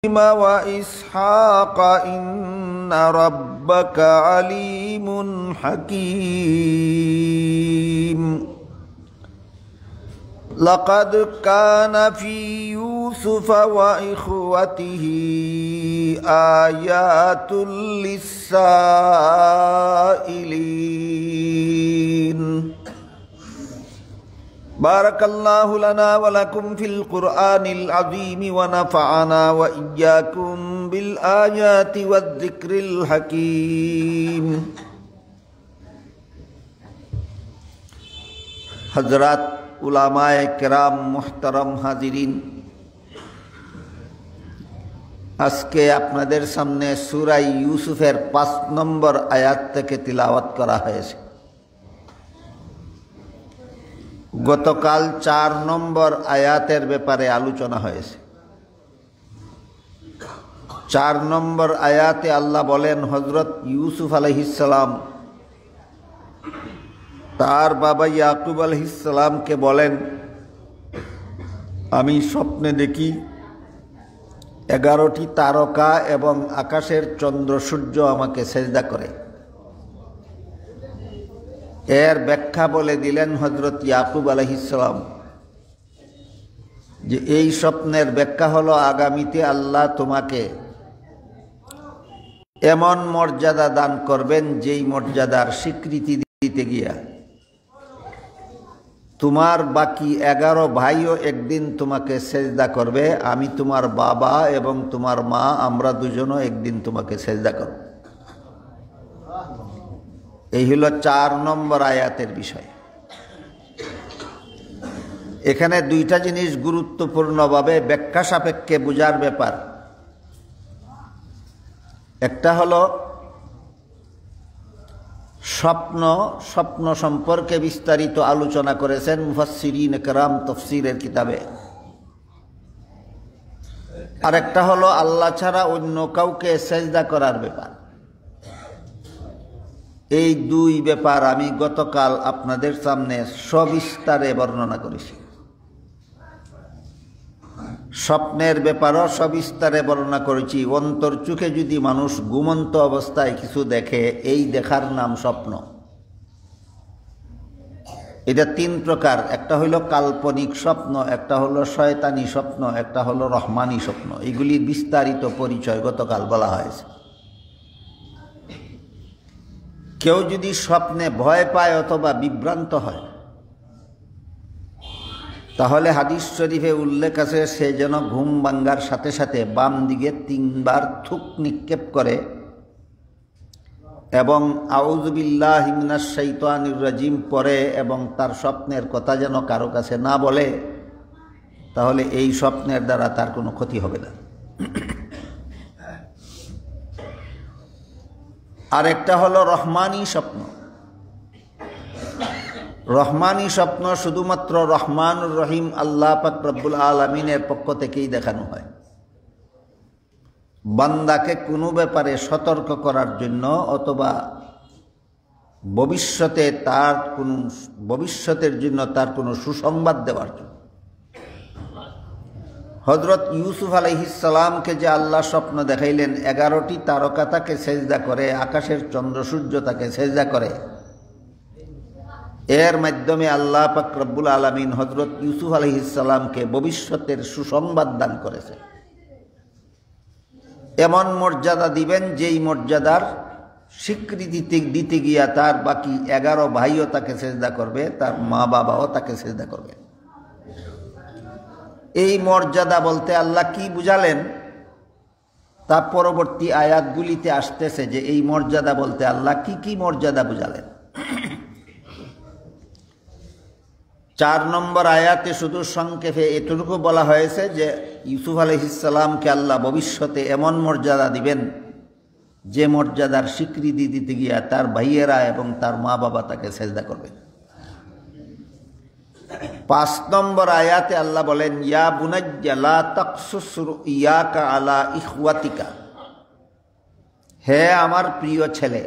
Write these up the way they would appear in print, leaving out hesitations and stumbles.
وإسحاق إن ربك عليم حكيم لقد كان في يوسف وإخوته آيات للسائلين بارك الله لنا ولكم في القرآن العظيم ونفعنا وإياكم بالآيات والذكر الحكيم हजरात उलामाए किराम मुहतरम हाजिरीन আজকে আপনাদের সামনে সূরা ইউসুফের 5 নম্বর আয়াত থেকে তিলাওয়াত করা হয়েছে। গতকাল 4 নম্বর আয়াতের ব্যাপারে আলোচনা হয়েছে। 4 নম্বর আয়াতে আল্লাহ বলেন হযরত ইউসুফ আলাইহিস সালাম তার বাবা ইয়াকুব আলাইহিস সালামকে বলেন, আমি স্বপ্নে দেখি 11টি তারকা এবং আকাশের চন্দ্র সূর্য আমাকে সেজদা করে। এর ব্যাখ্যা বলে দিলেন হযরত ইয়াকুব আলাইহিস সালাম যে এই স্বপ্নের ব্যাখ্যা হলো আগামীতে আল্লাহ তোমাকে এমন মর্যাদা দান করবেন যেই মর্যাদার স্বীকৃতি দিতে গিয়া তোমার বাকি 11 ভাইও একদিন তোমাকে সেজদা করবে। আমি তোমার বাবা এবং তোমার মা আমরা দুজনও একদিন তোমাকে সেজদা করব। এই হলো 4 নম্বর আয়াতের বিষয়। এখানে দুইটা জিনিস গুরুত্বপূর্ণভাবে ব্যাখ্যা সাপেক্ষে বোঝার ব্যাপার। একটা হলো স্বপ্ন সম্পর্কে বিস্তারিত আলোচনা করেছেন মুফাসসিরিন কেরাম তাফসীরের কিতাবে। আরেকটা হলো আল্লাহ ছাড়া অন্য কাউকে সেজদা করার ব্যাপার। এই দুই ব্যাপার আমি গতকাল আপনাদের সামনে সবিস্তারে বর্ণনা করেছি। স্বপ্নের ব্যাপারও সবিস্তারে বর্ণনা করেছি। অন্তর চোখে যদি মানুষ ঘুমন্ত অবস্থায় কিছু দেখে, এই দেখার নাম স্বপ্ন। এটা 3 প্রকার। একটা হলো কাল্পনিক স্বপ্ন, একটা হলো শয়তানি স্বপ্ন, একটা হলো রহমানি স্বপ্ন। এগুলির বিস্তারিত পরিচয় গতকাল বলা হয়েছে। কেউ যদি স্বপ্নে ভয় পায় অথবা বিভ্রান্ত হয়, তাহলে হাদিস শরীফে উল্লেখ আছে সে যেন ঘুম ভাঙ্গার সাথে সাথে বাম দিকে 3 বার থুক নিক্ষেপ করে এবং আউযু বিল্লাহি মিনাশ শাইতানির রাজিম পড়ে এবং তার স্বপ্নের কথা যেন কারো কাছে না বলে, তাহলে এই স্বপ্নের দ্বারা তার কোনো ক্ষতি হবে না। আরেকটা হলো রহমানি স্বপ্ন। রহমানি স্বপ্ন শুধুমাত্র রহমানুর রহিম আল্লাহ পাক রব্বুল আলামিনের পক্ষ থেকেই দেখানো হয়। বান্দাকে কোনো ব্যাপারে সতর্ক করার জন্য অথবা ভবিষ্যতের জন্য তার কোনো সুসংবাদ দেওয়ার জন্য। হযরত ইউসুফ আলাইহিস সালামকে যে আল্লাহ স্বপ্ন দেখাইলেন 11টি তারকা তাকে সেজদা করে, আকাশের চন্দ্র সূর্য তাকে সেজদা করে, এর মাধ্যমে আল্লাহ পাক রব্বুল আলামিন হযরত ইউসুফ আলাইহিস সালামকে ভবিষ্যতের সুসংবাদ দান করেছে। এমন মর্যাদা দিবেন যেই মর্যাদার স্বীকৃতি দিতে গিয়া তার বাকি 11 ভাইও তাকে সেজদা করবে, তার মা বাবাও তাকে সেজদা করবে। এই মর্যাদা বলতে আল্লাহ কি বুঝালেন তা পরবর্তী আয়াতগুলিতে আসতেছে যে এই মর্যাদা বলতে আল্লাহ কি কি মর্যাদা বুঝালেন। 4 নম্বর আয়াতে শুধু সংক্ষেপে এতটুকু বলা হয়েছে যে ইউসুফ আলাইহিস সালামকে আল্লাহ ভবিষ্যতে এমন মর্যাদা দিবেন যে মর্যাদার স্বীকৃতি দিতে গিয়া তার ভাইয়েরা এবং তার মা বাবা তাকে সেজদা করবেন। 5 নম্বর আয়াতে আল্লাহ বলেন, ইয়া বুনাইয়া লা তাকসুস রুইয়াকা আলা ইখওয়াতিকা, হে আমার প্রিয় ছেলে,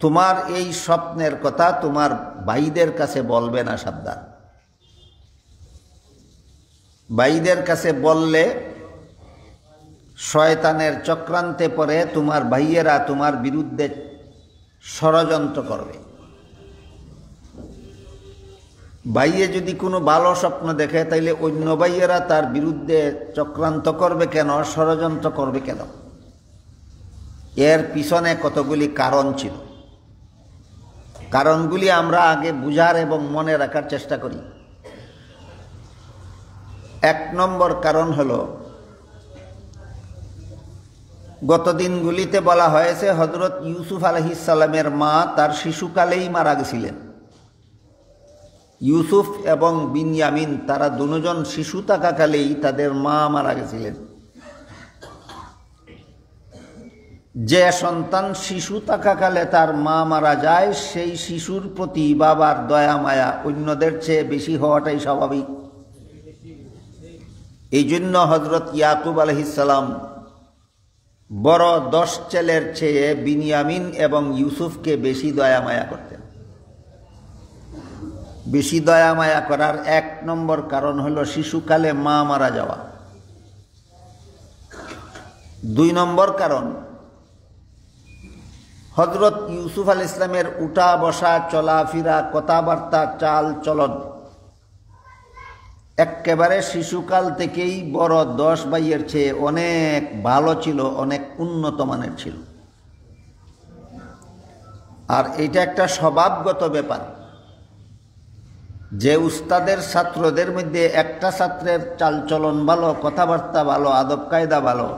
তোমার এই স্বপ্নের কথা তোমার ভাইদের কাছে বলবে না, সাবধান। ভাইদের কাছে বললে শয়তানের চক্রান্তে পড়ে তোমার ভাইয়েরা তোমার বিরুদ্ধে ষড়যন্ত্র করবে। ভাইয়ে যদি কোনো ভালো স্বপ্ন দেখে তাইলে অন্য ভাইয়েরা তার বিরুদ্ধে চক্রান্ত করবে কেন, ষড়যন্ত্র করবে কেন? এর পিছনে কতগুলি কারণ ছিল। কারণগুলি আমরা আগে বুঝার এবং মনে রাখার চেষ্টা করি। 1 নম্বর কারণ হলো, গত দিনগুলিতে বলা হয়েছে হযরত ইউসুফ আলাইহিস সালামের মা তার শিশুকালেই মারা গেছিলেন। ইউসুফ এবং বিনয়ামিন তারা দুজন শিশু থাকাকালেই তাদের মা মারা গেছিলেন। যে সন্তান শিশু থাকাকালে তার মা মারা যায়, সেই শিশুর প্রতি বাবার দয়া মায়া অন্যদের চেয়ে বেশি হওয়াটাই স্বাভাবিক। এই জন্য হযরত ইয়াকুব আলাইহিস সালাম বড় 10 ছেলের চেয়ে বিনয়ামিন এবং ইউসুফকে বেশি দয়া মায়া করতেন। বেশি দয়া মায়া করার 1 নম্বর কারণ হলো শিশুকালে মা মারা যাওয়া। 2 নম্বর কারণ, হযরত ইউসুফ আলাইহিস সালামের উঠা বসা, চলাফেরা, কথাবার্তা, চাল চলন একেবারে শিশুকাল থেকেই বড় 10 ভাইয়ের চেয়ে অনেক ভালো ছিল, অনেক উন্নত মানের ছিল। আর এটা একটা স্বভাবগত ব্যাপার যে উস্তাদের ছাত্রদের মধ্যে একটা ছাত্রের চালচলন ভালো, কথাবার্তা ভালো, আদব কায়দা ভালো,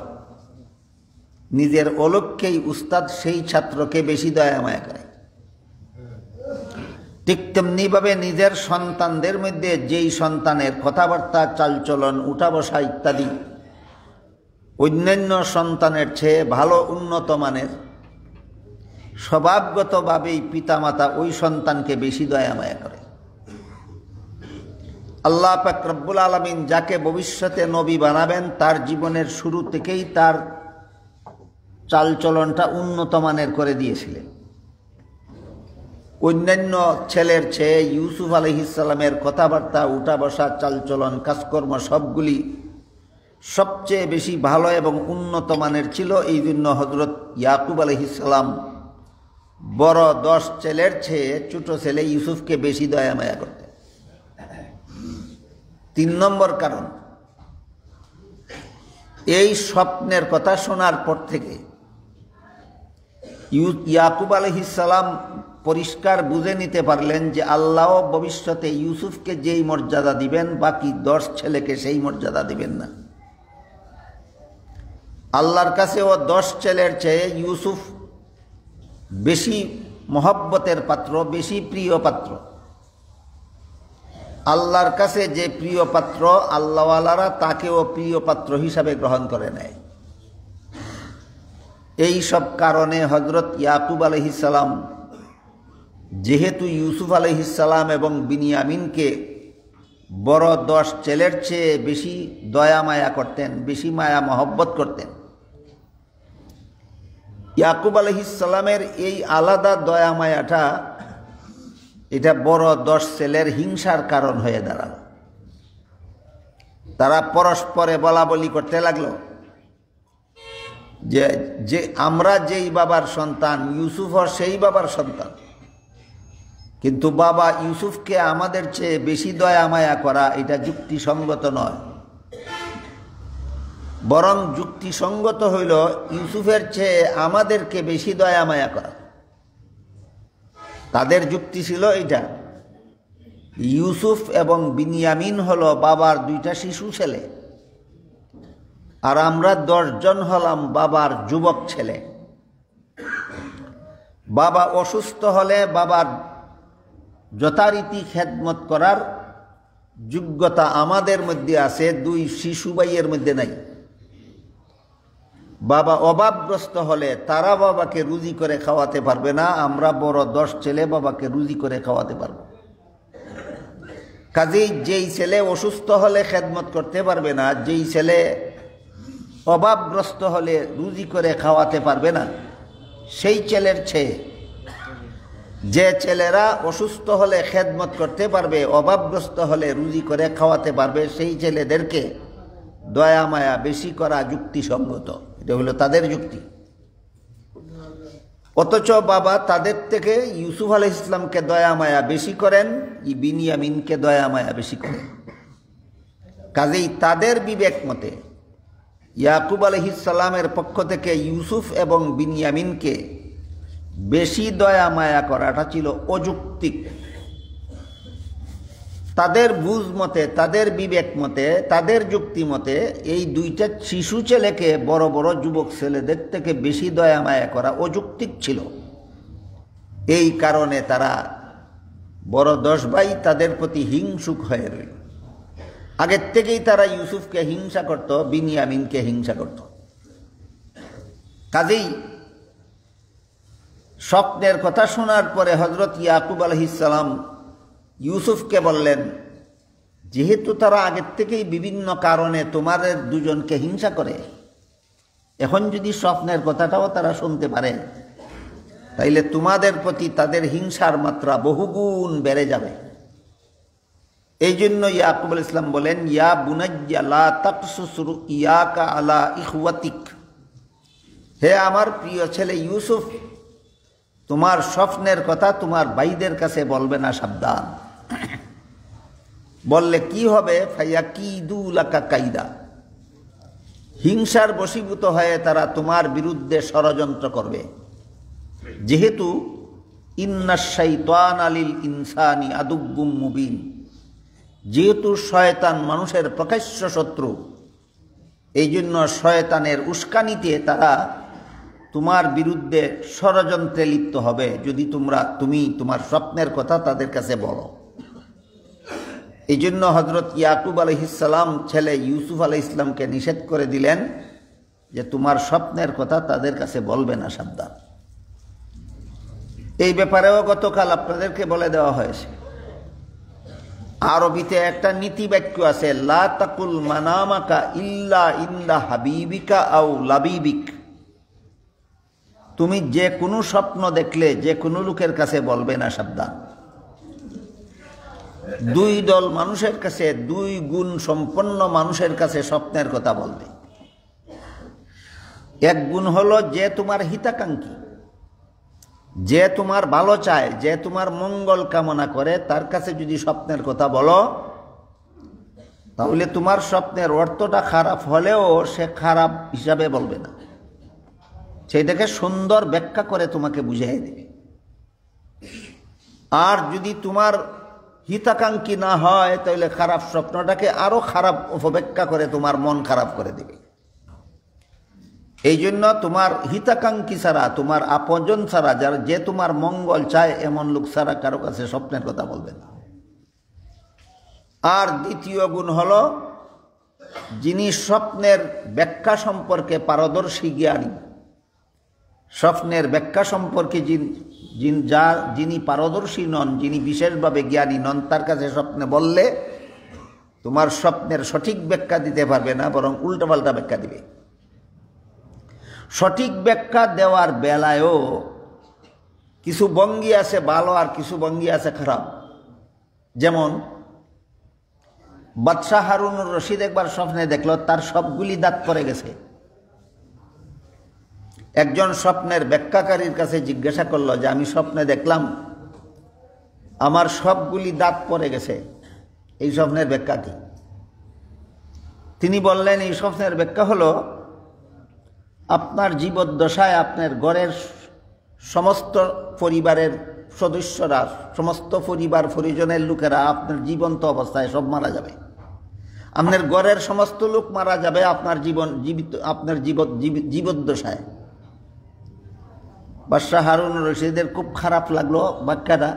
নিজের অলক্ষ্যেই উস্তাদ সেই ছাত্রকে বেশি দয়া মায়া করে। ঠিক তেমনিভাবে নিজের সন্তানদের মধ্যে যেই সন্তানের কথাবার্তা, চালচলন, উঠা বসা ইত্যাদি অন্যান্য সন্তানের চেয়ে ভালো উন্নত মানের, স্বভাবগতভাবেই পিতামাতা ওই সন্তানকে বেশি দয়া মায়া করে। আল্লাহ পাক রব্বুল আলামিন যাকে ভবিষ্যতে নবী বানাবেন তার জীবনের শুরু থেকেই তার চালচলনটা উন্নত মানের করে দিয়েছিলেন। অন্যান্য ছেলের চেয়ে ইউসুফ আলাইহিস সালামের কথাবার্তা, উঠা বসা, চালচলন, কাজকর্ম সবগুলি সবচেয়ে বেশি ভালো এবং উন্নত মানের ছিল। এই জন্য হযরত ইয়াকুব আলাইহিস সালাম বড় 10 ছেলের চেয়ে ছোট ছেলে ইউসুফকে বেশি দয়া মায়া করতেন। 3 নম্বর কারণ, এই স্বপ্নের কথা শোনার পর থেকে ইয়াকুব আলাইহিস সালাম পরিষ্কার বুঝে নিতে পারলেন যে আল্লাহ ভবিষ্যতে ইউসুফকে যেই মর্যাদা দিবেন বাকি 10 ছেলেকে সেই মর্যাদা দিবেন না। আল্লাহর কাছে ও 10 ছেলের চেয়ে ইউসুফ বেশি মহব্বতের পাত্র, বেশি প্রিয় পাত্র। আল্লাহর কাছে যে প্রিয় পাত্র, আল্লাহওয়ালারা তাকেও প্রিয় পাত্র হিসাবে গ্রহণ করে নেয়। এই সব কারণে হযরত ইয়াকুব আলাইহিস সালাম যেহেতু ইউসুফ আলাইহিস সালাম এবং বিনিয়ামিনকে বড় 10 ছেলের চেয়ে বেশি দয়া মায়া করতেন, বেশি মায়া মহব্বত করতেন, ইয়াকুব আলাইহিস সালামের এই আলাদা দয়া মায়াটা এটা বড় 10 ছেলের হিংসার কারণ হয়ে দাঁড়ালো। তারা পরস্পরে বলা বলি করতে লাগলো যে আমরা যেই বাবার সন্তান, ইউসুফও সেই বাবার সন্তান, কিন্তু বাবা ইউসুফকে আমাদের চেয়ে বেশি দয়া মায়া করা এটা যুক্তিসঙ্গত নয়। বরং যুক্তিসঙ্গত হইল ইউসুফের চেয়ে আমাদেরকে বেশি দয়া মায়া করা। তাদের যুক্তি ছিল এইটা, ইউসুফ এবং বিনিয়ামিন হলো বাবার 2টা শিশু ছেলে, আর আমরা 10 জন হলাম বাবার যুবক ছেলে। বাবা অসুস্থ হলে বাবার যথারীতি খেদমত করার যোগ্যতা আমাদের মধ্যে আছে, 2 শিশু ভাইয়ের মধ্যে নাই। বাবা অভাবগ্রস্ত হলে তারা বাবাকে রুজি করে খাওয়াতে পারবে না, আমরা বড় 10 ছেলে বাবাকে রুজি করে খাওয়াতে পারব। কাজেই যেই ছেলে অসুস্থ হলে খেদমত করতে পারবে না, যেই ছেলে অভাবগ্রস্ত হলে রুজি করে খাওয়াতে পারবে না, সেই ছেলের চেয়ে যে ছেলেরা অসুস্থ হলে খেদমত করতে পারবে, অভাবগ্রস্ত হলে রুজি করে খাওয়াতে পারবে, সেই ছেলেদেরকে দয়া মায়া বেশি করা যুক্তিসঙ্গত, এটা হলো তাদের যুক্তি। অথচ বাবা তাদের থেকে ইউসুফ আলাইহিস সালামকে দয়া মায়া বেশি করেন, বিনিয়ামিনকে দয়া মায়া বেশি করেন। কাজেই তাদের বিবেক মতে ইয়াকুব আলাইহিস সালামের পক্ষ থেকে ইউসুফ এবং বিনিয়ামিনকে বেশি দয়া মায়া করাটা ছিল অযৌক্তিক। তাদের বুঝ মতে, তাদের বিবেক মতে, তাদের যুক্তি মতে এই দুইটা শিশু ছেলেকে বড় বড় যুবক ছেলেদের থেকে বেশি দয়া মায়া করা অযৌক্তিক ছিল। এই কারণে তারা বড় 10 ভাই তাদের প্রতি হিংসুক হয়ে রইল। আগের থেকেই তারা ইউসুফকে হিংসা করত, বিনিয়ামিনকে হিংসা করত। কাজেই স্বপ্নের কথা শোনার পরে হযরত ইয়াকুব আলাইহিস সালাম ইউসুফকে বললেন, যেহেতু তারা আগের থেকেই বিভিন্ন কারণে তোমাদের দুজনকে হিংসা করে, এখন যদি স্বপ্নের কথাটাও তারা শুনতে পারে তাইলে তোমাদের প্রতি তাদের হিংসার মাত্রা বহুগুণ বেড়ে যাবে। এই জন্য ইয়াকুব আলাইহিস সালাম বলেন, ইয়া বুনাইয়া লা তাকসুস রুইয়াকা আলা ইখওয়াতিক, হে আমার প্রিয় ছেলে ইউসুফ, তোমার স্বপ্নের কথা তোমার ভাইদের কাছে বলবে না, সাবধান। বললে কি হবে? ফায়াকিদু লাকা কাইদা, হিংসার বশীভূত হয়ে তারা তোমার বিরুদ্ধে ষড়যন্ত্র করবে। যেহেতু ইন্নাশ শাইতানা লিল ইনসানি আদুব্বুম মুবিন, যেহেতু শয়তান মানুষের প্রকাশ্য শত্রু, এই জন্য শয়তানের উস্কানিতে তারা তোমার বিরুদ্ধে ষড়যন্ত্রে লিপ্ত হবে যদি তুমি তোমার স্বপ্নের কথা তাদের কাছে বলো। এই জন্য হযরত ইয়াকুব আলাইহিস সালাম ছেলে ইউসুফ আলাইহিস সালামকে নিষেধ করে দিলেন যে তোমার স্বপ্নের কথা তাদের কাছে বলবে না, সাবধান। এই ব্যাপারেও গতকাল আপনাদেরকে বলে দেওয়া হয়েছে। আরবিতে একটা নীতি বাক্য আছে, লা তাকুল মানামাকা ইল্লা ইন্দা হাবিবিকা আও লাবিবিক, তুমি যে কোনো স্বপ্ন দেখলে যে কোনো লোকের কাছে বলবে না, সাবধান। দুই দল মানুষের কাছে, দুই গুণ সম্পন্ন মানুষের কাছে স্বপ্নের কথা বলবে। এক গুণ হলো যে তোমার হিতাকাঙ্ক্ষী, যে তোমার ভালো চায়, যে তোমার মঙ্গল কামনা করে, তার কাছে যদি স্বপ্নের কথা বলো তাহলে তোমার স্বপ্নের অর্থটা খারাপ হলেও সে খারাপ হিসাবে বলবে না, সেইটাকে সুন্দর ব্যাখ্যা করে তোমাকে বুঝিয়ে দেবে। আর যদি তোমার হিতাকাঙ্ক্ষী না হয় তাহলে খারাপ স্বপ্নটাকে আরো খারাপ অপব্যাখ্যা করে তোমার মন খারাপ করে দেবে। এই জন্য তোমার হিতাকাঙ্ক্ষী ছাড়া, তোমার আপনজন ছাড়া, যারা যে তোমার মঙ্গল চায় এমন লোক ছাড়া কারো কাছে স্বপ্নের কথা বলবে না। আর দ্বিতীয় গুণ হলো, যিনি স্বপ্নের ব্যাখ্যা সম্পর্কে পারদর্শী জ্ঞানী, স্বপ্নের ব্যাখ্যা সম্পর্কে যিনি পারদর্শী নন, যিনি বিশেষভাবে জ্ঞানী নন, তার কাছে স্বপ্নে বললে তোমার স্বপ্নের সঠিক ব্যাখ্যা দিতে পারবে না, বরং উল্টাপাল্টা ব্যাখ্যা দিবে। সঠিক ব্যাখ্যা দেওয়ার বেলায়ও কিছু ভঙ্গি আছে ভালো আর কিছু ভঙ্গি আছে খারাপ। যেমন বাদশাহ হারুনুর রশিদ একবার স্বপ্নে দেখলো তার সবগুলি দাঁত পড়ে গেছে। একজন স্বপ্নের ব্যাখ্যাকারীর কাছে জিজ্ঞাসা করলো যে আমি স্বপ্নে দেখলাম আমার সবগুলি দাঁত পড়ে গেছে, এই স্বপ্নের ব্যাখ্যা কি? তিনি বললেন, এই স্বপ্নের ব্যাখ্যা হলো আপনার জীবদ্দশায় আপনার ঘরের সমস্ত পরিবারের সদস্যরা, সমস্ত পরিবার পরিজনের লোকেরা আপনার জীবন্ত অবস্থায় সব মারা যাবে। আপনার ঘরের সমস্ত লোক মারা যাবে আপনার জীবদ্দশায়। বাদশাহ হারুন রশিদের খুব খারাপ লাগলো ব্যাখ্যাটা,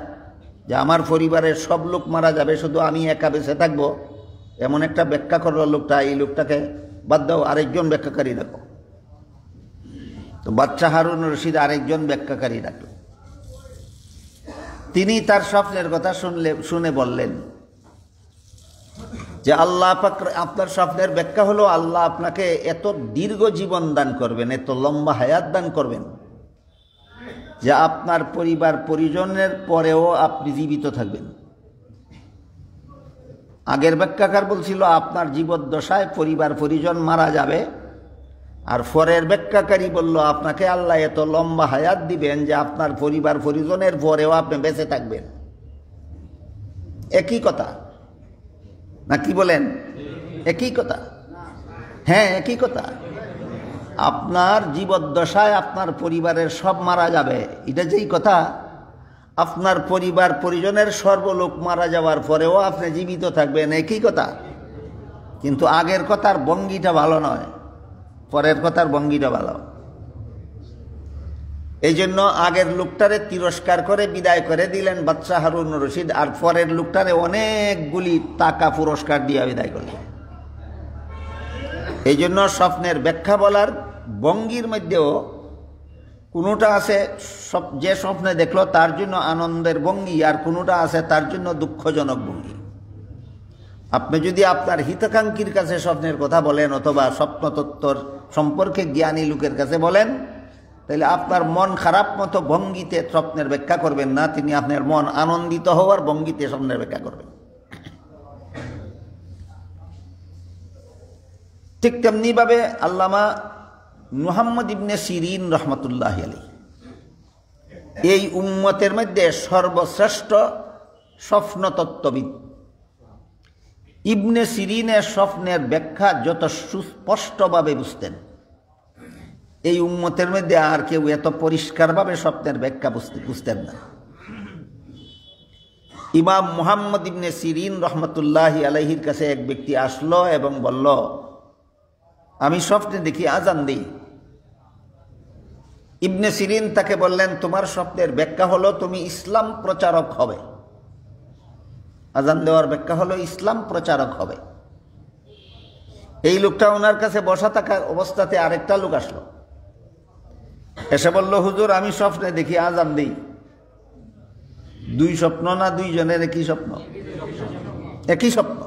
যে আমার পরিবারের সব লোক মারা যাবে, শুধু আমি একা বেঁচে থাকবো, এমন একটা ব্যাখ্যা করলো লোকটা। এই লোকটাকে বাদ দাও, আরেকজন ব্যাখ্যাকারী রাখো। তো বাদশাহ হারুন রশিদ আরেকজন ব্যাখ্যাকারী রাখল। তিনি তার স্বপ্নের কথা শুনে বললেন যে আল্লাহ পাক, আপনার স্বপ্নের ব্যাখ্যা হলো আল্লাহ আপনাকে এত দীর্ঘ জীবন দান করবেন, এত লম্বা হায়াত দান করবেন যে আপনার পরিবার পরিজনের পরেও আপনি জীবিত থাকবেন। আগের ব্যাখ্যাকার বলছিল আপনার জীবদ্দশায় পরিবার পরিজন মারা যাবে, আর পরের ব্যাখ্যাকারী বলল আপনাকে আল্লাহ এত লম্বা হায়াত দিবেন যে আপনার পরিবার পরিজনের পরেও আপনি বেঁচে থাকবেন। একই কথা না কি বলেন? একই কথা। হ্যাঁ, একই কথা। আপনার জীবদ্দশায় আপনার পরিবারের সব মারা যাবে, এটা যেই কথা, আপনার পরিবার পরিজনের সর্বলোক মারা যাওয়ার পরেও আপনি জীবিত থাকবেন, একই কথা। কিন্তু আগের কথার ভঙ্গিটা ভালো নয়, পরের কথার ভঙ্গিটা ভালো। এই জন্য আগের লোকটারে তিরস্কার করে বিদায় করে দিলেন বাদশাহ হারুন রশিদ, আর পরের লোকটারে অনেকগুলি টাকা পুরস্কার দিয়ে বিদায় করলেন। এই জন্য স্বপ্নের ব্যাখ্যা বলার ভঙ্গির মধ্যেও কোনোটা আছে যে স্বপ্নে দেখলো তার জন্য আনন্দের ভঙ্গি, আর কোনোটা আছে তার জন্য দুঃখজনক ভঙ্গি। আপনি যদি আপনার হিতাকাঙ্ক্ষীর কাছে স্বপ্নের কথা বলেন অথবা স্বপ্নতত্ত্বর সম্পর্কে জ্ঞানী লোকের কাছে বলেন, তাহলে আপনার মন খারাপ মতো ভঙ্গিতে স্বপ্নের ব্যাখ্যা করবেন না, তিনি আপনার মন আনন্দিত হওয়ার ভঙ্গিতে স্বপ্নের ব্যাখ্যা করবেন। ঠিক তেমনিভাবে আল্লামা মুহাম্মদ ইবনে সিরিন রহমতুল্লাহ আলাইহি এই উম্মতের মধ্যে সর্বশ্রেষ্ঠ স্বপ্নতত্ত্ববিদ। ইবনে সিরিনের স্বপ্নের ব্যাখ্যা যত সুস্পষ্টভাবে বুঝতেন, এই উম্মতের মধ্যে আর কেউ এত পরিষ্কারভাবে স্বপ্নের ব্যাখ্যা বুঝতেন না। ইমাম মুহাম্মদ ইবনে সিরিন রহমতুল্লাহ আলাইহির কাছে এক ব্যক্তি আসলো এবং বলল, আমি স্বপ্নে দেখি আজান দিই। ইবনে সিরিন তাকে বললেন, তোমার স্বপ্নের ব্যাখ্যা হলো তুমি ইসলাম প্রচারক হবে। আজান দেওয়ার ব্যাখ্যা হলো ইসলাম প্রচারক হবে। এই লোকটা ওনার কাছে বসা থাকার অবস্থাতে আরেকটা লোক আসলো, এসে বলল, হুজুর আমি স্বপ্নে দেখি আজান দিই। দুই স্বপ্ন না দুইজনের একই স্বপ্ন? একই স্বপ্ন।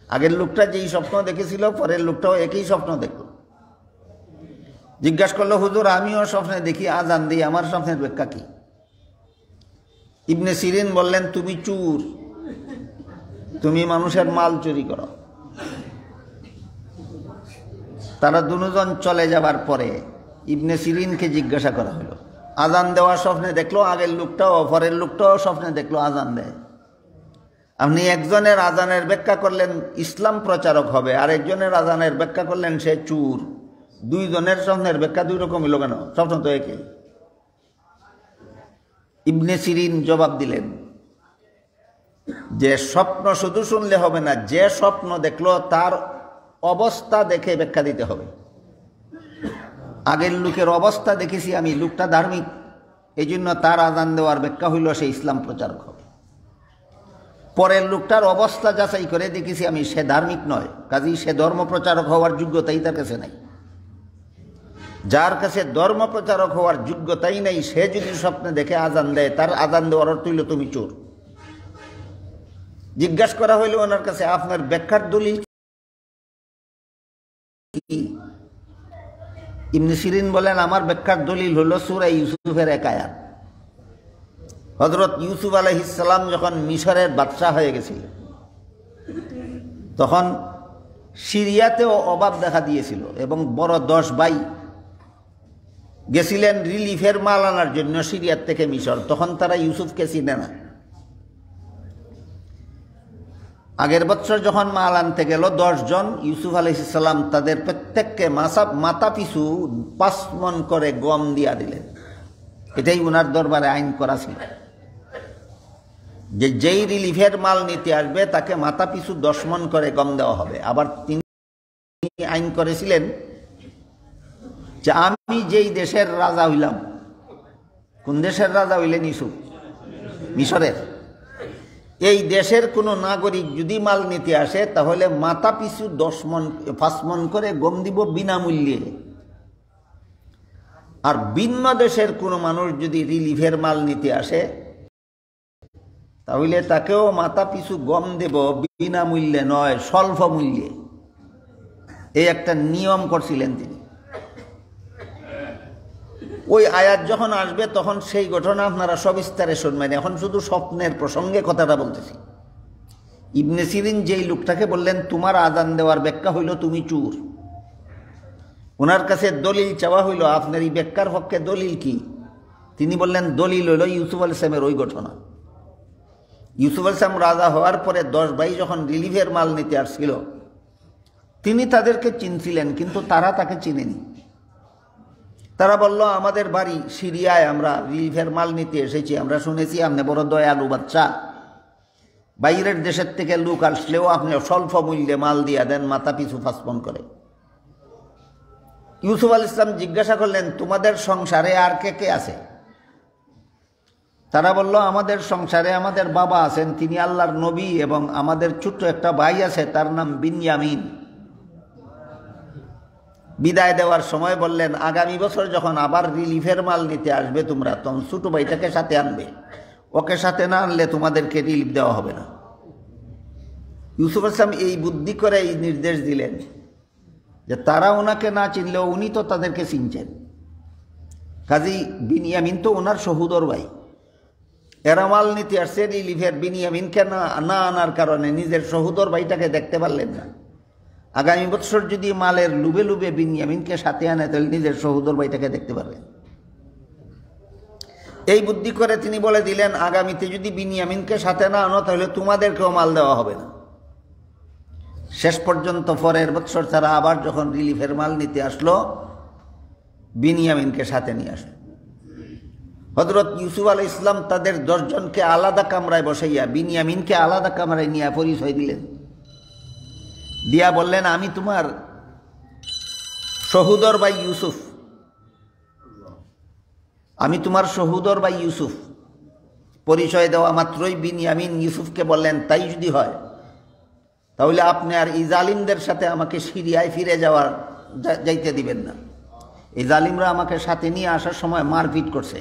আগের লোকটা যেই স্বপ্ন দেখেছিল পরের লোকটাও একই স্বপ্ন দেখল। জিজ্ঞাসা করলো, হুজুর আমিও স্বপ্নে দেখি আজান দিই, আমার স্বপ্নের ব্যাখ্যা কি? ইবনে সিরিন বললেন, তুমি চুর, তুমি মানুষের মাল চুরি করো। তারা দুজন চলে যাবার পরে ইবনে সিরিনকে জিজ্ঞাসা করা হলো, আজান দেওয়ার স্বপ্নে দেখলো, আগের লোকটাও পরের লোকটাও স্বপ্নে দেখলো আজান দেয়। আপনি একজনের আজানের ব্যাখ্যা করলেন ইসলাম প্রচারক হবে, আর একজনের আজানের ব্যাখ্যা করলেন সে চুর। দুইজনের স্বপ্নের ব্যাখ্যা দুই রকম হলো কেন? স্বপ্ন তো একই। ইবনে সিরিন জবাব দিলেন যে স্বপ্ন শুধু শুনলে হবে না, যে স্বপ্ন দেখলো তার অবস্থা দেখে ব্যাখ্যা দিতে হবে। আগের লোকের অবস্থা দেখেছি আমি, লোকটা ধার্মিক, এই জন্য তার আজান দেওয়ার ব্যাখ্যা হইল সে ইসলাম প্রচারক হবে। পরের লোকটার অবস্থা যাচাই করে দেখেছি আমি, সে ধার্মিক নয়, কাজেই সে ধর্ম প্রচারক হওয়ার যোগ্যতাই তার কাছে নাই। যার কাছে ধর্ম প্রচারক হওয়ার যোগ্যতাই নেই, সে যদি স্বপ্নে দেখে আজান দেয়, তার আজান দেওয়ার অর্থ হইল তুমি চোর। জিজ্ঞাসা করা হইল ওনার কাছে, আপনার ব্যাখ্যার দলিল কি? ইবনে সিরিন বলেন, আমার ব্যাখ্যার দলিল হলো সূরা ইউসুফের এক আয়াত। হযরত ইউসুফ আলাইহিস সালাম যখন মিশরের বাদশাহ হয়ে গেছিল, তখন সিরিয়াতেও অভাব দেখা দিয়েছিল এবং বড় 10 ভাই গেছিলেন রিলিফের মাল আনার জন্য সিরিয়ার থেকে মিশর। তখন তারা ইউসুফকে চিনে না। আগের বছর যখন মাল আনতে গেল 10 জন, ইউসুফ আলাইহিস সালাম তাদের প্রত্যেককে মাথা পিছু 5 মণ করে গম দিয়া দিলেন। এটাই ওনার দরবারে আইন করা ছিল যে যেই রিলিফের মাল নিতে আসবে তাকে মাথা পিছু 10 মণ করে গম দেওয়া হবে। আবার তিনি আইন করেছিলেন যে আমি যেই দেশের রাজা হইলাম, কোন দেশের রাজা হইলেন? ইউসুফ, মিশরের। এই দেশের কোনো নাগরিক যদি মাল নিতে আসে তাহলে মাথা পিছু 5 মণ করে গম দিব বিনামূল্যে। আর ভিন্ন দেশের কোনো মানুষ যদি রিলিফের মাল নিতে আসে তাহলে তাকেও মাথা পিছু গম দেব, বিনামূল্যে নয়, স্বল্প মূল্যে। এই একটা নিয়ম করছিলেন তিনি। ওই আয়াত যখন আসবে তখন সেই ঘটনা আপনারা সবিস্তারে শুনবেন। এখন শুধু স্বপ্নের প্রসঙ্গে কথাটা বলতেছি। ইবনে সিরিন যেই লোকটাকে বললেন তোমার আজান দেওয়ার ব্যাখ্যা হইল তুমি চোর, ওনার কাছে দলিল চাওয়া হইল আপনার এই ব্যাখ্যার পক্ষে দলিল কি? তিনি বললেন দলিল হইল ইউসুফ আলাইহিস সালামের ওই ঘটনা। ইউসুফ আলাইহিস সালাম রাজা হওয়ার পরে 10 ভাই যখন রিলিফের মাল নিতে আসছিল, তিনি তাদেরকে চিনছিলেন, কিন্তু তারা তাকে চিনেনি। তারা বলল আমাদের বাড়ি সিরিয়ায়, আমরা রিলিফের মাল নিতে এসেছি, আমরা শুনেছি আপনি বড় দয়ালু বাচ্চা, বাইরের দেশের থেকে লোক আসলেও আপনি স্বল্প মূল্যে মাল দিয়া দেন, মাথা পিছু 5 পণ করে। ইউসুফ আলাইহিস সালাম জিজ্ঞাসা করলেন তোমাদের সংসারে আর কে কে আছে? তারা বলল আমাদের সংসারে আমাদের বাবা আছেন, তিনি আল্লাহর নবী, এবং আমাদের ছোট্ট একটা ভাই আছে, তার নাম বিনয়ামিন। বিদায় দেওয়ার সময় বললেন আগামী বছর যখন আবার রিলিফের মাল নিতে আসবে তোমরা, তখন ছোট ভাইটাকে সাথে আনবে, ওকে সাথে না আনলে তোমাদেরকে রিলিফ দেওয়া হবে না। ইউসুফ আলাইহিস সালাম এই বুদ্ধি করে এই নির্দেশ দিলেন যে তারা ওনাকে না চিনলেও উনি তো তাদেরকে চিনছেন, কাজী বিনিয়ামিন তো ওনার সহোদর ভাই, এরা মাল নিতে আসছে রিলিফের, বিনিয়ামিনকে না আনার কারণে নিজের সহোদর ভাইটাকে দেখতে পারলেন না। আগামী বছর যদি মালের লুবে লুবে বিনিয়ামিনকে সাথে আনে তাহলে নিজের সহোদর ভাইটাকে দেখতে পারবেন। এই বুদ্ধি করে তিনি বলে দিলেন আগামীতে যদি বিনিয়ামিনকে সাথে না আনো তাহলে তোমাদেরকেও মাল দেওয়া হবে না। শেষ পর্যন্ত পরের বছর তারা আবার যখন রিলিফের মাল নিতে আসলো, বিনিয়ামিনকে সাথে নিয়ে আসলো। হযরত ইউসুফ আলাইহিস সালাম তাদের 10 জনকে আলাদা কামরায় বসাইয়া বিনিয়ামিনকে আলাদা কামরায় নিয়ে পরিচয় দিলেন, দিয়া বললেন আমি তোমার সহোদর ভাই ইউসুফ, আমি তোমার সহোদর ভাই ইউসুফ। পরিচয় দেওয়া মাত্রই বিনিয়ামিন ইউসুফকে বললেন তাই যদি হয় তাহলে আপনি আর এই জালিমদের সাথে আমাকে সিরিয়ায় ফিরে যাইতে দিবেন না। এই জালিমরা আমাকে সাথে নিয়ে আসার সময় মারপিট করছে,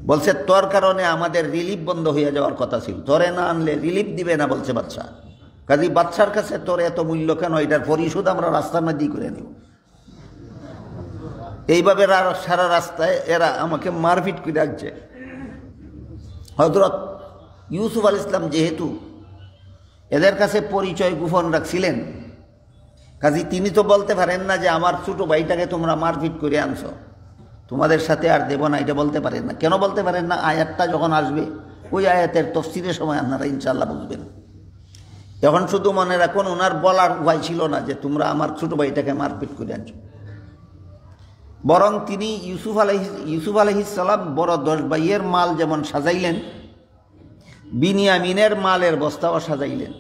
বলছে তোর কারণে আমাদের রিলিফ বন্ধ হয়ে যাওয়ার কথা ছিল, তোরে না আনলে রিলিফ দিবে না বলছে বাদশা। কাজী বাদশার কাছে তোর এত মূল্য কেন, এটার পরিশোধ আমরা রাস্তার মধ্যেই করে নিব। এইভাবে সারা রাস্তায় এরা আমাকে মারপিট করে রাখছে। হযরত ইউসুফ আলাইহিস সালাম যেহেতু এদের কাছে পরিচয় গোপন রাখছিলেন, কাজী তিনি তো বলতে পারেন না যে আমার ছোট ভাইটাকে তোমরা মারপিট করে আনছো, তোমাদের সাথে আর দেব না, এটা বলতে পারেন না। কেন বলতে পারেন না? আয়াতটা যখন আসবে ওই আয়াতের তাফসীরের সময় আপনারা ইনশাআল্লাহ বুঝবেন। এখন শুধু মনে রাখুন ওনার বলার উপায় ছিল না যে তোমরা আমার ছোট ভাইটাকে মারপিট করে আনছো, বরং তিনি ইউসুফ আলাইহিস সালাম বড় 10 ভাইয়ের মাল যেমন সাজাইলেন, বিনিয়ামিনের মালের বস্তাও সাজাইলেন।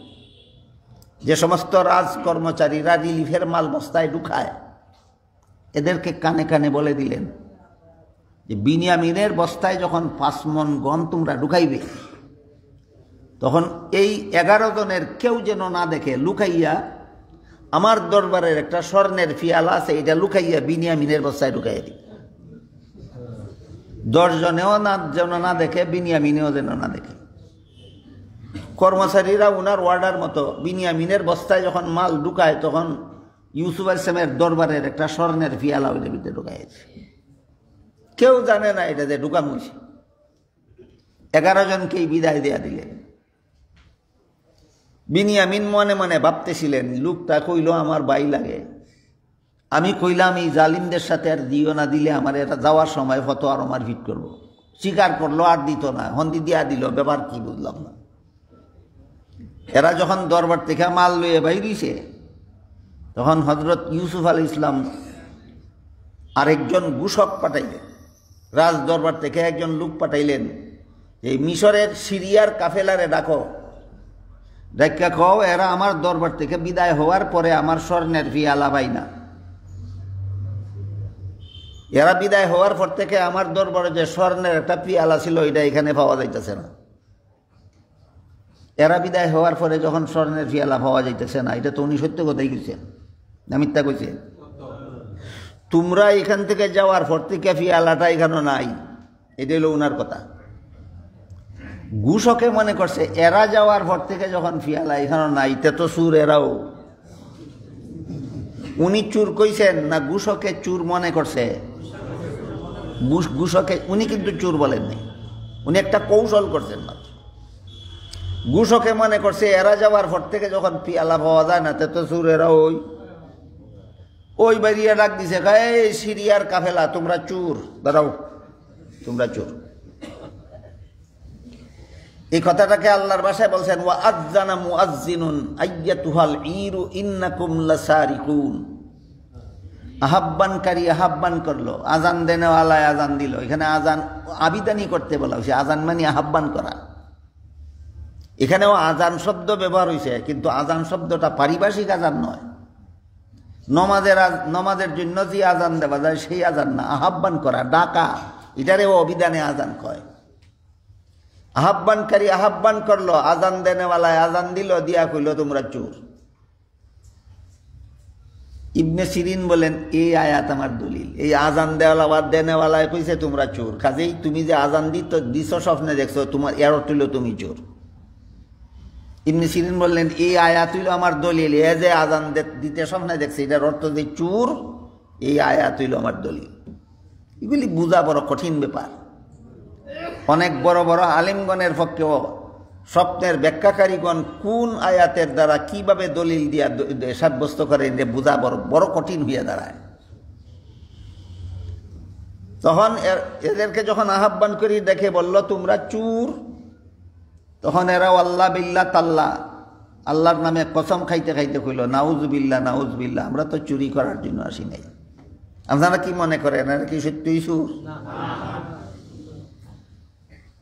যে সমস্ত রাজকর্মচারীরা রিলিফের মাল বস্তায় ঢুকায় এদেরকে কানে কানে বলে দিলেন যে বিনিয়ামিনের বস্তায় যখন 5 মণ গম তোমরা ঢুকাইবে তখন এই 11 জনের কেউ যেন না দেখে, লুকাইয়া আমার দরবারের একটা স্বর্ণের ফিয়ালা আছে, এটা লুকাইয়া বিনিয়ামিনের বস্তায় ঢুকাইয়া দিই। 10 জনেও যেন না দেখে, বিনিয়ামিনেও যেন না দেখে। কর্মচারীরা ওনার ওয়ার্ডার মতো বিনিয়ামিনের বস্তায় যখন মাল ঢুকায় তখন ইউসুফ আলাইহিস সালামের দরবারের একটা স্বর্ণের ফিয়ালা ওইটার ভিতরে ঢুকাইছে। কেউ জানে না এটা যে ঢুকানো হয়েছে। 11 জনকেই বিদায় দেয়া দিলেন। বিনিয়ামিন মনে মনে ভাবতেছিলেন লোকটা কইল আমার ভাই লাগে, আমি কইলাম এই জালিমদের সাথে আর দিও না, দিলে আমার এটা যাওয়ার সময় ফটো আর আমার ভিট করবো। স্বীকার করলো আর দিত না, হন্দি দিয়া দিল, ব্যাপার কি বুঝলাম না। এরা যখন দরবার থেকে মাল লইয়ে বাইরিছে তখন হযরত ইউসুফ আলাইহিস সালাম আরেকজন ঘোষক পাঠাইলেন, রাজ দরবার থেকে একজন লোক পাঠাইলেন, এই মিশরের সিরিয়ার কাফেলারে ডাকো, ডাক্কা কও এরা আমার দরবার থেকে বিদায় হওয়ার পরে আমার স্বর্ণের ফিয়ালা পাই না। এরা বিদায় হওয়ার পর থেকে আমার দরবারে যে স্বর্ণের একটা পিয়ালা ছিল এটা এখানে পাওয়া যাইতেছে না। এরা বিদায় হওয়ার পরে যখন স্বর্ণের পিয়ালা পাওয়া যাইতেছে না, এটা তো উনি সত্য কথাই কইছেন না মিথ্যা কইছে? তোমরা এখান থেকে যাওয়ার পর থেকে পিয়ালাটা এখানে নাই, এটা হলো উনার কথা। ঘুষকে মনে করছে এরা যাওয়ার পর থেকে যখন পিয়ালা এখানে নাই, তে তো চুর এরাও। উনি চুর কইছেন না ঘুষকে চুর মনে করছে? ঘুষকে উনি কিন্তু চুর বলেন নাই, উনি একটা কৌশল করছেন মাত্র। ঘুষকে মনে করছে এরা যাওয়ার পর থেকে যখন পিয়ালা পাওয়া যায় না তো চোরেরা ওই বাড়িয়ে ডাক দিছে, এই সিরিয়ার কাফেলা তোমরা চোর, দাঁড়াও তোমরা চোর। এই কথাটাকে আল্লাহর ভাষায় বলছেন ওয়া আযযানা মুআযযিনুন আইয়াতুহাল ঈরু ইন্নাকুম লাসারিকুন। আহ্বানকারী আহ্বান করলো, আজান দেনেওয়ালায় আজান দিল। এখানে আজান আবিদানি করতে বলা হয়েছে, আজান মানে আহ্বান করা। এখানেও আজান শব্দ ব্যবহার হয়েছে, কিন্তু আজান শব্দটা পারিভাষিক আজান নয়। নমাজের জন্য যে আজান দেওয়া যায় সেই আজান না, আহ্বান করা, ডাকা, এটারেও অভিধানে আজান কয়। আহ্বানকারী আহ্বান করলো, আজান দেনেওয়ালায় আজান দিল, দিয়া কইল তোমরা চোর। ইবনে সিরিন বলেন এই আয়াত আমার দলিল। এই আজান দেনেওয়ালায় কইছে তোমরা চোর, কাজেই তুমি যে আজান দিছ স্বপ্নে দেখছো, তোমার এর অর্থ হইল তুমি চোর। ইবনে সিরিন বললেন এই আয়াত হইল আমার দলিল, এ যে আজান দিতে স্বপ্নে দেখছে এটার অর্থ যে চোর, এই আয়াত হইল আমার দলিল। এগুলি বোঝা বড় কঠিন ব্যাপার। অনেক বড় বড় আলেমগণের পক্ষেও স্বপ্নের ব্যাখ্যাকারীগণ কোন আয়াতের দ্বারা কিভাবে দলিল দিয়া সাব্যস্ত করে বোঝা বড় কঠিন হইয়া দাঁড়ায়। তখন এদেরকে যখন আহ্বান করি দেখে বলল তোমরা চোর, তখন এরা আল্লাহ বিল্লাহ তাল্লাহ, আল্লাহর নামে কসম খাইতে খাইতে কইল নাউজুবিল্লাহ নাউজুবিল্লাহ, আমরা তো চুরি করার জন্য আসি নাই। আপনারা কি মনে করেন এরা কি সত্যিই চোর?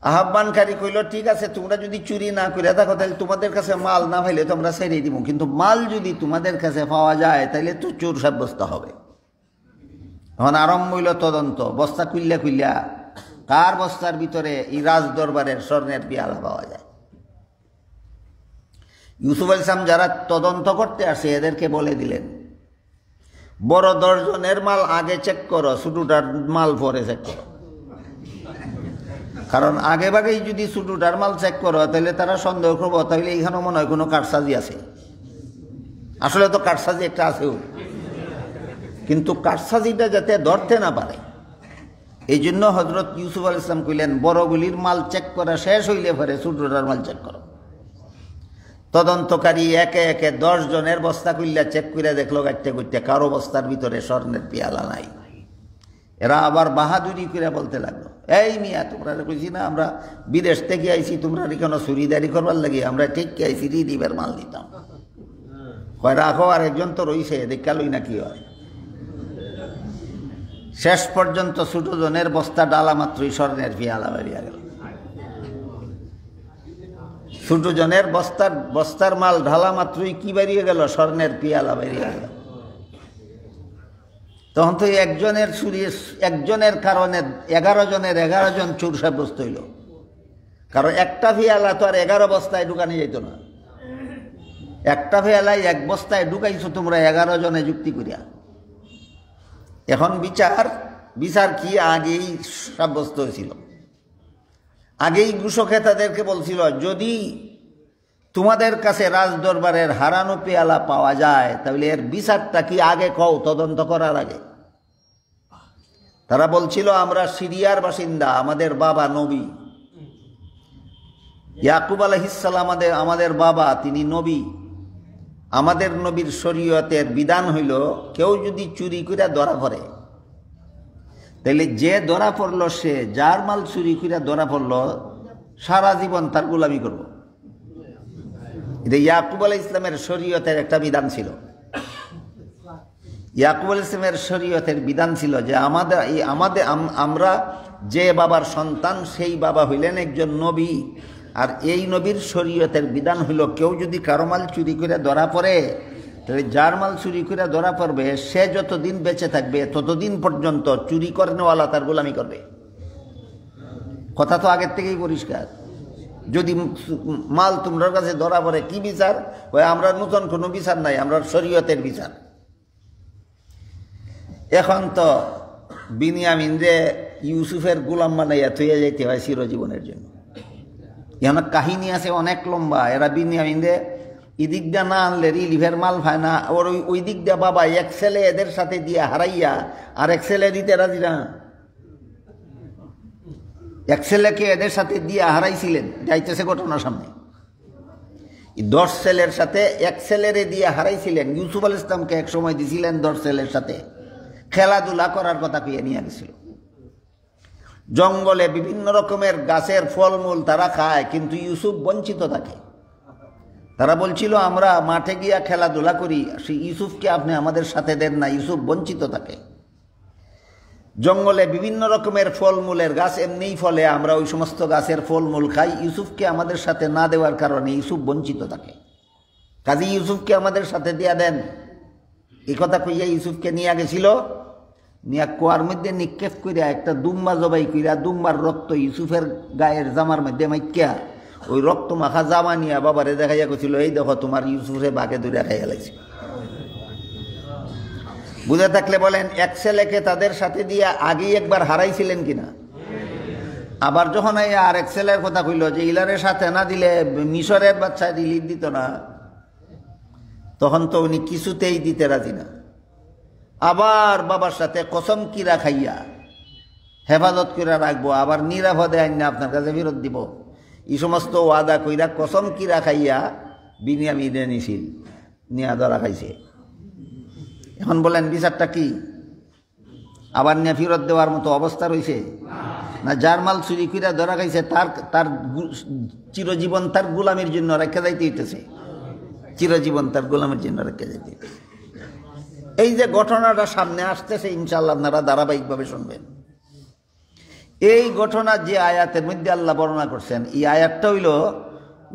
আহ্বানকারী কইল ঠিক আছে, তোমরা যদি চুরি না করে থাকো তাহলে তোমাদের কাছে মাল না পাইলে তোমরা ছেড়ে দিব, কিন্তু মাল যদি তোমাদের কাছে পাওয়া যায় তাহলে তো চোর সাব্যস্ত হবে। এখন আরম্ভ হইল তদন্ত। বস্তা খুললা কার বস্তার ভিতরে এই রাজ দরবারের স্বর্ণের পিয়ালা পাওয়া যায়। ইউসুফ আলাইহিস সালাম যারা তদন্ত করতে আসে এদেরকে বলে দিলেন, বড় 10 জনের মাল আগে চেক করো, ছোটটার মাল পরে চেক করো। কারণ আগে ভাগেই যদি ছোটটার মাল চেক করো তাহলে তারা সন্দেহ করবো তাহলে এইখানে মনে হয় কোনো কারসাজি আছে। আসলে তো কারসাজি একটা আছেও, কিন্তু কারসাজিটা যাতে ধরতে না পারে এই জন্য হযরত ইউসুফ আলাইহিস সালাম কইলেন বড়গুলির মাল চেক করা শেষ হইলে পরে ছোটটার মাল চেক করো। তদন্তকারী একে একে 10 জনের বস্তা খুললা চেক করে দেখলো গাইতে করতে কারো বস্তার ভিতরে স্বর্ণের পিয়ালা নাই। এরা আবার বাহাদুরি করে বলতে লাগলো, এই মিয়া তোমরা কইছি না আমরা বিদেশ থেকে আইছি, তোমরা কেন চুরিদারি করবার লাগে, আমরা ঠিক আইছি রিডিবের মাল দিতাম। কয় রাখো, আর একজন তো রইছে দেখালই না কি হয়। শেষ পর্যন্ত ছোট জনের বস্তা ডালা মাত্রই স্বর্ণের পিয়ালা বেরিয়ে গেল। ছোট জনের বস্তার মাল ঢালা মাত্রই কি বেরিয়ে গেল? স্বর্ণের পিয়ালা বেরিয়ে গেল। তখন তো একজনের কারণে 11 জনের 11 জন চোর সাব্যস্ত হইল। কারণ একটা পিয়ালা তো আর 11 বস্তায় ঢুকানো যেত না। একটা পিয়ালায় 1 বস্তায় ঢুকাইছো তোমরা 11 জনে যুক্তি করিয়া। এখন বিচার কি আগেই সাব্যস্ত হয়েছিল। আগেই ঘুষকে তাদেরকে বলছিল যদি তোমাদের কাছে রাজ দরবারের হারানো পেয়ালা পাওয়া যায় তাহলে এর বিচারটা কি আগে কও, তদন্ত করার আগে। তারা বলছিল আমরা সিরিয়ার বাসিন্দা, আমাদের বাবা নবী ইয়াকুব আলাইহিস সালাম আমাদের বাবা, তিনি নবী। আমাদের নবীর শরীয়তের বিধান হইল কেউ যদি চুরি করে ধরা পড়ে তাহলে যে ধরা পড়ল সে যার মাল চুরি করে ধরা পড়ল সারা জীবন তার গোলামি করব। এটা ইয়াকুব আলাইহিস ইসলামের শরীয়তের একটা বিধান ছিল। ইয়াকুব আলাইহিস ইসলামের শরীয়তের বিধান ছিল যে আমরা যে বাবার সন্তান সেই বাবা হইলেন একজন নবী, আর এই নবীর শরীয়তের বিধান হইল কেউ যদি কারো মাল চুরি করে ধরা পড়ে তাহলে যার মাল চুরি করে ধরা পড়বে সে যতদিন বেঁচে থাকবে ততদিন পর্যন্ত চুরি করেনওয়ালা তার গোলামি করবে। কথা তো আগের থেকেই পরিষ্কার। যদি মাল তোমার কাছে ধরা পড়ে কি বিচার? ওই আমরা নতুন কোনো বিচার নাই, আমরা শরীয়তের বিচার। এখন তো বিনিয়ামিন রে ইউসুফের গোলাম বানাইয়া থইয়া যাইতে হয় চিরজীবনের জন্য। এখন কাহিনী আছে অনেক লম্বা। এরা বিনিয়ামিন রে এদিক দিয়ে না আনলে রিলিফের মাল পায় না, ওর ওই দিক দিয়ে বাবা এক ছেলে এদের সাথে দিয়ে হারাইয়া আর এক ছেলে দিতে রাজি না। এক ছেলেকে এদের সাথে দিয়ে হারাইছিলেন, যাইতেছে ঘটনার সামনে। 10 ছেলের সাথে এক ছেলেরে দিয়ে হারাইছিলেন। ইউসুফ আলাইহিস সালামকে এক সময় দিছিলেন 10 ছেলের সাথে, খেলাধুলা করার কথা কইয়া নিয়ে গেছিল। জঙ্গলে বিভিন্ন রকমের গাছের ফলমূল তারা খায়, কিন্তু ইউসুফ বঞ্চিত থাকে। তারা বলছিল আমরা মাঠে গিয়া খেলাধুলা করি, সেই ইউসুফকে আপনি আমাদের সাথে দেন না, ইউসুফ বঞ্চিত থাকে। জঙ্গলে বিভিন্ন রকমের ফলমূলের গাছ এমনিই ফলে, আমরা ওই সমস্ত গাছের ফলমূল খাই, ইউসুফকে আমাদের সাথে না দেওয়ার কারণে ইউসুফ বঞ্চিত থাকে। কাজী ইউসুফকে আমাদের সাথে দিয়া দেন, এই কথা কইয়া ইউসুফকে নিয়ে গেছিল। নিয়া কুয়ার মধ্যে নিক্ষেপ করিয়া একটা দুম্বা জবাই করিয়া দুম্বার রক্ত ইউসুফের গায়ের জামার মধ্যে মাইকিয়া ওই রক্ত মাখা জামা নিয়া বাবারে দেখাইয়া গেছিল, এই দেখো তোমার ইউসুফে বাঘে ধরে খাইয়া লাগছে। বুঝে থাকলে বলেন, এক ছেলেকে তাদের সাথে দিয়ে আগেই একবার হারাইছিলেন কিনা? আবার যখন আর এক ছেলের কথা কইল যে ইলারের সাথে না দিলে মিশরের বাচ্চা রিলিজ দিত না, তখন তো উনি কিছুতেই দিতে রাজি না। আবার বাবার সাথে কসম কিরা খাইয়া হেফাজত করে রাখবো, আবার নিরাপদে আইন আপনার কাছে ফেরত দিব, এই সমস্ত ওয়াদা কইরা কসম কিরা খাইয়া বিনিয়ামিনে নিছিল, নিয়া ধরা খাইছে। এখন বলেন বিচারটা কি? আবার নিয়ে ফেরত দেওয়ার মতো অবস্থা রয়েছে না? যার মাল চুরি কইরা ধরা খাইছে তার চিরজীবন তার গোলামের জন্য রেখে যাইতে হইতেছে, চিরজীবন তার গোলামের জন্য রেখে যাইতে হইতেছে। এই যে ঘটনাটা সামনে আসতেছে, ইনশাআল্লাহ আপনারা ধারাবাহিকভাবে শুনবেন। এই ঘটনা যে আয়াতের মধ্যে আল্লাহ বর্ণনা করছেন, এই আয়াতটা হইল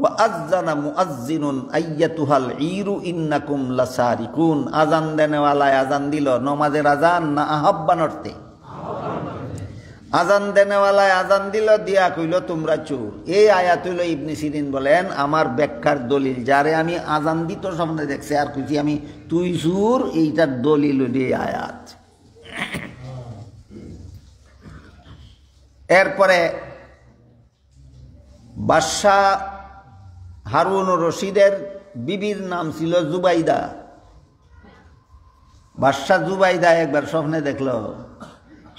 ওয়াআযানা মুআজ্জিনুন আইয়াতুহাল ঈরু ইন্নাকুম লাসারিকুন। আজান দেনেওয়ালায় আজান দিল, নমাজের আজান না আহ্বান অর্থে? আজান দেনেওয়ালায় আজান দিল, দিয়া কইল তোমরা চোর। এই আয়াত হইল ইবনে সিরিন বলেন আমার ব্যাখ্যার দলিল। যারে আমি আজান দিত সামনে দেখছে আর কইছি আমি তুই চোর, এইটার দলিল হইল এই আয়াত। এরপরে বাদশাহ হারুন রশিদের বিবির নাম ছিল জুবাইদা। বাদশাহ জুবাইদা একবার স্বপ্নে দেখল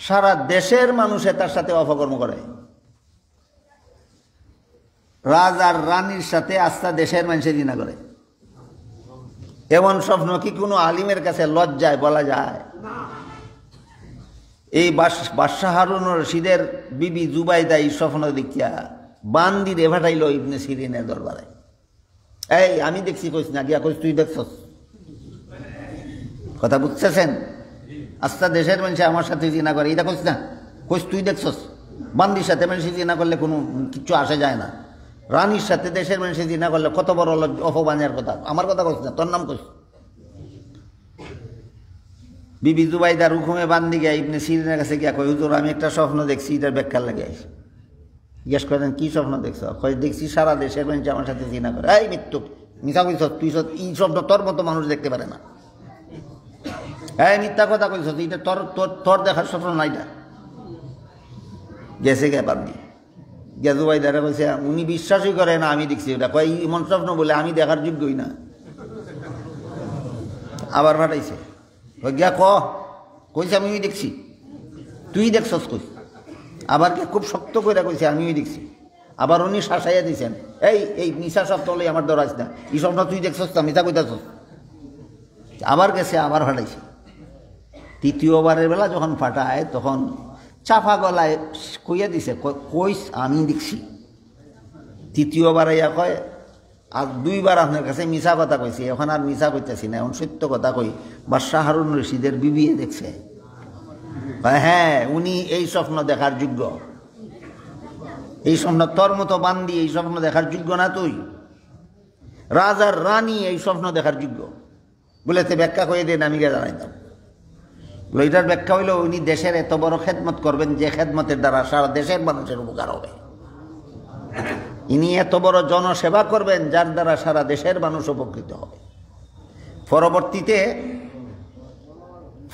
সারা দেশের মানুষে তার সাথে অপকর্ম করে, রাজার রানীর সাথে আস্থা দেশের মানুষে জিনা করে। এমন স্বপ্ন কি কোনো আলিমের কাছে লজ্জায় বলা যায়? এই বাদশাহ হারুন রশিদের বিবি জুবাইদা এই স্বপ্ন দেখিয়া বান্দি রে ভাটাইল ইবনে সিরিনের দরবারে। এই আমি দেখছি কইস না, গিয়া কইস তুই দেখছস? কথা বুঝতেছেন? আস্থা দেশের মানুষ আমার সাথে জিনা করে, এটা কইস না, কইস তুই দেখছস? বান্দির সাথে মানুষ জিনা করলে কোনো কিছু আসে যায় না, রানীর সাথে দেশের মানুষ জিনা করলে কত বড় অপমানের কথা। আমার কথা কইস না, তোর নাম কইস। বিবি জুবাইদার হুকুমে বান্দি গিয়া ইবনে সিরিনের কাছে গিয়া কই হুজুর আমি একটা স্বপ্ন দেখছি, এটার ব্যাখ্যা লাগে আইস। জিজ্ঞেস করেন কি স্বপ্ন দেখছ? কই দেখছি সারা দেশের মানুষ আমার সাথে জিনা করে। এই মৃত্যু মিথ্যা কইছ তুই, এই স্বপ্ন তোর মতো মানুষ দেখতে পারে না। এই মিথ্যা কথা কইছ, এটা তোর তোর তোর দেখার স্বপ্ন না। এটা গেছে গে বান্দি গিয়া জুবাইদারে কইছে উনি বিশ্বাসই করে না আমি দেখছি ওটা। কই এমন স্বপ্ন বলে আমি দেখার যোগ্যই না। আবার ফাটাইছে, গিয়া কইছে আমি দেখছি, তুই দেখছস কই? আবার কে খুব শক্ত করে কইছে আমিও দেখছি। আবার উনি শাসাইয়া দিয়েছেন, এই মিশা সব তলে আমার দরাজ না, এই স্বপ্ন তুই দেখছস না, মিথ্যা কইতাছস। আবার গেছে, আবার ফাটাইছে। তৃতীয়বারের বেলা যখন ফাটায় তখন চাপা গলায় কইয়া দিছে, কইস আমি দেখছি। তৃতীয়বার ইয়া কয় আর দুইবার আপনার কাছে মিশা কথা কইছি, এখন আর মিশা কইতেছি না, এখন সত্য কথা কই, বাদশাহ হারুন রশিদের বিবিয়ে দেখছে। হ্যাঁ উনি এই স্বপ্ন দেখার যোগ্য, এই স্বপ্ন তোর মতো বান্দি এই স্বপ্ন দেখার যোগ্য না, তুই রাজার রানী এই স্বপ্ন দেখার যোগ্য বলে তে ব্যাখ্যা করে দেন, আমি জানাইতাম। এটার ব্যাখ্যা হইল উনি দেশের এত বড় খেদমত করবেন যে খেদমতের দ্বারা সারা দেশের মানুষের উপকার হবে। ইনি এত বড় জনসেবা করবেন যার দ্বারা সারা দেশের মানুষ উপকৃত হবে।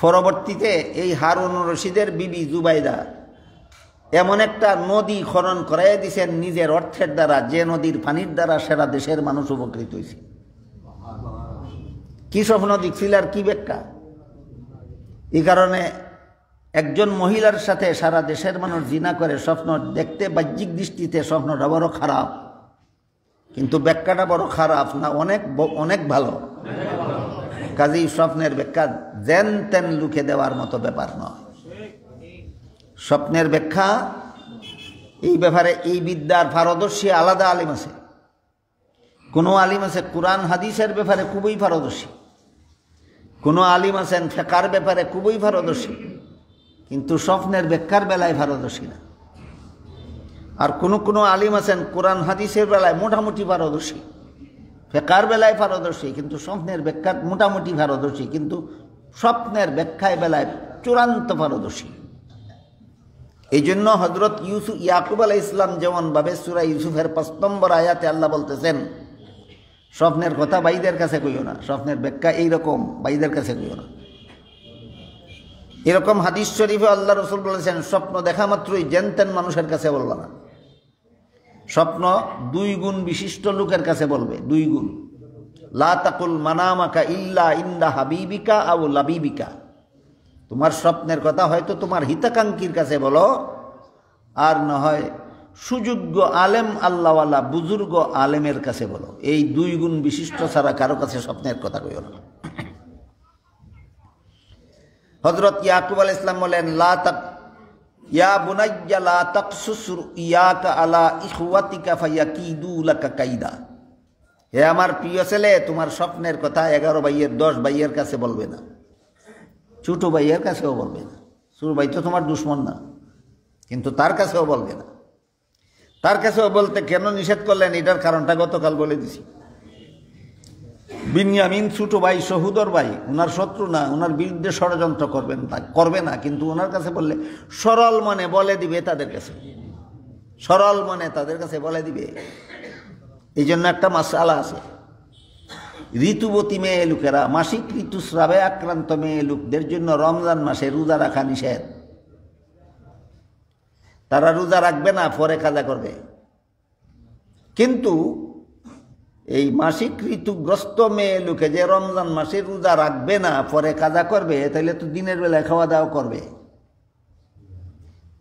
পরবর্তীতে এই হারুন রশিদের বিবি জুবাইদা এমন একটা নদী খনন করাই দিয়েছেন নিজের অর্থের দ্বারা, যে নদীর পানির দ্বারা সারা দেশের মানুষ উপকৃত হয়েছে। কি স্বপ্ন দেখছিল আর কি ব্যাখ্যা? এই কারণে একজন মহিলার সাথে সারা দেশের মানুষ জিনা করে স্বপ্ন দেখতে বাহ্যিক দৃষ্টিতে স্বপ্নটা বড় খারাপ, কিন্তু ব্যাখ্যাটা বড় খারাপ না, অনেক অনেক ভালো। কাজেই স্বপ্নের ব্যাখ্যা যেন তেন লুকে দেওয়ার মতো ব্যাপার নয়। স্বপ্নের ব্যাখ্যা এই ব্যাপারে এই বিদ্যার পারদর্শী আলাদা আলিম আছে। কোনো আলিম আছে কোরআন হাদিসের ব্যাপারে খুবই পারদর্শী, কোনো আলিম আছেন ফিকহের ব্যাপারে খুবই পারদর্শী, কিন্তু স্বপ্নের ব্যাখ্যার বেলায় পারদর্শী না। আর কোনো আলিম আছেন কোরআন হাদিসের বেলায় মোটামুটি পারদর্শী, ফিকহের বেলায় পারদর্শী, কিন্তু স্বপ্নের ব্যাখ্যার মোটামুটি পারদর্শী, কিন্তু স্বপ্নের ব্যাখ্যায় বেলায় চূড়ান্ত পারদর্শী। এই জন্য হযরত ইয়াকুব আলাইহিস সালাম যেমনভাবে সূরা ইউসুফের ৫ নম্বর আয়াতে আল্লাহ বলতেছেন, স্বপ্নের কথা ভাইদের কাছে কইও না, স্বপ্নের ব্যাখ্যা এইরকম ভাইদের কাছে কইও না। এরকম হাদিস শরীফে আল্লাহ রাসূল বলেছেন, স্বপ্ন দেখা মাত্রই জেনতেন মানুষের কাছে বলবা না। স্বপ্ন 2 গুণ বিশিষ্ট লোকের কাছে বলবে, 2 গুণ। লা তাকুল মানামাকা ইল্লা ইনদা হাবিবিকা আও লাবিবিকা। তোমার স্বপ্নের কথা হয়তো তোমার হিতাকাঙ্ক্ষীর কাছে বলো, আর না হয় সুযোগ্য আলেম আল্লাহওয়ালা বুজুর্গ আলেমের কাছে বলো। এই 2 গুণ বিশিষ্ট ছাড়া কারো কাছে স্বপ্নের কথা কইও না। হযরত ইয়াকুব আলাইহিস সালাম বলেন, ইয়া বুনাইয়া লা তাকসুস ইয়াকা আলা ইখওয়াতিকা ফায়াকিদু লাকা কাইদা। হে আমার প্রিয় ছেলে, তোমার স্বপ্নের কথা 11 ভাইয়ের 10 ভাইয়ের কাছে বলবে না, ছোট ভাইয়ের কাছেও বলবে না। ছোট ভাই তো তোমার দুশ্মন না, কিন্তু তার কাছেও বলবে না। তার কাছেও বলতে কেন নিষেধ করলেন, এটার কারণটা গতকাল বলে দিছি। বিনয়ামিন ছোট ভাই, সহোদর ভাই, ওনার শত্রু না, ওনার বিরুদ্ধে ষড়যন্ত্র করবে না, কিন্তু ওনার কাছে বললে সরল মনে বলে দিবে তাদের কাছে, সরল মনে তাদের কাছে বলে দিবে। এই জন্য একটা মাসআলা আছে, ঋতুবতী মেয়ে লোকেরা, মাসিক ঋতুস্রাবে আক্রান্ত মেয়ে লোকদের জন্য রমজান মাসে রোজা রাখা নিষেধ। তারা রোজা রাখবে না, পরে কাজা করবে। কিন্তু এই মাসিক ঋতুগ্রস্ত মেয়ে লোকে যে রমজান মাসে রোজা রাখবে না, পরে কাজা করবে, তাহলে তো দিনের বেলায় খাওয়া দাওয়া করবে।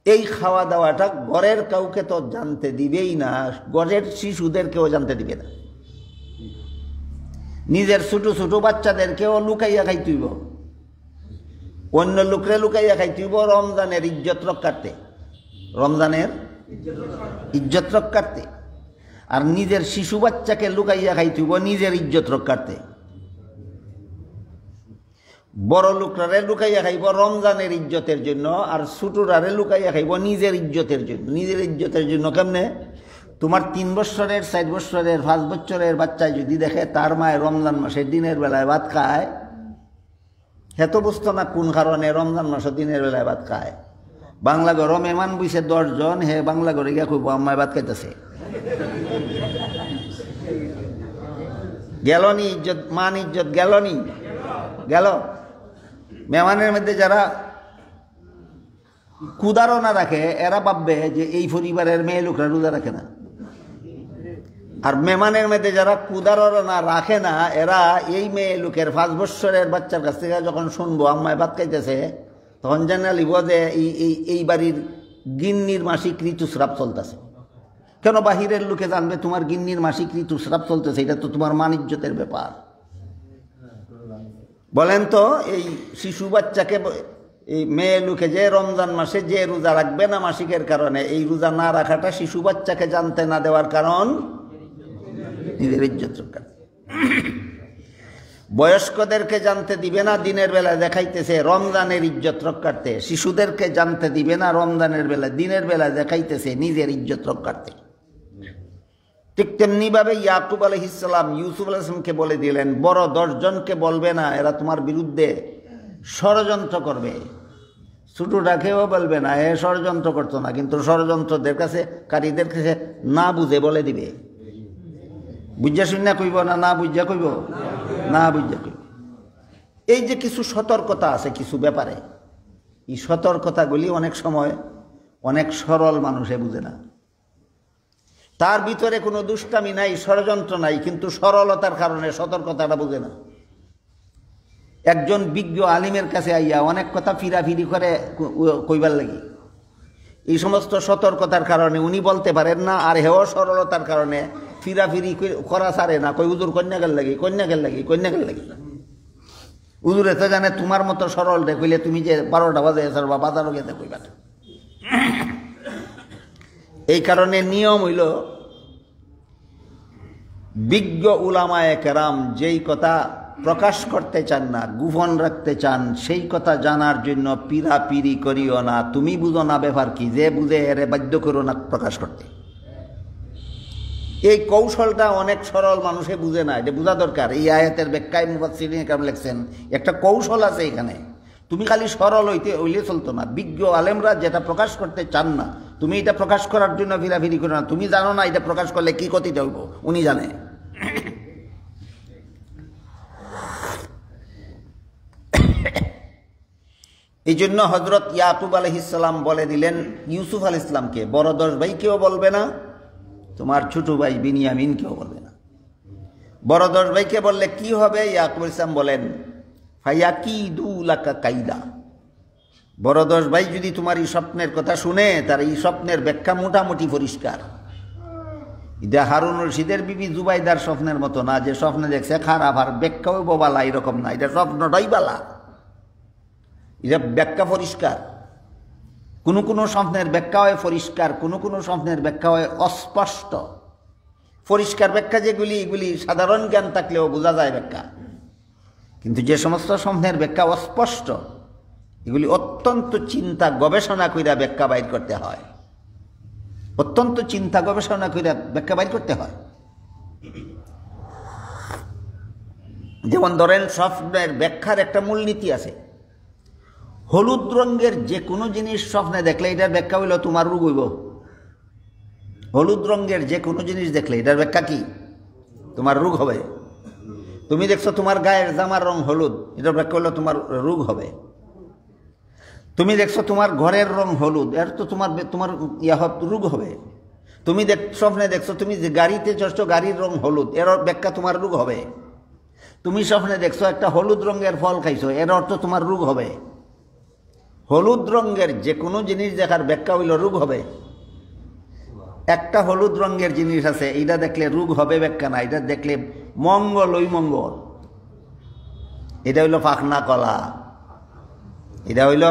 এই খাওয়া দাওয়াটা ঘরের কাউকে তো জানতে দিবেই না, ঘরের শিশুদেরকেও জানতে দিবে না, নিজের ছোট ছোট বাচ্চাদেরকেও লুকাইয়া খাইতেইব, অন্য লোকরে লুকাইয়া খাইতেইব রমজানের ইজ্জত রক্ষার্থে, রমজানের ইজ্জত রক্ষার্থে। আর নিজের শিশু বাচ্চাকে লুকাইয়া খাইতেইব নিজের ইজ্জত রক্ষার্থে। বড় লোকরারে লুকাইয়া খাইব রমজানের ইজ্জতের জন্য, আর ছোটরারে লুকাইয়া খাইব নিজের ইজ্জতের জন্য। নিজের ইজ্জতের জন্য কেমনে? তোমার 3 বছরের 4 বছরের 5 বছরের বাচ্চায় যদি দেখে তার মায়ে রমজান মাসে দিনের বেলায় ভাত খায়, হে তো বুঝতো না কোন কারণে রমজান মাসে দিনের বেলায় ভাত খায়। বাংলা ঘর মেহমান বইছে 10 জন, হে বাংলা ঘরে গিয়া কইব আম্মায় ভাত খাইতেছে। গেলনি ইজ্জত, মান ইজ্জত গেলনি, গেল। মেহমানের মধ্যে যারা কুদারও না রাখে, এরা ভাববে যে এই পরিবারের মেয়ে লোকরা রোজা রাখে না। আর মেহমানের মধ্যে যারা কুদারও না রাখে না, এরা এই মেয়ে লোকের 5 বছরের বাচ্চার কাছ থেকে যখন শুনবো আম্মায় ভাত খাইতেছে, তখন জানা লিব যে এই বাড়ির গিন্নির মাসিক ঋতুস্রাব চলতেছে। কেন বাহিরের লোকে জানবে তোমার গিন্নির মাসিক ঋতুস্রাব চলতেছে? এটা তো তোমার মান ইজ্জতের ব্যাপার। বলেন তো, এই শিশু বাচ্চাকে, এই মেয়ে লোকে যে রমজান মাসে যে রোজা রাখবে না মাসিকের কারণে, এই রোজা না রাখাটা শিশু বাচ্চাকে জানতে না দেওয়ার কারণ নিজের ইজ্জত রক্ষা। বয়স্কদেরকে জানতে দিবে না, দিনের বেলা দেখাইতেছে রমজানের ইজ্জত রক্ষার্থে। শিশুদেরকে জানতে দিবে না রমজানের বেলা, দিনের বেলা দেখাইতেছে নিজের ইজ্জত রক্ষার্থে। ঠিক তেমনি ভাবে ইয়াকুব আলাইহিস সালাম ইউসুফ আলাইহিস সালামকে বলে দিলেন, বড় 10 জনকে বলবে না, এরা তোমার বিরুদ্ধে ষড়যন্ত্র করবে। ছোটটাকেও বলবে না, এ ষড়যন্ত্র করতো না, কিন্তু ষড়যন্ত্রদের কাছে, কারীদের কাছে না বুঝে বলে দিবে। বুঝা শুনে কইব না, না বুঝা কইব, না বুঝা কইব। এই যে কিছু সতর্কতা আছে কিছু ব্যাপারে, এই সতর্কতাগুলি অনেক সময় অনেক সরল মানুষে বুঝে না। তার ভিতরে কোনো দুষ্টামি নাই, ষড়যন্ত্র নাই, কিন্তু সরলতার কারণে সতর্কতাটা বুঝে না। একজন বিজ্ঞ আলিমের কাছে আইয়া অনেক কথা ফিরাফিরি করে কইবার লাগি, এই সমস্ত সতর্কতার কারণে উনি বলতে পারেন না, আর হেও সরলতার কারণে ফিরাফিরি করা সারে না, কই হুজুর কন্যাকের লাগি কন্যাকের লাগি কন্যাকের লাগি। হুজুরে তো জানে তোমার মতো সরল দেখলে তুমি যে 12টা বাজে এসর বা বাজারও গেতে কইবা। এই কারণে নিয়ম হইল বিজ্ঞ উলামায়ে কেরাম যেই কথা প্রকাশ করতে চান না, গোপন রাখতে চান, সেই কথা জানার জন্য পিরাপিরি করিও না। তুমি বুঝো না ব্যাপার কি, যে বুঝে এরে বাধ্য করো না প্রকাশ করতে। এই কৌশলটা অনেক সরল মানুষে বুঝে না, এটা বোঝা দরকার। এই আয়াতের ব্যাখ্যায় মুফাসসিরিনে কেরাম লিখছেন একটা কৌশল আছে এখানে। তুমি খালি সরল হইলে চলতো না। বিজ্ঞ আলেমরা যেটা প্রকাশ করতে চান না, তুমি এটা প্রকাশ করার জন্য ফিরাফিরি করো না। তুমি জানো না এটা প্রকাশ করলে কি ক্ষতিটা হইব, উনি জানে। এই জন্য হযরত ইয়াকুব আলাইহিস সালাম বলে দিলেন ইউসুফ আলাইহিস সালামকে, বড় 10 ভাইকেও বলবে না, তোমার ছোট ভাই বিনিয়ামিনকেও বলবে না। বড় 10 ভাইকে বললে কি হবে? ইয়াকুব আলাইহিস সালাম বলেন ফায়াকিদু লাকা কাইদা। বড় 10 ভাই যদি তোমার এই স্বপ্নের কথা শুনে, তার এই স্বপ্নের ব্যাখ্যা মোটামুটি পরিষ্কার। এটা হারুন রশিদের বিবি জুবাইদার স্বপ্নের মতো না, যে স্বপ্নে দেখছে খারাপ আর ব্যাখ্যাও বালা, এরকম না। এটা স্বপ্নটাই বালা, এটা ব্যাখ্যা পরিষ্কার। কোনো কোনো স্বপ্নের ব্যাখ্যা হয় পরিষ্কার, কোনো কোনো স্বপ্নের ব্যাখ্যা হয় অস্পষ্ট। পরিষ্কার ব্যাখ্যা যেগুলি, এগুলি সাধারণ জ্ঞান থাকলেও বোঝা যায় ব্যাখ্যা। কিন্তু যে সমস্ত স্বপ্নের ব্যাখ্যা অস্পষ্ট, এগুলি অত্যন্ত চিন্তা গবেষণা কইরা ব্যাখ্যা বাইর করতে হয়। অত্যন্ত চিন্তা গবেষণা কইরা ব্যাখ্যা বাইর করতে হয়। যেমন ধরেন, স্বপ্নের ব্যাখ্যার একটা মূলনীতি আছে। হলুদ রঙের যে কোনো জিনিস স্বপ্নে দেখলে এটার ব্যাখ্যা হইল তোমার রোগ হইব। হলুদ রঙের যে কোনো জিনিস দেখলে এটার ব্যাখ্যা কি? তোমার রোগ হবে। তুমি দেখছো তোমার গায়ের জামার রং হলুদ, এটার ব্যাখ্যা হইল তোমার রোগ হবে। তুমি দেখছো তোমার ঘরের রং হলুদ, এর তো তোমার রোগ হবে। তুমি স্বপ্নে দেখছো তুমি যে গাড়িতে চড়ছো, গাড়ির রং হলুদ, এর ব্যাখ্যা তোমার রোগ হবে। তুমি স্বপ্নে দেখছো একটা হলুদ রঙের ফল খাইছো, এর অর্থ তোমার রোগ হবে। হলুদ রঙের যে কোনো জিনিস দেখার ব্যাখ্যা হইল রোগ হবে। একটা হলুদ রঙের জিনিস আছে, এইটা দেখলে রোগ হবে ব্যাখ্যা না, এটা দেখলে মঙ্গল ওই মঙ্গল। এটা হইল ফাকনা কলা। এটা হইল,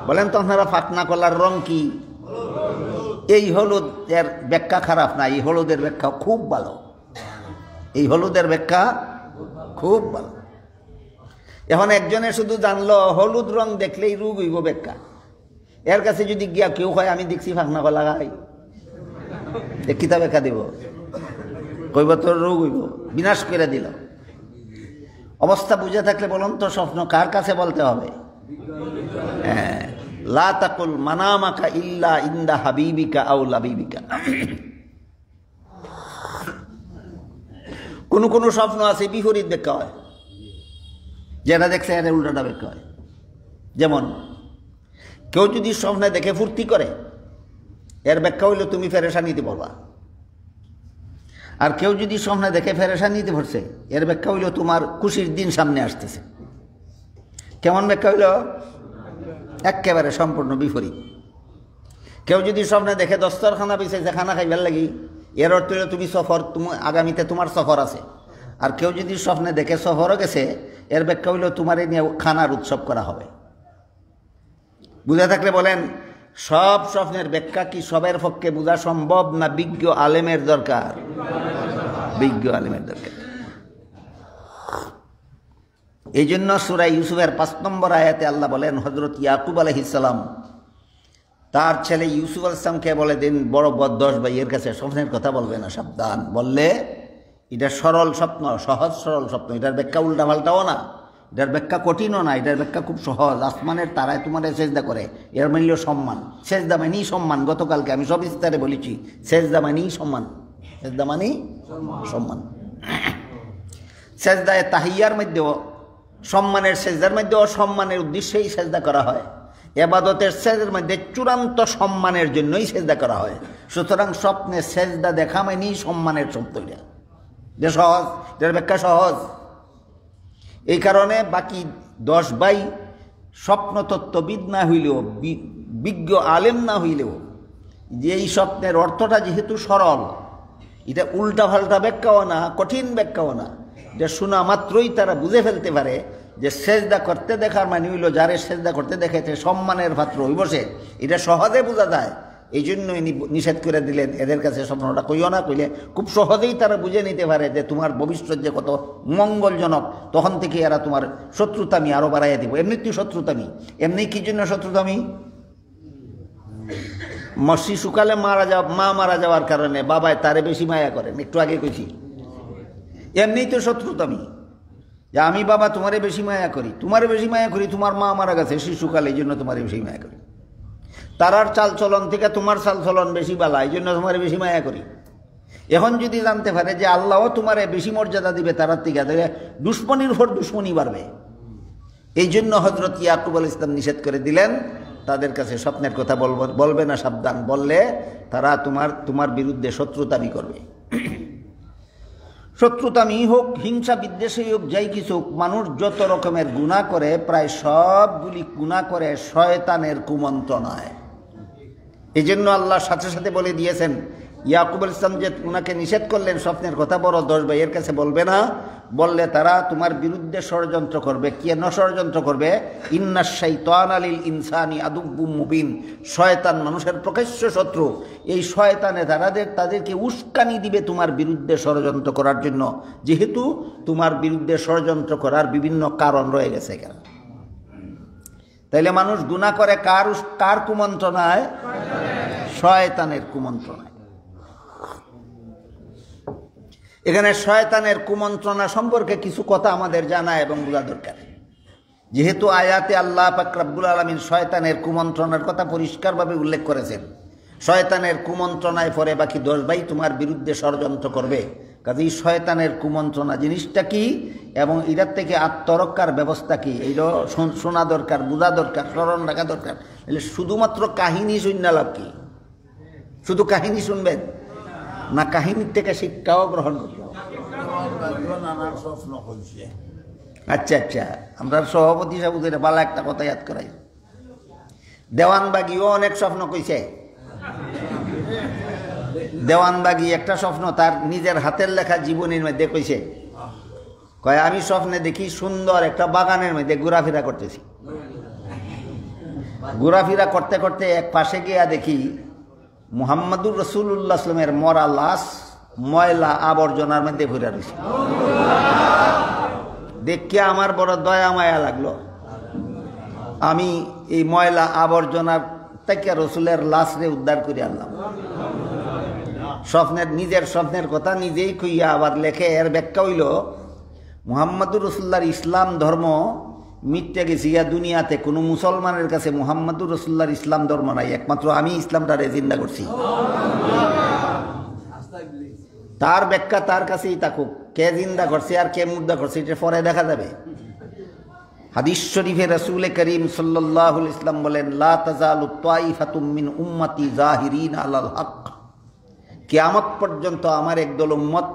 বলেন তো আপনারা ফাকনা কলার রং কি? এই হলুদ এর ব্যাখ্যা খারাপ না, এই হলুদের ব্যাখ্যা খুব ভালো। এই হলুদের ব্যাখ্যা খুব ভালো। এখন একজনে শুধু জানলো হলুদ রং দেখলেই রোগ হইব ব্যাখ্যা, এর কাছে যদি গিয়া কেউ হয় আমি দেখছি ফাকনা কলা গাই, কিতা ব্যাখ্যা দিব? কইব তোর রোগ হইব, বিনাশ করে দিল। অবস্থা বুঝে থাকলে বলুন তো স্বপ্ন কার কাছে বলতে হবে? হ্যাঁ, লা তাকুল মানামাকা ইল্লা ইনদা হাবিবিকা আও লাবিবিকা। কোন কোন স্বপ্ন আছে বিপরীত ব্যাখ্যা হয়, যেটা দেখছে এর উল্টাটা ব্যাখ্যা হয়। যেমন কেউ যদি স্বপ্নে দেখে ফুর্তি করে, এর ব্যাখ্যা হইল তুমি পেরেশানিতে পড়বা। আর কেউ যদি স্বপ্নে দেখে পেরেশানিতে পড়ছে, এর ব্যাখ্যা হইল তোমার খুশির দিন সামনে আসতেছে। কেমন ব্যাখ্যা হইল? একেবারে সম্পূর্ণ বিপরীত। কেউ যদি স্বপ্নে দেখে দস্তরখানা বিছাইছে খানা খাইবার লাগি, এর অর্থ হইল তুমি সফর, তুমি আগামীতে তোমার সফর আছে। আর কেউ যদি স্বপ্নে দেখে সফরও গেছে, এর ব্যাখ্যা হইল তোমার নিয়ে খানার উৎসব করা হবে। বুঝে থাকলে বলেন, সব স্বপ্নের ব্যাখ্যা কি সবের পক্ষে বোঝা সম্ভব না বিজ্ঞ আলেমের দরকার? বিজ্ঞ আলেমের দরকার। এই জন্য সূরা ইউসুফের 5 নম্বর আয়াতে আল্লাহ বলেন, হযরত ইয়াকুব আলাইহিস সালাম তার ছেলে ইউসুফ আলাইহিস সালামকে বলে দিন, বড় 10 ভাইয়ের কাছে স্বপ্নের কথা বলবে না, সাবধান। বললে এটা সরল স্বপ্ন, সহজ সরল স্বপ্ন, এটার ব্যাখ্যা উল্টা পাল্টাও না, এটার ব্যাখ্যা কঠিনও না, এটার ব্যাখ্যা খুব সহজ। আসমানের তারায় তোমার সেজদা করে, এর মূল্য সম্মান। সেজদা মানেই সম্মান। গতকালকে আমি সব বিস্তারে বলেছি, সেজদা মানেই সম্মান। সেজদা মানেই সম্মান। সেজদায় তাহিয়ার মধ্যেও সম্মানের, সেজদার মধ্যে অসম্মানের উদ্দেশ্যেই সেজদা করা হয়। ইবাদতের সেজদার মধ্যে চূড়ান্ত সম্মানের জন্যই সেজদা করা হয়। সুতরাং স্বপ্নে সেজদা দেখা মানেই সম্মানের শব্দ। এটা সহজ, এটার ব্যাখ্যা সহজ। এই কারণে বাকি 10 ভাই স্বপ্নতত্ত্ববিদ না হইলেও, বিজ্ঞ আলেম না হইলেও, যে এই স্বপ্নের অর্থটা যেহেতু সরল, এটা উল্টা পাল্টা ব্যাখ্যাও না, কঠিন ব্যাখ্যাও না, যে শোনা মাত্রই তারা বুঝে ফেলতে পারে যে সেজদা করতে দেখার মানে হইল যারে সেজদা করতে দেখেছে সম্মানের পাত্র হইব সে। এটা সহজে বোঝা যায়, এই জন্যই নিষেধ করে দিলেন এদের কাছে স্বপ্নটা কইও না, কইলে খুব সহজেই তারা বুঝে নিতে পারে যে তোমার ভবিষ্যৎ যে কত মঙ্গলজনক, তখন থেকে এরা তোমার শত্রুতামি আরও বাড়াইয়া দিব। এমনিতেই শত্রুতামি, এমনি কি জন্য শত্রুতামি? শিশুকালে মা মারা যাওয়ার কারণে বাবায় তারে বেশি মায়া করেন, একটু আগে কইছি। এমনিই তো শত্রুতামি, যে আমি বাবা তোমারে বেশি মায়া করি, তোমার মা মারা গেছে শিশুকালে, এই জন্য তোমারে বেশি মায়া করি। তারার চাল চলন থেকে তোমার চাল চলন বেশি বালা, এই জন্য তোমারে বেশি মায়া করি। এখন যদি জানতে পারে যে আল্লাহও তোমারে বেশি মর্যাদা দিবে তারার থেকে, তাহলে দুশ্মনির উপর দুশ্মনী বাড়বে। এই জন্য হযরত ইয়াকুব আলাইহিস সালাম নিষেধ করে দিলেন তাদের কাছে স্বপ্নের কথা বলবে না, সাবধান। বললে তারা তোমার বিরুদ্ধে শত্রুতামি করবে। শত্রুতামি হোক, হিংসা বিদ্বেষই হোক, যাই কিছু হোক, মানুষ যত রকমের গুনাহ করে প্রায় সবগুলি গুনাহ করে শয়তানের কুমন্ত্রণায়। এই জন্য আল্লাহ সাথে সাথে বলে দিয়েছেন, ইয়াকুব আলাইহিস সালাম যে উনাকে নিষেধ করলেন স্বপ্নের কথা বড় 10 ভাইয়ের কাছে বলবে না, বললে তারা তোমার বিরুদ্ধে ষড়যন্ত্র করবে। কেন ষড়যন্ত্র করবে? ইন্নাশ শাইতানা লিল ইনসানি আদুব্বুম মুবিন, শয়তান মানুষের প্রকাশ্য শত্রু। এই শয়তানে তাদেরকে উস্কানি দিবে তোমার বিরুদ্ধে ষড়যন্ত্র করার জন্য, যেহেতু তোমার বিরুদ্ধে ষড়যন্ত্র করার বিভিন্ন কারণ রয়ে গেছে এখানে। তাইলে মানুষ গুনাহ করে কার কুমন্ত্রণায়? শয়তানের কুমন্ত্রণায়। এখানে শয়তানের কুমন্ত্রণা সম্পর্কে কিছু কথা আমাদের জানা এবং বোঝা দরকার। যেহেতু আয়াতে আল্লাহ পাক রব্বুল আলামিন শয়তানের কুমন্ত্রণার কথা পরিষ্কারভাবে উল্লেখ করেছেন, শয়তানের কুমন্ত্রণায় পরে বাকি 10 ভাই তোমার বিরুদ্ধে ষড়যন্ত্র করবে। কাজেই শয়তানের কুমন্ত্রণা জিনিসটা কি এবং এটার থেকে আত্মরক্ষার ব্যবস্থা কি, এইটা শোনা দরকার, বোঝা দরকার, স্মরণ রাখা দরকার। তাহলে শুধুমাত্র কাহিনী শুননা লাভ কি? শুধু কাহিনী শুনবেন না, কাহিনীর থেকে শিক্ষাও গ্রহণ করবেন। আচ্ছা, আমরা সভাপতি সাহেব ভালো একটা কথা ইয়াদ করাই। দেওয়ানবাগিও অনেক স্বপ্ন কইছে। দেওয়ানবাগি একটা স্বপ্ন তার নিজের হাতের লেখা জীবনীর মধ্যে কইছে, কয় আমি স্বপ্নে দেখি সুন্দর একটা বাগানের মধ্যে ঘোরাফেরা করতেছি। ঘোরাফেরা করতে করতে এক পাশে গিয়া দেখি মুহাম্মাদুর রাসূলুল্লাহ সাল্লামের মরা লাশ ময়লা আবর্জনার মধ্যে ভরে রয়েছে। দেখে আমার বড় দয়া মায়া লাগলো। আমি এই ময়লা আবর্জনার থেকে রসুলের লাশরে উদ্ধার করে আনলাম। নিজের স্বপ্নের কথা নিজেই কইয়া আবার লেখে। এর ব্যাখ্যা হইল মুহাম্মাদুর রাসূলুল্লাহর ইসলাম ধর্ম মিটতে গেছি দুনিয়াতে। কোনো মুসলমানের কাছে মুহাম্মাদুর রাসূলুল্লাহর ইসলাম ধর্ম নাই, একমাত্র আমি ইসলামটারে জিন্দা করছি। তার ব্যাখ্যা তার কাছেই থাকুক, কে জিন্দা করছে আর কে মুর্দা করছে এটা পরে দেখা যাবে। হাদিস শরীফে রাসূল করিম সাল্লাল্লাহু আলাইহি ওয়াসাল্লাম বলেন, লা তাজালু তাইফাতুম মিন উম্মতি জাহিরিন আলাল হক। কিয়ামত পর্যন্ত আমার একদল উম্মত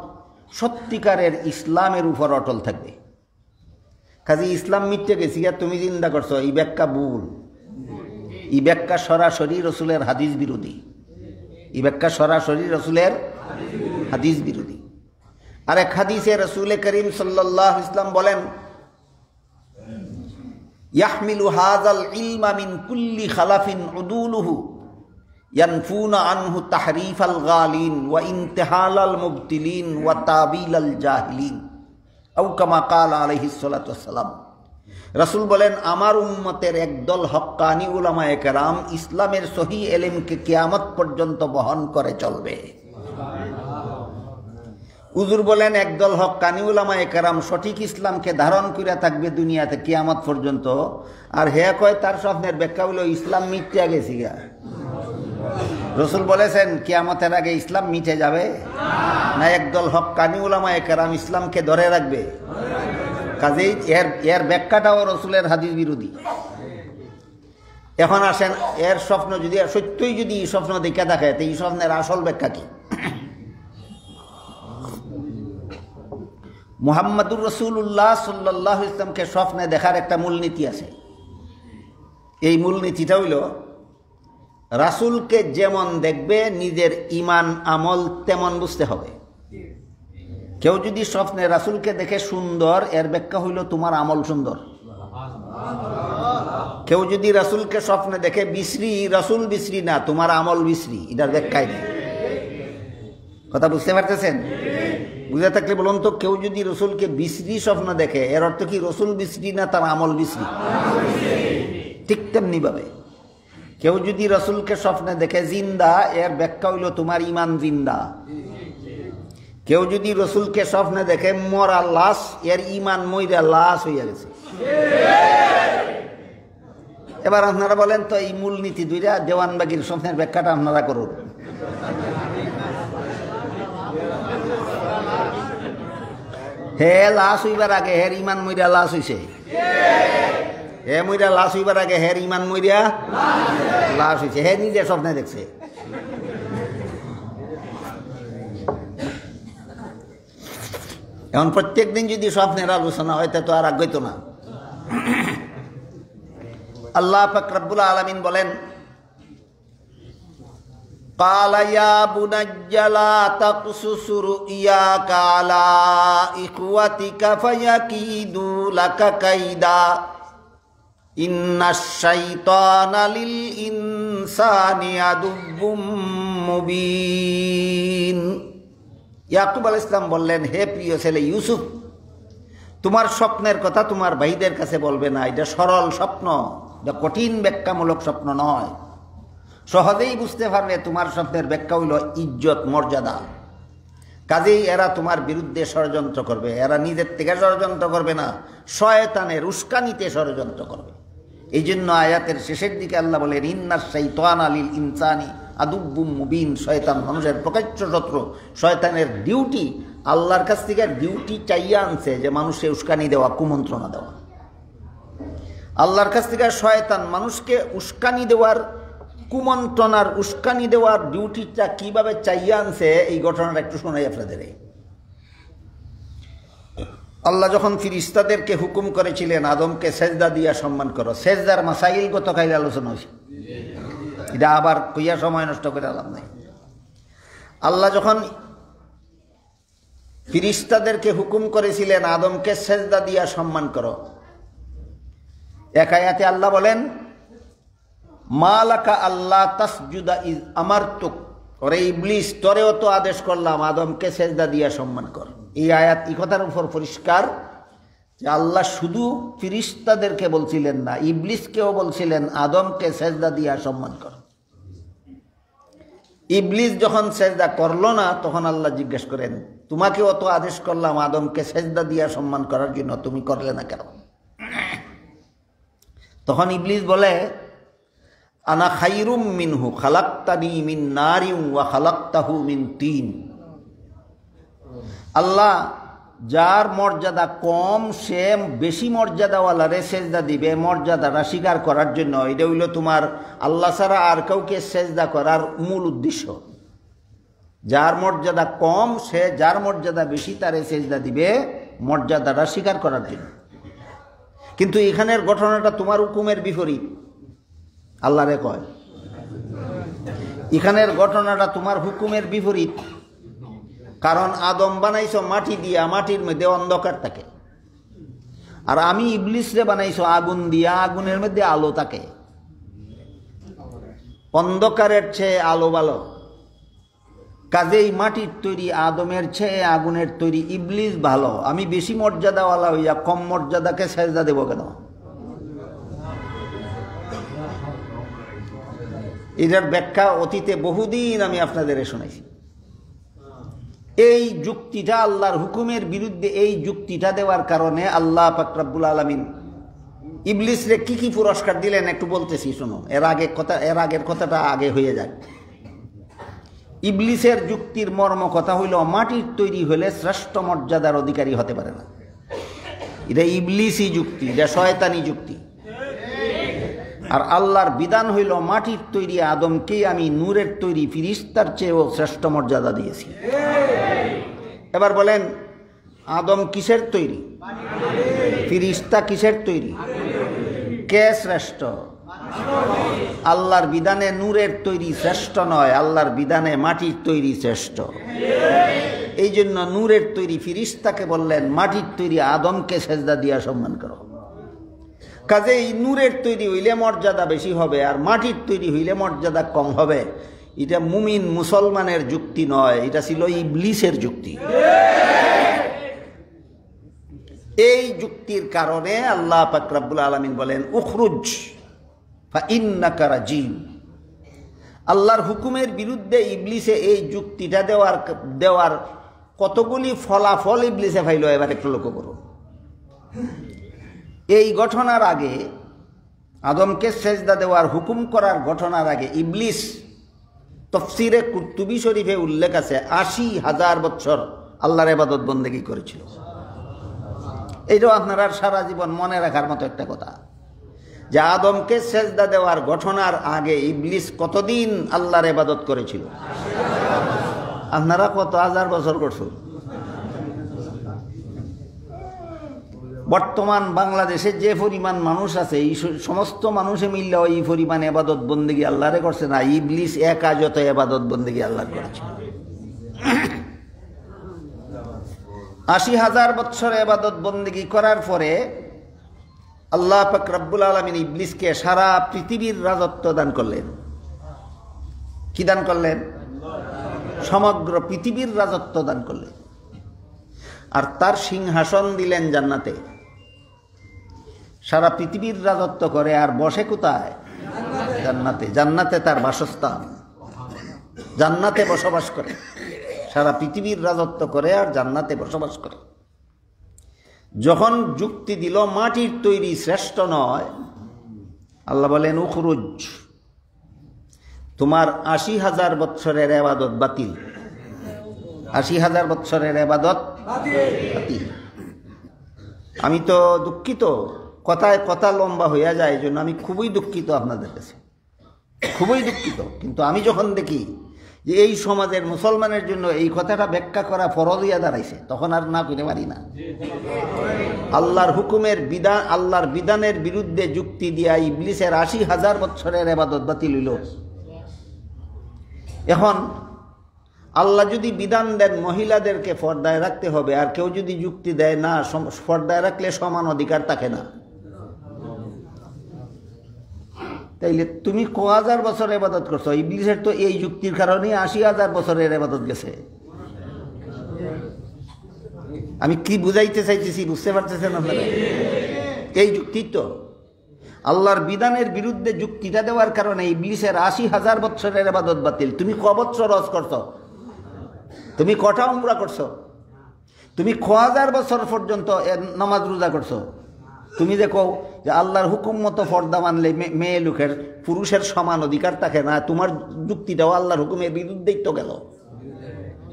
সত্যিকারের ইসলামের উপর অটল থাকবে। কাজে ইসলাম মিটতে গেছি আর তুমি জিন্দা করছো, এই ব্যাখ্যা ভুল। এই ব্যাখ্যা সরাসরি রসুলের হাদিস বিরোধী। এই ব্যাখ্যা সরাসরি রসুলের হাদিস বিরোধী। আর এক হাদিসে রসুল করিম সাল্লাল্লাহু আলাইহি ওয়াসাল্লাম বলেন, ইয়াহমিলু হাযাল ইলমা মিন কুল্লি খালাফিন উদুলুহু ইয়ানফুনা আনহু তাহরিফাল গালিন ওয়া ইনতিহালাল মুবতিলিন ওয়া তাবিলাল জাহিলিন আও কামা ক্বালা আলাইহিস সালাতু ওয়াসসালাম। রাসূল বলেন, আমার উম্মতের একদল হক্কানি উলামায়ে কেরাম ইসলামের সহিহ ইলমকে কিয়ামত পর্যন্ত বহন করে চলবে। হুজুর বলেন, একদল হক্কানি উলামায়ে কেরাম সঠিক ইসলামকে ধারণ করে থাকবে দুনিয়াতে কিয়ামত পর্যন্ত। আর হে কয় তার স্বপ্নের ব্যাখ্যা হলো ইসলাম মিটে গেছে গা। রসুল বলেছেন কিয়ামতের আগে ইসলাম মিটে যাবে না, একদল হক্কানি উলামায়ে কেরাম ইসলামকে ধরে রাখবে। কাজেই এর ব্যাখ্যাটাও রসুলের হাদিস বিরোধী। এখন আসেন, এর স্বপ্ন যদি সত্যই যদি স্বপ্ন দেখে থাকে, তো এই স্বপ্নের আসল ব্যাখ্যা কি? মুহাম্মাদুর রাসূলুল্লাহ সাল্লাল্লাহু আলাইহি ওয়াসাল্লামকে স্বপ্নে দেখার একটা মূলনীতি আছে। এই মূলনীতিটা হইল, রাসূলকে যেমন দেখবে নিজের ঈমান আমল তেমন বুঝতে হবে। কেউ যদি স্বপ্নে রাসূলকে দেখে সুন্দর, এর ব্যাখ্যা হইল তোমার আমল সুন্দর। কেউ যদি রাসূলকে স্বপ্নে দেখে বিশ্রী, রাসূল বিশ্রী না, তোমার আমল বিশ্রী, এটার ব্যাখ্যাই নেই। কথা বুঝতে পারতেছেন? বুঝে থাকলে বলুন তো, কেউ যদি রসুলকে বিশ্রী স্বপ্ন দেখে, এর অর্থ কি রসুল বিশ্রী না তার আমল বিশ্রী? ঠিক তেমনি ভাবে কেউ যদি রসুলকে স্বপ্নে দেখে জিন্দা, এর ব্যাখ্যা হইল তোমার ইমান জিন্দা। কেউ যদি রসুলকে স্বপ্নে দেখে মরা লাশ, এর ইমান মইরা লাশ হইয়া গেছে। এবার আপনারা বলেন তো, এই মূলনীতি দুইটা দেওয়ানবাগির স্বপ্নের ব্যাখ্যাটা আপনারা করুন। হে লাশ হইবার আগে হের ইমান মইরা লাশ হইছে, হে মইরা লাশ হইবার আগে হের ইমান মইরা লাশ হইছে, হে নিজে স্বপ্নে দেখছে। এখন প্রত্যেক দিন যদি স্বপ্নের আলোচনা হয়, তা তো আর আগ্রহ না। আল্লাহ পাক রব্বুল আলামিন বলেন, قال يا بني لا تقصص رؤياك على إخوتك فيكيدوا لك كيدا إن الشيطان للإنسان عدو مبين। ইয়াকুব আলাইহিস সালাম বললেন, হে প্রিয় ছেলে ইউসুফ, তোমার স্বপ্নের কথা তোমার ভাইদের কাছে বলবে না। এটা সরল স্বপ্ন, এটা কঠিন ব্যাখ্যামূলক স্বপ্ন নয়। সহজেই বুঝতে পারবে তোমার স্বপ্নের ব্যাখ্যা হইল ইজ্জত মর্যাদা। কাজেই এরা তোমার বিরুদ্ধে ষড়যন্ত্র করবে। এরা নিজের থেকে ষড়যন্ত্র করবে না, শয়তানের উস্কানিতে ষড়যন্ত্র করবে। এই জন্য আয়াতের শেষের দিকে আল্লাহ বলেন, ইন্নাশ শাইতানা লিল ইনসানি আদুব্বুম মুবিন। শয়তান মানুষের প্রকাশ্য শত্রু। শয়তানের ডিউটি, আল্লাহর কাছ থেকে ডিউটি চাইয়া আনছে যে মানুষকে উস্কানি দেওয়া, কুমন্ত্রণা দেওয়া। আল্লাহর কাছ থেকে শয়তান মানুষকে উস্কানি দেওয়ার, কুমন্ত্রণার, উস্কানি দেওয়ার ডিউটিটা কিভাবে চাইয়া আনছে, এই ঘটনাটা একটু শোনাই আপনাদের। আল্লাহ যখন ফিরিস্তাদেরকে হুকুম করেছিলেন আদমকে সেজদা দিয়া সম্মান করো, সেজদার মাসাইল গতকাল আলোচনা হয়েছে, এটা আবার কইয়া সময় নষ্ট করে লাভ নাই। আল্লাহ যখন ফিরিস্তাদেরকে হুকুম করেছিলেন আদমকে সেজদা দিয়া সম্মান করো, এক আয়াতে আল্লাহ বলেন, মালাকা আল্লাহ তাসজুদা ইজ আমারতুক, ওরে ইবলিস, তোরেও তো আদেশ করলাম আদমকে সেজদা দিয়া সম্মান কর। এই আয়াত এই কথার উপর পরিষ্কার যে আল্লাহ শুধু ফিরিস্তাদেরকে বলছিলেন না, ইবলিসকেও বলছিলেন আদমকে সেজদা দিয়া সম্মান কর। ইবলিস যখন সেজদা করলো না, তখন আল্লাহ জিজ্ঞেস করেন, তোমাকেও তো আদেশ করলাম আদমকে সেজদা দিয়া সম্মান করার জন্য, তুমি করলে না কেন? তখন ইবলিস বলে, আনা খাইরুম মিনহু খালাকতানি মিন নারিন ওয়া খালাকতাহু মিন তিন। আল্লাহ যার মর্যাদা কম, সে বেশি মর্যাদাওয়ালারে সেজদা দিবে মর্যাদাটা স্বীকার করার জন্য। এটা হইল তোমার আল্লাহ ছাড়া আর কাউকে সেজদা করার মূল উদ্দেশ্য। যার মর্যাদা কম, সে যার মর্যাদা বেশি তারে সেজদা দিবে মর্যাদাটা স্বীকার করার জন্য। কিন্তু এখানের ঘটনাটা তোমার হুকুমের বিপরীত। আল্লাহরে কয়, এখানের ঘটনাটা তোমার হুকুমের বিপরীত। কারণ আদম বানাইছো মাটি দিয়া, মাটির মধ্যে অন্ধকার থাকে, আর আমি ইবলিসরে বানাইছো আগুন দিয়া, আগুনের মধ্যে আলো থাকে। অন্ধকারের চেয়ে আলো ভালো। কাজেই মাটির তৈরি আদমের চেয়ে আগুনের তৈরি ইবলিস ভালো। আমি বেশি মর্যাদাওয়ালা হইয়া কম মর্যাদাকে সেজদা দেব কেন? এটার ব্যাখ্যা অতীতে বহুদিন আমি আপনাদের শোনাইছি। এই যুক্তিটা আল্লাহর হুকুমের বিরুদ্ধে, এই যুক্তিটা দেওয়ার কারণে আল্লাহ পাক রব্বুল আলামিন ইবলিসরে কি কি পুরস্কার দিলেন একটু বলতেছি, শুনো। এর আগের কথাটা আগে হয়ে যায়। ইবলিসের যুক্তির মর্ম কথা হইল, মাটির তৈরি হলে শ্রেষ্ঠ মর্যাদার অধিকারী হতে পারে না। এটা ইবলিসি যুক্তি, এটা শয়তানি যুক্তি। আর আল্লাহর বিধান হইল, মাটির তৈরি আদমকে আমি নূরের তৈরি ফিরিস্তার চেয়েও শ্রেষ্ঠ মর্যাদা দিয়েছি। এবার বলেন, আদম কিসের তৈরি? ফিরিস্তা কিসের তৈরি? কে শ্রেষ্ঠ? আল্লাহর বিধানে নূরের তৈরি শ্রেষ্ঠ নয়, আল্লাহর বিধানে মাটির তৈরি শ্রেষ্ঠ। এই জন্য নূরের তৈরি ফিরিস্তাকে বললেন মাটির তৈরি আদমকে সেজদা দিয়া সম্মান করো। কাজে এই নূরের তৈরি হইলে মর্যাদা বেশি হবে আর মাটির তৈরি হইলে মর্যাদা কম হবে। এটা মুমিন মুসলমানের যুক্তি নয়, এটা ছিল ইবলিসের যুক্তি। এই যুক্তির কারণে আল্লাহ পাক রব্বুল আলামিন বলেন উখরুজ ফাইন্নাকা রাজিম। আল্লাহর হুকুমের বিরুদ্ধে ইবলিসে এই যুক্তিটা দেওয়ার কতগুলি ফলাফল ইবলিসে ফাইল এবার একটু লক্ষ্য করো। এই ঘটনার আগে, আদমকে সেজদা দেওয়ার হুকুম করার ঘটনার আগে ইবলিস তফসিরে কুরতুবী শরীফে উল্লেখ আছে ৮০,০০০ বছর আল্লাহর ইবাদত বন্দেগী করেছিল। এইটাও আপনারা সারা জীবন মনে রাখার মতো একটা কথা যে আদমকে সেজদা দেওয়ার ঘটনার আগে ইবলিস কতদিন আল্লাহর ইবাদত করেছিল? আপনারা কত হাজার বছর করছেন? বর্তমান বাংলাদেশে যে পরিমাণ মানুষ আছে এই সমস্ত মানুষে মিললে এই পরিমাণ ইবাদত বন্দেগী আল্লাহরে করছে না, ইবলিস একা যত ইবাদত বন্দেগী আল্লাহর করেছে। ৮০,০০০ বছর ইবাদত বন্দেগী করার পরে আল্লাহ পাক রব্বুল আলামিন ইবলিসকে সারা পৃথিবীর রাজত্ব দান করলেন। কি দান করলেন? সমগ্র পৃথিবীর রাজত্ব দান করলেন। আর তার সিংহাসন দিলেন জান্নাতে। সারা পৃথিবীর রাজত্ব করে আর বসে কোথায়? জান্নাতে। জান্নাতে তার বাসস্থান, জান্নাতে বসবাস করে। সারা পৃথিবীর রাজত্ব করে আর জান্নাতে বসবাস করে। যখন যুক্তি দিল মাটির তৈরি শ্রেষ্ঠ নয়, আল্লাহ বলেন উখরুজ, তোমার ৮০,০০০ বছরের ইবাদত বাতিল। ৮০,০০০ বছরের ইবাদত বাতিল। আমি তো দুঃখিত, কথায় কথা লম্বা হইয়া যায়, এই জন্য আমি খুবই দুঃখিত আপনাদের কাছে, খুবই দুঃখিত। কিন্তু আমি যখন দেখি যে এই সমাজের মুসলমানের জন্য এই কথাটা ব্যাখ্যা করা ফরজ হইয়া দাঁড়াইছে, তখন আর না করতে পারি না। আল্লাহর হুকুমের বিধান, আল্লাহর বিধানের বিরুদ্ধে যুক্তি দিয়া ইবলিসের ৮০,০০০ বছরের ইবাদত বাতিল হইল। এখন আল্লাহ যদি বিধান দেন মহিলাদেরকে পর্দায় রাখতে হবে, আর কেউ যদি যুক্তি দেয় না পর্দায় রাখলে সমান অধিকার থাকে না, তাইলে তুমি ক হাজার বছর ইবাদত করছো? ইবলিসের তো এই যুক্তির কারণে ৮০,০০০ বছরের ইবাদত গেছে। আমি কি বুঝাইতে চাইতেছি বুঝতে পারতেছেন আপনারা? এই যুক্তি তো আল্লাহর বিধানের বিরুদ্ধে যুক্তিটা দেওয়ার কারণে ইবলিসের ৮০,০০০ বছরের ইবাদত বাতিল। তুমি ক বছর হজ করছো? তুমি কটা উমরা করছো? তুমি ক হাজার বছর পর্যন্ত নামাজ রোজা করছো? তুমি যে কও যে আল্লাহর হুকুম মতো পর্দা মানলে মেয়ে লোকের পুরুষের সমান অধিকার থাকে না, তোমার যুক্তিটাও আল্লাহর হুকুমের বিরুদ্ধেই তো গেল।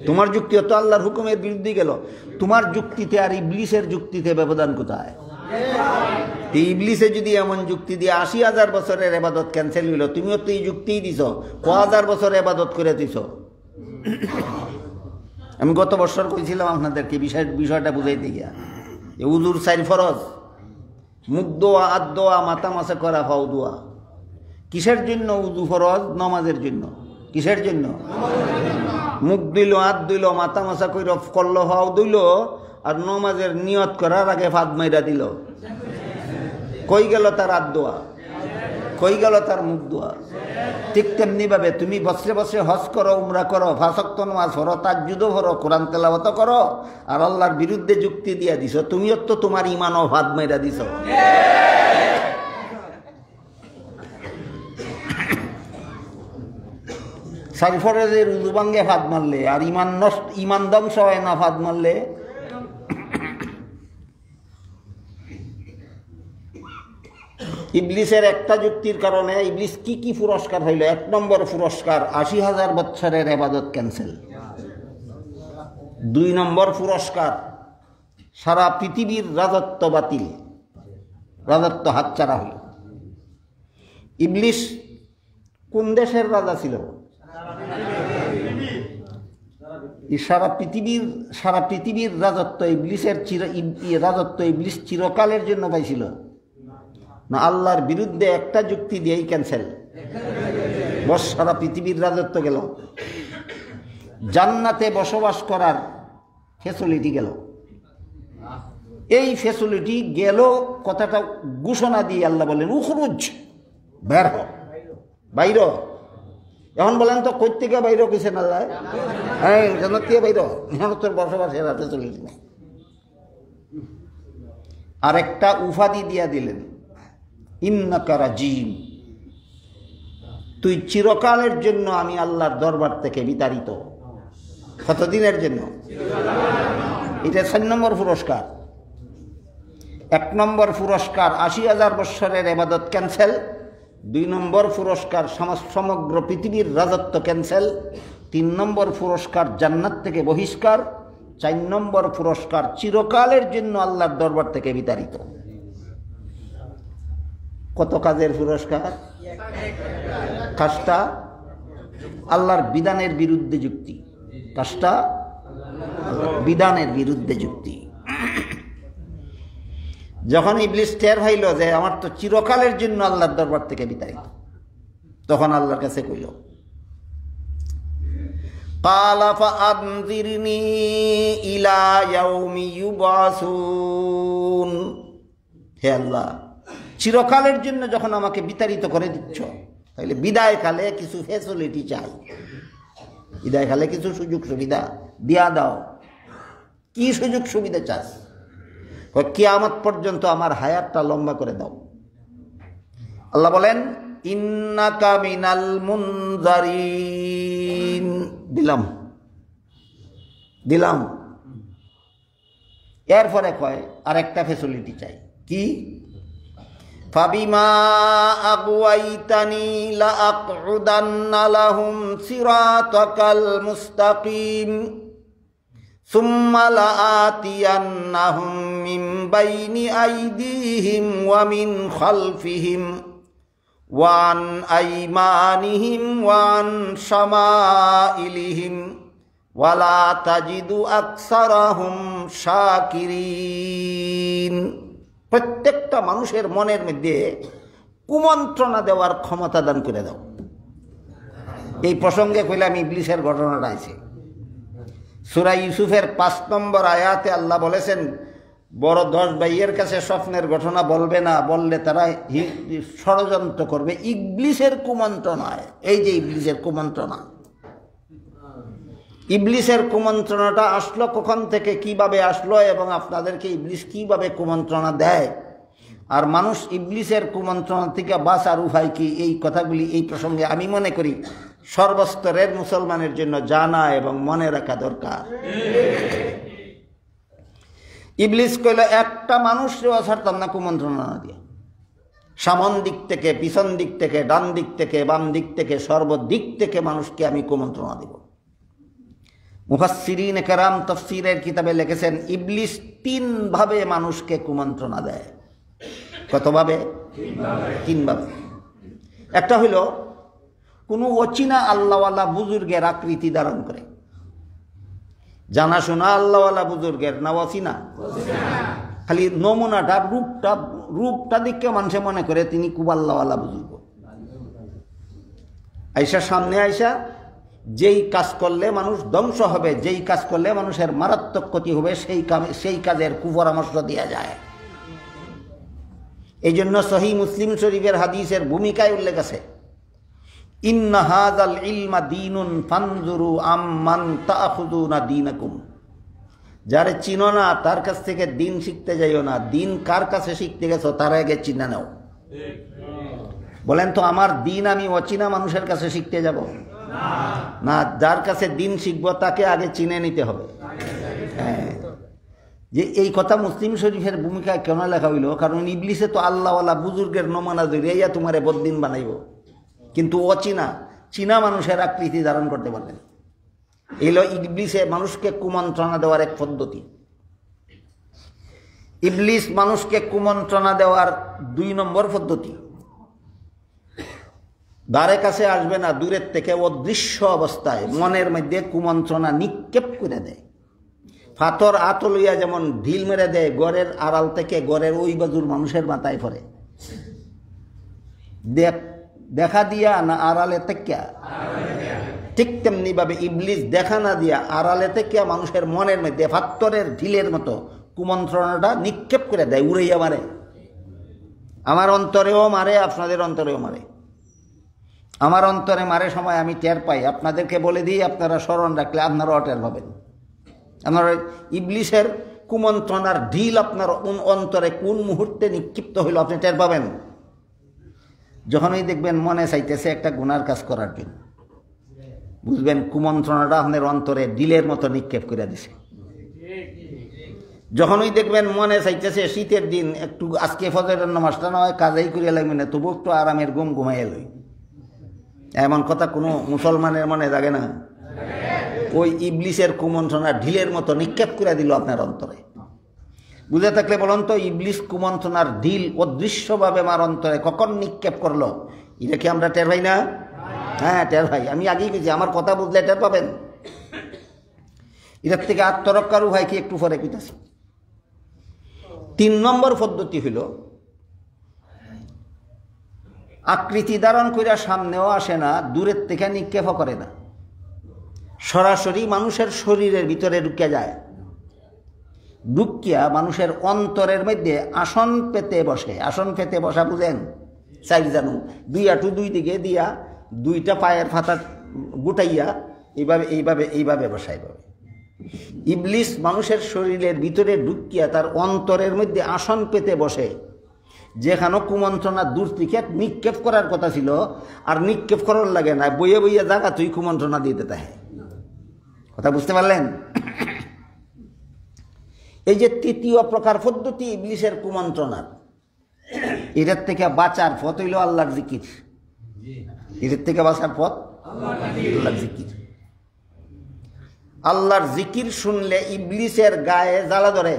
তোমার যুক্তিও তো আল্লাহর হুকুমের বিরুদ্ধে গেল। তোমার যুক্তিতে আর ইবলিসের যুক্তিতে ব্যবধান কোথায়? ইবলিসে যদি এমন যুক্তি দিয়ে ৮০,০০০ বছরের ইবাদত ক্যান্সেল হইল, তুমিও তো এই যুক্তিই দিছ, ক হাজার বছর ইবাদত করে দিছ। আমি গত বছর কইছিলাম আপনাদেরকে বিষয়টা বুঝাইতে গিয়া যে উজুর ৪ ফরজ, মুখ দোয়া, হাত দোয়া, মাথা মাসা করা, পাও দোয়া। কিসের জন্য উজু ফরজ? নামাজের জন্য। কিসের জন্য? মুখ দিল, হাত দিল, মাথা মাসা কইর করলো, পাও দিল, আর নামাজের নিয়ত করার আগে ফাঁদ মাইরা দিল। কই গেল তার হাত দোয়া? কই গেল তার মুখ দোয়া? ঠিক তেমনি ভাবে তুমি বছরে বছরে হজ করো, উমরা করো, ৫ ওয়াক্ত নামাজ পড়ো, তাহাজ্জুদও পড়ো, কোরআন তেলাওয়াত করো, আর আল্লাহর বিরুদ্ধে যুক্তি দিয়া দিছো। তুমিও তো তোমার ইমানও ফাঁদ মাইরা দিছো। সারফরেজের উজু ভাঙ্গে ফাঁদ মারলে আর ইমান ধ্বংস হয় না ফাঁদ মারলে? ইবলিসের একটা যুক্তির কারণে ইবলিস কি কি পুরস্কার হইল? ১ নম্বর পুরস্কার ৮০,০০০ বছরের ইবাদত ক্যান্সেল। ২ নম্বর পুরস্কার সারা পৃথিবীর রাজত্ব বাতিল, রাজত্ব হাতছাড়া হইল। ইবলিস কোন দেশের রাজা ছিল? সারা পৃথিবীর রাজত্ব ইবলিসের রাজত্ব ইবলিস চিরকালের জন্য পাইছিল না? আল্লাহর বিরুদ্ধে একটা যুক্তি দিয়েই ক্যান্সেল, বস সারা পৃথিবীর রাজত্ব গেল। জান্নাতে বসবাস করার ফ্যাসিলিটি গেল। এই ফ্যাসিলিটি গেল কথাটা ঘোষণা দিয়ে আল্লাহ বলেন উখরুজ, বের হ, বাইর। এখন বলেন তো কই থেকে বাইর কইছেন আল্লাহ? হ্যাঁ, জান্নাত থেকে বাইর, এখন তোর বসবাসের ফ্যাসিলিটি নেই। আরেকটা উপাধি দিয়া দিলেন, ইন্নাকা রাজিম, তুই চিরকালের জন্য আমি আল্লাহর দরবার থেকে বিতাড়িত। কতদিনের জন্য? এটা 4 নম্বর পুরস্কার। 1 নম্বর পুরস্কার 80,000 বৎসরের ইবাদত ক্যান্সেল। 2 নম্বর পুরস্কার সমগ্র পৃথিবীর রাজত্ব ক্যান্সেল। 3 নম্বর পুরস্কার জান্নাত থেকে বহিষ্কার। 4 নম্বর পুরস্কার চিরকালের জন্য আল্লাহর দরবার থেকে বিতাড়িত। কত কাজের পুরস্কার? কাজটা আল্লাহর বিধানের বিরুদ্ধে যুক্তি, কাজটা বিধানের বিরুদ্ধে যুক্তি। যখন ইবলিস টের হইল যে আমার তো চিরকালের জন্য আল্লাহর দরবার থেকে বিতাড়িত, তখন আল্লাহর কাছে কইল, ক্বালা ফাআনযিরনি ইলা ইয়াউমি ইউবআসুন। হে আল্লাহ, চিরকালের জন্য যখন আমাকে বিতাড়িত করে দিচ্ছ, তাহলে বিদায়কালে কিছু ফ্যাসিলিটি চাই, বিদায়কালে কিছু সুযোগ সুবিধা দিয়া দাও। কি সুযোগ সুবিধা চাস? কিয়ামত পর্যন্ত আমার হায়াতটা লম্বা করে দাও। আল্লাহ বলেন, ইন্নাকা মিনাল মুনজারিন। দিলাম দিলাম। এরপরে কয় আরেকটা ফ্যাসিলিটি চাই। কি? ফাবিমা আগওয়াইতানি লাআকউদান্না লাহুম সিরাতাকাল মুস্তাকিম সুম্মা লাআতিয়ান্নাহুম মিন বাইনি আইদিহিম ওয়া মিন খালফিহিম ওয়া আন আইমানিহিম ওয়া আন শামাইলিহিম ওয়া লা তাজিদু আকসারাহুম শাকিরিন। প্রত্যেকটা মানুষের মনের মধ্যে কুমন্ত্রণা দেওয়ার ক্ষমতা দান করে দাও। এই প্রসঙ্গে কইলাম ইবলিসের ঘটনাটা আছে। সূরা ইউসুফের 5 নম্বর আয়াতে আল্লাহ বলেছেন, বড় 10 ভাইয়ের কাছে স্বপ্নের ঘটনা বলবে না, বললে তারা ষড়যন্ত্র করবে। ইবলিসের কুমন্ত্রণায়, এই যে ইবলিসের কুমন্ত্রণা, ইবলিসের কুমন্ত্রণাটা আসলো কখন থেকে, কিভাবে আসলো, এবং আপনাদেরকে ইবলিস কিভাবে কুমন্ত্রণা দেয়, আর মানুষ ইবলিসের কুমন্ত্রণা থেকে বাঁচার উপায় কি, এই কথাগুলি এই প্রসঙ্গে আমি মনে করি সর্বস্তরের মুসলমানের জন্য জানা এবং মনে রাখা দরকার। ইবলিস কইল, একটা মানুষকেও ছাড়তাম না কুমন্ত্রণা না দিয়ে। সামন দিক থেকে, পিছন দিক থেকে, ডান দিক থেকে, বাম দিক থেকে, সর্বদিক থেকে মানুষকে আমি কুমন্ত্রণা দিব। মুফাসসিরিন কেরাম তাফসীরের কিতাবে লিখেছেন, ইবলিস 3 ভাবে মানুষকে কুমন্ত্রণা দেয়। কতভাবে? 3 ভাবে। একটা হইল কোনো অচিনা আল্লাহওয়ালা বুজুর্গের আকৃতি ধারণ করে। জানাশোনা আল্লাহওয়ালা বুজুর্গের না অচিনা, খালি নমুনাটা, রূপটা দেখে মানুষে মনে করে তিনি খুব আল্লাহওয়ালা বুজুর্গ। আইসা সামনে আইসা যেই কাজ করলে মানুষ ধ্বংস হবে, যেই কাজ করলে মানুষের মারাত্মক ক্ষতি হবে, সেই কাজের কুপরামর্শ দেওয়া যায়। এই জন্য সহিহ মুসলিম শরীফের হাদিসের ভূমিকায় উল্লেখ আছে, ইন্না হাযাল ইলমা দীনুন ফানজুরু আম্মান তাখুযুনা দীনাকুম। যারে চিনো না তার কাছ থেকে দিন শিখতে যাইও না, দিন কার কাছে শিখতে গেছো তার আগে চিনে নাও। বলেন তো, আমার দিন আমি অচিনা মানুষের কাছে শিখতে যাব না, যার কাছে দিন শিখবো তাকে আগে চিনে নিতে হবে। হ্যাঁ, যে এই কথা মুসলিম শরীফের ভূমিকায় কেন লেখা হইল? কারণ ইবলিসে তো আল্লাহওয়ালা বুজুর্গের নমুনা ধরিয়া তোমারে বদ্দিন বানাইব, কিন্তু অচিনা চীনা মানুষের আকৃতি ধারণ করতে পারবেন। এলো ইবলিসে মানুষকে কুমন্ত্রণা দেওয়ার এক পদ্ধতি। ইবলিস মানুষকে কুমন্ত্রণা দেওয়ার 2 নম্বর পদ্ধতি, দ্বারে কাছে আসবে না, দূরের থেকে অদৃশ্য অবস্থায় মনের মধ্যে কুমন্ত্রণা নিক্ষেপ করে দেয়। পাথর আত লইয়া যেমন ঢিল মেরে দেয়, গড়ের আড়াল থেকে গড়ের ওই বাজুর মানুষের মাথায় পড়ে। দেখা দিয়া না আড়ালে থেকে? ঠিক তেমনিভাবে ইবলিস দেখা না দিয়া আড়ালে থেকে মানুষের মনের মধ্যে ফাত্তরের ঢিলের মতো কুমন্ত্রণাটা নিক্ষেপ করে দেয়, উড়াইয়া মারে। আমার অন্তরেও মারে, আপনাদের অন্তরেও মারে। আমার অন্তরে মারে সময় আমি টের পাই, আপনাদেরকে বলে দিই, আপনারা স্মরণ রাখলে আপনারাও টের পাবেন। আপনার ইবলিসের কুমন্ত্রণার ঢিল আপনার অন্তরে কোন মুহূর্তে নিক্ষিপ্ত হইল আপনি টের পাবেন। যখনই দেখবেন মনে চাইতেছে একটা গুনার কাজ করার জন্য, বুঝবেন কুমন্ত্রণাটা আপনার অন্তরে ঢিলের মতো নিক্ষেপ করে দিছে। যখনই দেখবেন মনে চাইতেছে শীতের দিন একটু আজকে ফজরের নামাজটা না হয় কাজেই করিয়া লাগবে না, তবু একটু আরামের ঘুম ঘুমাইয়া লই, এমন কথা কোনো মুসলমানের মনে জাগে না? ওই ইবলিসের কুমন্ত্রণা ঢিলের মতো নিক্ষেপ করে দিল আপনার অন্তরে। বুঝে থাকলে বলুন তো, ইবলিস কুমন্ত্রণার ঢিল অদৃশ্যভাবে আমার অন্তরে কখন নিক্ষেপ করলো, এটা কি আমরা টের পাই না? হ্যাঁ টের পাই। আমি আগেই গেছি, আমার কথা বুঝলে টের পাবেন। এটার থেকে আত্মরক্ষার উপায় কি একটু পরে কইতাছি। 3 নম্বর পদ্ধতি হইল, আকৃতি ধারণ কইরা সামনেও আসে না, দূরের থেকে নিক্ষেপও করে না, সরাসরি মানুষের শরীরের ভিতরে ঢুকে যায়। ঢুকিয়া মানুষের অন্তরের মধ্যে আসন পেতে বসে। আসন পেতে বসা বুঝেন? চাই জানু, 2 হাঁটু 2 দিকে দিয়া 2টা পায়ের ফাতা গুটাইয়া এইভাবে এইভাবে এইভাবে বসাই পাবে। ইবলিস মানুষের শরীরের ভিতরে ঢুকিয়া তার অন্তরের মধ্যে আসন পেতে বসে, যেখানে কুমন্ত্রণা দূর থেকে নিক্ষেপ করার কথা ছিল, আর নিক্ষেপ করার লাগে না, বইয়ে বইয়ে জায়গা তুই কুমন্ত্রণা দিতে থাকে। কথা বুঝতে পারলেন? এই যে 3য় প্রকার পদ্ধতি ইবলিসের কুমন্ত্রণার, এটার থেকে বাঁচার পথ হইল আল্লাহর জিকির। এটার থেকে বাঁচার পথ আল্লাহর জিকির। আল্লাহর জিকির শুনলে ইবলিসের গায়ে জ্বালা ধরে।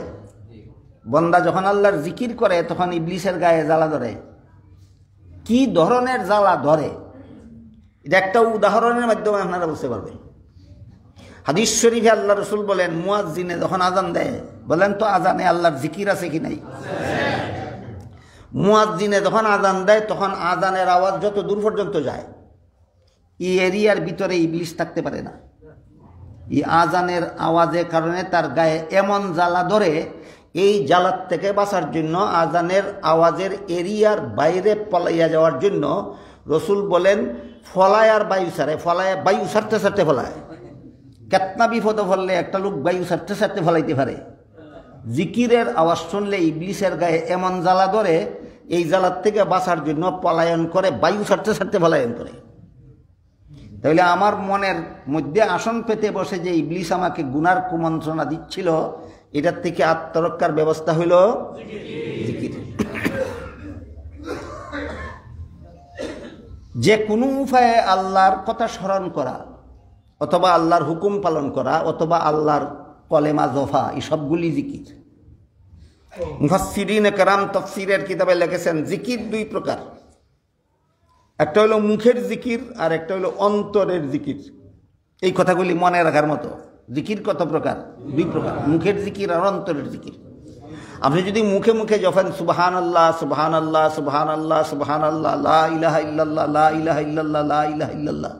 বন্দা যখন আল্লাহর জিকির করে তখন ইবলিসের গায়ে জ্বালা ধরে। কি ধরনের জ্বালা ধরে এটা একটা উদাহরণের মাধ্যমে আপনারা বুঝতে পারবেন। হাদিস শরীফে আল্লাহ রসুল বলেন, মুয়াজ্জিনে যখন আজান দেয়, বলেন তো আজানে আল্লাহর জিকির আছে কি নাই? মুয়াজ্জিনে যখন আজান দেয় তখন আজানের আওয়াজ যত দূর পর্যন্ত যায়, এই এরিয়ার ভিতরে ইবলিস থাকতে পারে না। এই আজানের আওয়াজের কারণে তার গায়ে এমন জ্বালা ধরে, এই জ্বালার থেকে বাঁচার জন্য আজানের আওয়াজের এরিয়ার বাইরে পলাইয়া যাওয়ার জন্য রসুল বলেন ফলায় আর বায়ু ছাড়ে, ফলায় বায়ু ছাড়তে ছাড়তে ফলায়। কেতনা বিপদে ফললে একটা লোক বায়ু ছাড়তে ছাড়তে ফলাইতে পারে। জিকিরের আওয়াজ শুনলে ইবলিসের গায়ে এমন জ্বালা ধরে, এই জ্বালার থেকে বাঁচার জন্য পলায়ন করে, বায়ু ছাড়তে ছাড়তে পলায়ন করে। তাহলে আমার মনের মধ্যে আসন পেতে বসে যে ইবলিস আমাকে গুনার কুমন্ত্রণা দিচ্ছিল, এটার থেকে আত্মরক্ষার ব্যবস্থা হইল জিকির। যে কোনো উপায়ে আল্লাহর কথা স্মরণ করা, অথবা আল্লাহর হুকুম পালন করা, অথবা আল্লাহর কলেমা জফা, এই সবগুলি জিকির। মুফাসসিরিনে কেরাম তাফসীরের কিতাবে লিখেছেন জিকির 2 প্রকার, একটা হলো মুখের জিকির আর একটা হলো অন্তরের জিকির। এই কথাগুলি মনে রাখার মতো। জিকির কত প্রকার? 2 প্রকার, মুখের জিকির আর অন্তরের জিকির। আপনি যদি মুখে মুখে যখন সুবহানাল্লাহ সুবহানাল্লাহ সুবহানাল্লাহ সুবহানাল্লাহ লা ইলাহা ইল্লাল্লাহ লা ইলাহা ইল্লাল্লাহ লা ইলাহা ইল্লাল্লাহ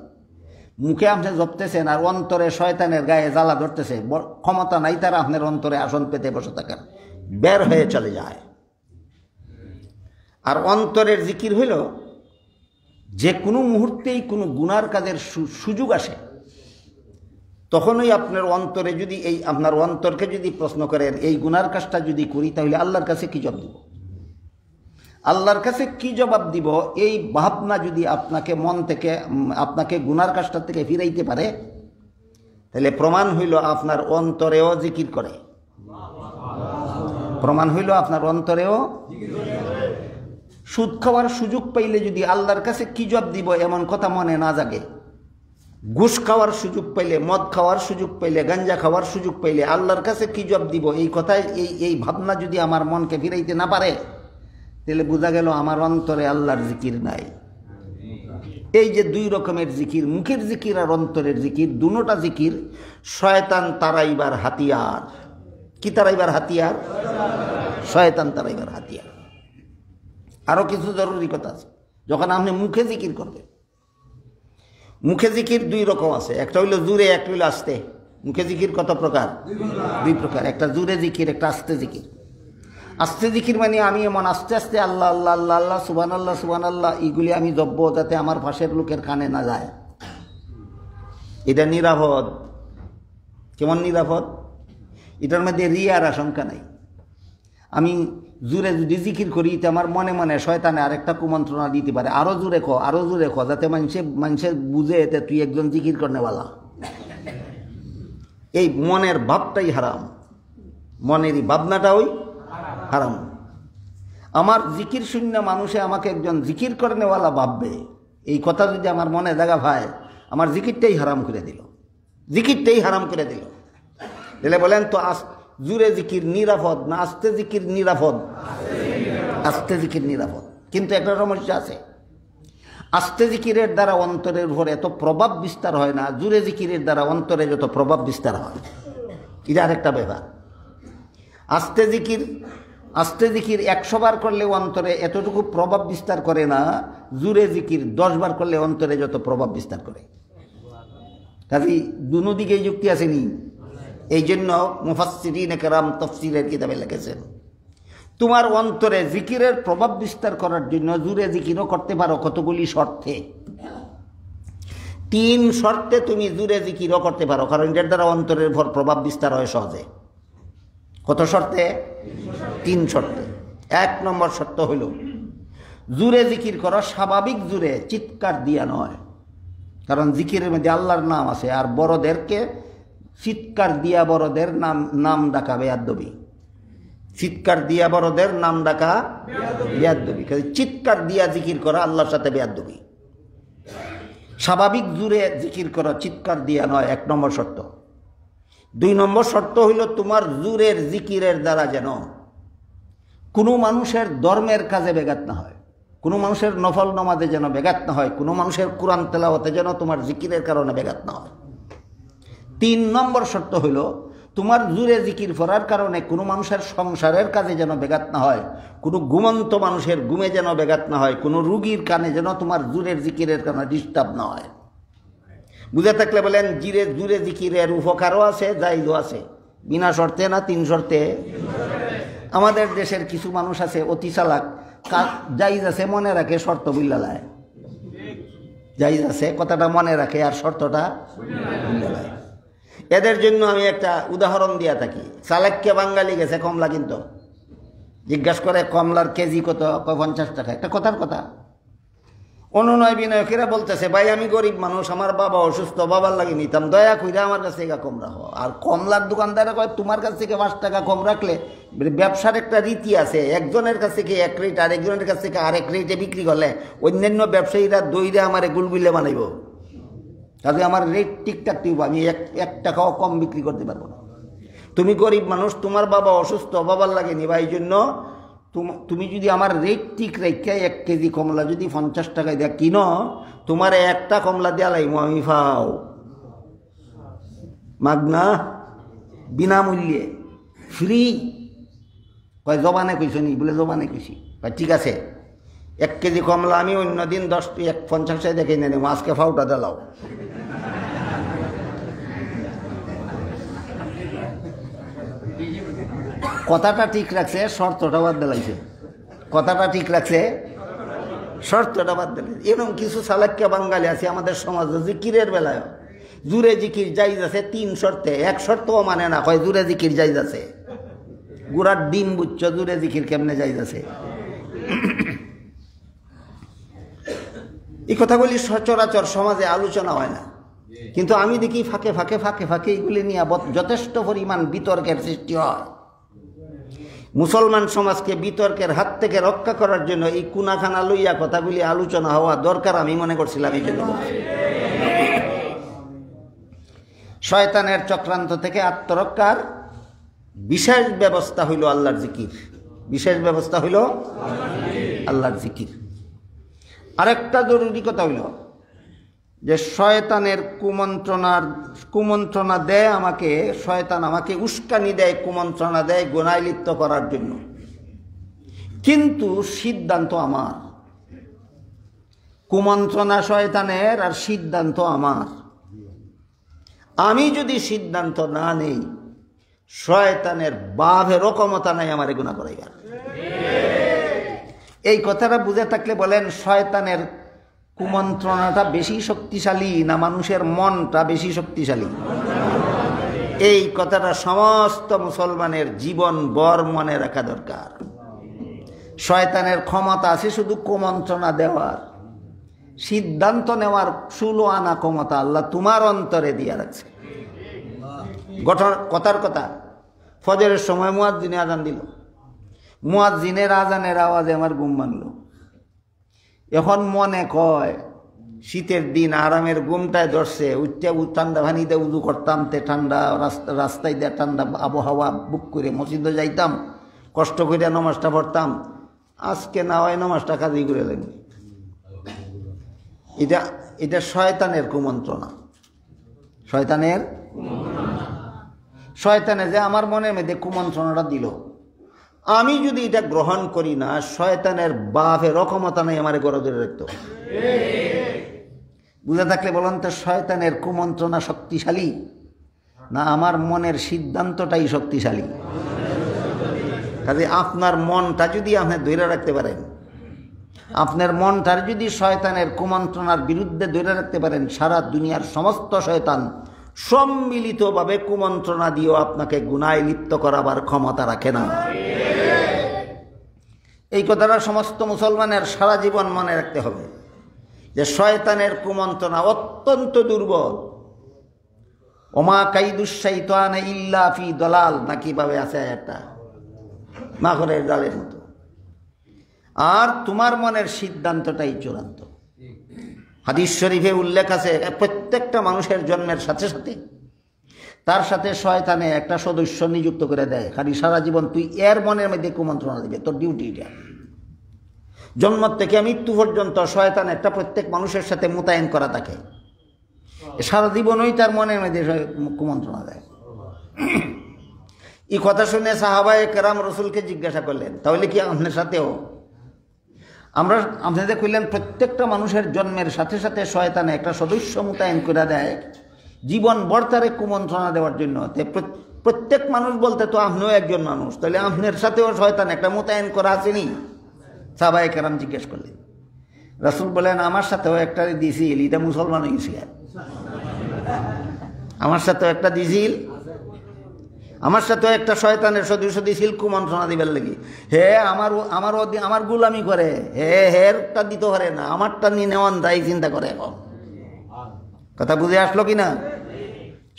মুখে আপনি জপতেছেন, আর অন্তরে শয়তানের গায়ে জ্বালা ধরতেছে, ক্ষমতা নাই তার আপনার অন্তরে আসন পেতে বসে থাকার, বের হয়ে চলে যায়। আর অন্তরের জিকির হইল যে কোনো মুহূর্তেই কোনো গুনার কাজের সুযোগ আসে, তখনই আপনার অন্তরে যদি এই আপনার অন্তরকে যদি প্রশ্ন করেন এই গুনার কাজটা যদি করি তাহলে আল্লাহর কাছে কি জবাব দিব, আল্লাহর কাছে কি জবাব দিব, এই ভাবনা যদি আপনাকে মন থেকে আপনাকে গুনার কাজটা থেকে ফিরাইতে পারে, তাহলে প্রমাণ হইল আপনার অন্তরেও জিকির করে। প্রমাণ হইল আপনার অন্তরেও। সুদ খাওয়ার সুযোগ পাইলে যদি আল্লাহর কাছে কি জবাব দিব এমন কথা মনে না জাগে, ঘুষ খাওয়ার সুযোগ পাইলে, মদ খাওয়ার সুযোগ পাইলে, গাঞ্জা খাওয়ার সুযোগ পাইলে আল্লাহর কাছে কি জবাব দিব এই কথায় এই ভাবনা যদি আমার মনকে ফিরাইতে না পারে, তাহলে বোঝা গেল আমার অন্তরে আল্লাহর জিকির নাই। এই যে 2 রকমের জিকির, মুখের জিকির আর অন্তরের জিকির, দুটোটা জিকির শয়তান তাড়াইবার হাতিয়ার। কি তাড়াইবার হাতিয়ার? শয়তান তাড়াইবার হাতিয়ার। আরো কিছু জরুরি কথা আছে। যখন আপনি মুখে জিকির করবেন, মুখে জিকির দুই রকম আছে, একটা হইল জুরে, একটা হইল আস্তে। মুখে জিকির কত প্রকার? দুই প্রকার, একটা জুরে জিকির, একটা আস্তে জিকির। আস্তে জিকির মানে আমি এমন আস্তে আস্তে আল্লাহ আল্লাহ আল্লাহ আল্লাহ সুবহান আল্লাহ সুবহান আল্লাহ এইগুলি আমি জব্ব, যাতে আমার পাশের লোকের কানে না যায়। এটা নিরাপদ। কেমন নিরাপদ? এটার মধ্যে রিয়ার আশঙ্কা নাই। আমি জুরে যদি জিকির করি, তো আমার মনে মনে শয়তানে আরেকটা কুমন্ত্রণা দিতে পারে, আরো জুরে আরো জুরে যাতে মানুষে বুঝে এতে তুই একজন জিকির করনেওয়ালা। এই মনের ভাবটাই হারাম, মনেরই ভাবনাটা ওই হারাম। আমার জিকির শূন্য মানুষে আমাকে একজন জিকির করনেওয়ালা ভাববে, এই কথা যদি আমার মনে জায়গা ভাই, আমার জিকিরটাই হারাম করে দিল, জিকিরটাই হারাম করে দিল। তাহলে বলেন তো জুরে জিকির নিরাপদ না আস্তে জিকির নিরাপদ? আস্তে জিকির নিরাপদ। কিন্তু একটা সমস্যা আছে, আস্তে জিকিরের দ্বারা অন্তরের উপর এত প্রভাব বিস্তার হয় না, জুরে জিকিরের দ্বারা অন্তরে যত প্রভাব বিস্তার হয়। এটা আরেকটা ব্যাপার। আস্তে জিকির 100 বার করলে অন্তরে এতটুকু প্রভাব বিস্তার করে না, জুরে জিকির 10 বার করলে অন্তরে যত প্রভাব বিস্তার করে। কাজেই দুনো দিকেই যুক্তি আসেনি। এই জন্য মুফাসসিরিনে কেরাম তাফসীরের কিতাবে লিখেছেন, তোমার অন্তরে জিকিরের প্রভাব বিস্তার করার জন্য জুরে জিকিরও করতে পারো কতগুলি শর্তে। 3 শর্তে তুমি জুরে জিকিরও করতে পারো, কারণ এর দ্বারা অন্তরের প্রভাব বিস্তার হয় সহজে। কত শর্তে? 3 শর্তে। 1 নম্বর শর্ত হইল, জুরে জিকির করো স্বাভাবিক জুরে, চিৎকার দিয়া নয়। কারণ জিকিরের মধ্যে আল্লাহর নাম আছে, আর বড়দেরকে চিৎকার দিয়া বড়দের নাম ডাকা বেয়াদবি। চিৎকার দিয়া বড়দের নাম ডাকা বেয়াদবি। চিৎকার দিয়া জিকির করা আল্লাহর সাথে বেয়াদবি। স্বাভাবিক জুরে জিকির করা, চিৎকার দিয়া নয়, 1 নম্বর শর্ত। 2 নম্বর শর্ত হইল, তোমার জুরের জিকিরের দ্বারা যেন কোনো মানুষের ধর্মের কাজে ব্যাঘাত না হয়, কোনো মানুষের নফল নামাজে যেন ব্যাঘাত না হয়, কোনো মানুষের কোরআন তেলাওয়াতে যেন তোমার জিকিরের কারণে ব্যাঘাত না হয়। 3 নম্বর শর্ত হইল, তোমার জুরে জিকির করার কারণে কোনো মানুষের সংসারের কাজে যেন ব্যাঘাত না হয়, কোনো ঘুমন্ত মানুষের ঘুমে যেন ব্যাঘাত না হয়, কোনো রুগীর কানে যেন তোমার জুরের জিকিরের কারণে ডিস্টার্ব না হয়। বুঝে থাকলে বলেন, জুরে জিকিরের উপকারও আছে, জায়েজও আছে। বিনা শর্তে না 3 শর্তে? আমাদের দেশের কিছু মানুষ আছে অতি চালাক, জায়েজ আছে মনে রাখে, শর্ত বিল্লালায়। জায়েজ আছে কথাটা মনে রাখে আর শর্তটা বিল্লালায়। এদের জন্য আমি একটা উদাহরণ দিয়া থাকি। চালাক্য বাঙালি গেছে কমলা কিনতো, জিজ্ঞাসা করে কমলার কেজি কত? 50 টাকা। একটা কথার কথা। অনুনয় বিনয়কেরা বলতেছে, ভাই আমি গরিব মানুষ, আমার বাবা অসুস্থ, বাবার লাগে নিতাম, দয়া কইরা আমার কাছ থেকে কম রাখো। আর কমলার দোকানদারে কয়, তোমার কাছ থেকে 5 টাকা কম রাখলে ব্যবসার একটা রীতি আছে, একজনের কাছ থেকে 1 রেট আর একজনের কাছ থেকে আরেক রেটে বিক্রি করলে অন্যান্য ব্যবসায়ীরা দইরে আমার গুলগুলে বানাইব। কাজে আমার রেট ঠিকঠাক দিব, আমি 1 টাকাও কম বিক্রি করতে পারবো না। তুমি গরিব মানুষ, তোমার বাবা অসুস্থ, বাবার লাগে নিবা, এই জন্য তুমি যদি আমার রেট ঠিক রেখে 1 কেজি কমলা যদি 50 টাকায় দেয়া কিনো, তোমার একটা কমলা দেয়া লাগবো আমি পাও মাগনা, বিনামূল্যে, ফ্রি। কয় জবানে কইছো নি? বলে জবানে কইছি। ঠিক আছে, 1 কেজি কমলা আমি অন্যদিন 50 দেখে নেব, আজকে ফাউটা দেলাও। কথাটা ঠিক রাখছে, শর্তটা বাদ দিলাইছে। কথাটা ঠিক রাখছে, শর্তটা বাদ দিলে। এরকম কিছু চালাক্য বাঙালি আছে আমাদের সমাজে, জিকিরের বেলায় জুরে জিকির জায়েজ আছে 3 শর্তে, 1 শর্তও মানে না, কয় জুরে জিকির জায়েজ আছে। গুড়ার ডিম বুঝছো, জুরে জিকির কেমনে জায়েজ আছে? এই কথাগুলি সচরাচর সমাজে আলোচনা হয় না, কিন্তু আমি দেখি ফাঁকে ফাঁকে ফাঁকে ফাঁকে এগুলি নিয়ে যথেষ্ট পরিমাণ বিতর্কের সৃষ্টি হয়। মুসলমান সমাজকে বিতর্কের হাত থেকে রক্ষা করার জন্য এই কুনাখানা লইয়া কথাগুলি আলোচনা হওয়া দরকার আমি মনে করছিলাম। এই জন্য শয়তানের চক্রান্ত থেকে আত্মরক্ষার বিশেষ ব্যবস্থা হইল আল্লাহর জিকির। বিশেষ ব্যবস্থা হইল আল্লাহর জিকির। আরেকটা জরুরি কথা হইল যে শয়তানের কুমন্ত্রণা দেয় আমাকে, শয়তান আমাকে উস্কানি দেয়, কুমন্ত্রণা দেয় গুনায় লিপ্ত করার জন্য, কিন্তু সিদ্ধান্ত আমার। কুমন্ত্রণা শয়তানের আর সিদ্ধান্ত আমার। আমি যদি সিদ্ধান্ত না নেই, শয়তানের বাভেরও ক্ষমতা নাই আমার গুনাহ করাইবার। এই কথাটা বুঝে থাকলে বলেন, শয়তানের কুমন্ত্রণাটা বেশি শক্তিশালী না মানুষের মনটা বেশি শক্তিশালী? এই কথাটা সমস্ত মুসলমানের জীবন ভর মনে রাখা দরকার। শয়তানের ক্ষমতা আছে শুধু কুমন্ত্রণা দেওয়ার, সিদ্ধান্ত নেওয়ার 16 আনা ক্ষমতা আল্লাহ তোমার অন্তরে দিয়ে রাখছে। কথার কথা, ফজরের সময় মুয়াজ্জিনে আজান দিল, মুয়াজ্জিনের আজানের আওয়াজে আমার ঘুম ভাঙল। এখন মনে কয় শীতের দিন আরামের ঘুমটায় ধরছে, উঠতে ঠান্ডা পানিতে উজু করতাম, তে ঠান্ডা রাস্তায় দিয়ে ঠান্ডা আবহাওয়া বুক করে মসজিদে যাইতাম, কষ্ট করে নমাজটা পড়তাম। আজকে না হয় নমাজটা কাজই করে লাগবে। এটা শয়তানের কুমন্ত্রণা। শয়তানে যে আমার মনের মধ্যে কুমন্ত্রণাটা দিল, আমি যদি এটা গ্রহণ করি না, শয়তানের বাপের ক্ষমতা নেই আমার গড়ে ধরে রাখতো। বুঝে থাকলে বলুন তো, শয়তানের কুমন্ত্রণা শক্তিশালী না আমার মনের সিদ্ধান্তটাই শক্তিশালী? কাজে আপনার মনটা যদি আপনি ধরে রাখতে পারেন, আপনার মনটার যদি শয়তানের কুমন্ত্রণার বিরুদ্ধে ধরে রাখতে পারেন, সারা দুনিয়ার সমস্ত শয়তান সম্মিলিতভাবে কুমন্ত্রণা দিয়েও আপনাকে গুনায় লিপ্ত করাবার ক্ষমতা রাখে না। এই কথাটা সমস্ত মুসলমানের সারা জীবন মনে রাখতে হবে যে শয়তানের কুমন্ত্রণা অত্যন্ত দুর্বল। ওমা কাইদুশ শাইতানি ইল্লা ফি দলাল, না কিভাবে আছে একটা মাখরের ডালের মতো। আর তোমার মনের সিদ্ধান্তটাই চূড়ান্ত। হাদিস শরীফে উল্লেখ আছে, প্রত্যেকটা মানুষের জন্মের সাথে সাথে তার সাথে শয়তানে একটা সদস্য নিযুক্ত করে দেয়, খালি সারা জীবন তুই এর মনের মধ্যে কুমন্ত্রণা দিবে, তোর ডিউটি এটা। জন্ম থেকে মৃত্যু পর্যন্ত শয়তান একটা প্রত্যেক মানুষের সাথে মোতায়েন করা থাকে, সারা জীবনই তার মনের মধ্যে কুমন্ত্রণা দেয়। এই কথা শুনে সাহাবায়ে কেরাম রসুলকে জিজ্ঞাসা করলেন, তাহলে কি আপনার সাথেও? আমরা আপনাদের কইলেন প্রত্যেকটা মানুষের জন্মের সাথে সাথে শয়তানে একটা সদস্য মোতায়েন করে দেয় জীবন বর্তারে কুমন্ত্রণা দেওয়ার জন্য। প্রত্যেক মানুষ বলতে তো আপনিও একজন মানুষ, তাহলে আপনার সাথেও শয়তান একটা মোতায়েন করা আসেনি? সাহাবায়ে কেরাম জিজ্ঞেস করলেন। রাসূল বলেন, আমার সাথেও একটা দিছিল, এটা মুসলমান হয়ে গেছে। আমার সাথেও একটা দিছিল, আমার সাথেও একটা শয়তানের সদস্য দিছিল কুমন্ত্রণা দিবার লাগি। হে আমার গুলামি করে, হেরটা দিতে পারে না, আমারটা নিয়ে নেওয়ান তাই চিন্তা করে। এখন কথা বুঝে আসলো কিনা?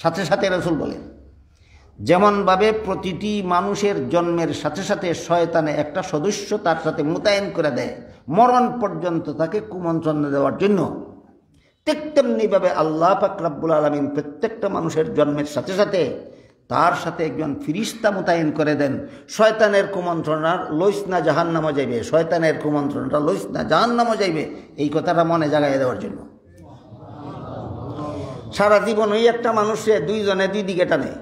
সাথে সাথে রাসূল বলেন, যেমনভাবে প্রতিটি মানুষের জন্মের সাথে সাথে শয়তানে একটা সদস্য তার সাথে মোতায়েন করে দেয় মরণ পর্যন্ত তাকে কুমন্ত্রণা দেওয়ার জন্য, ঠিক তেমনিভাবে আল্লাহ পাক রব্বুল আলামিন প্রত্যেকটা মানুষের জন্মের সাথে সাথে তার সাথে একজন ফিরিস্তা মোতায়েন করে দেন। শয়তানের কুমন্ত্রণার লইস না জাহান্নামে যাইবে, শয়তানের কুমন্ত্রণাটা লইস না জাহান্নামে যাইবে, এই কথাটা মনে জাগাইয়া দেওয়ার জন্য। সারা জীবনই একটা মানুষে দুইজনে দুই দিকে টানে,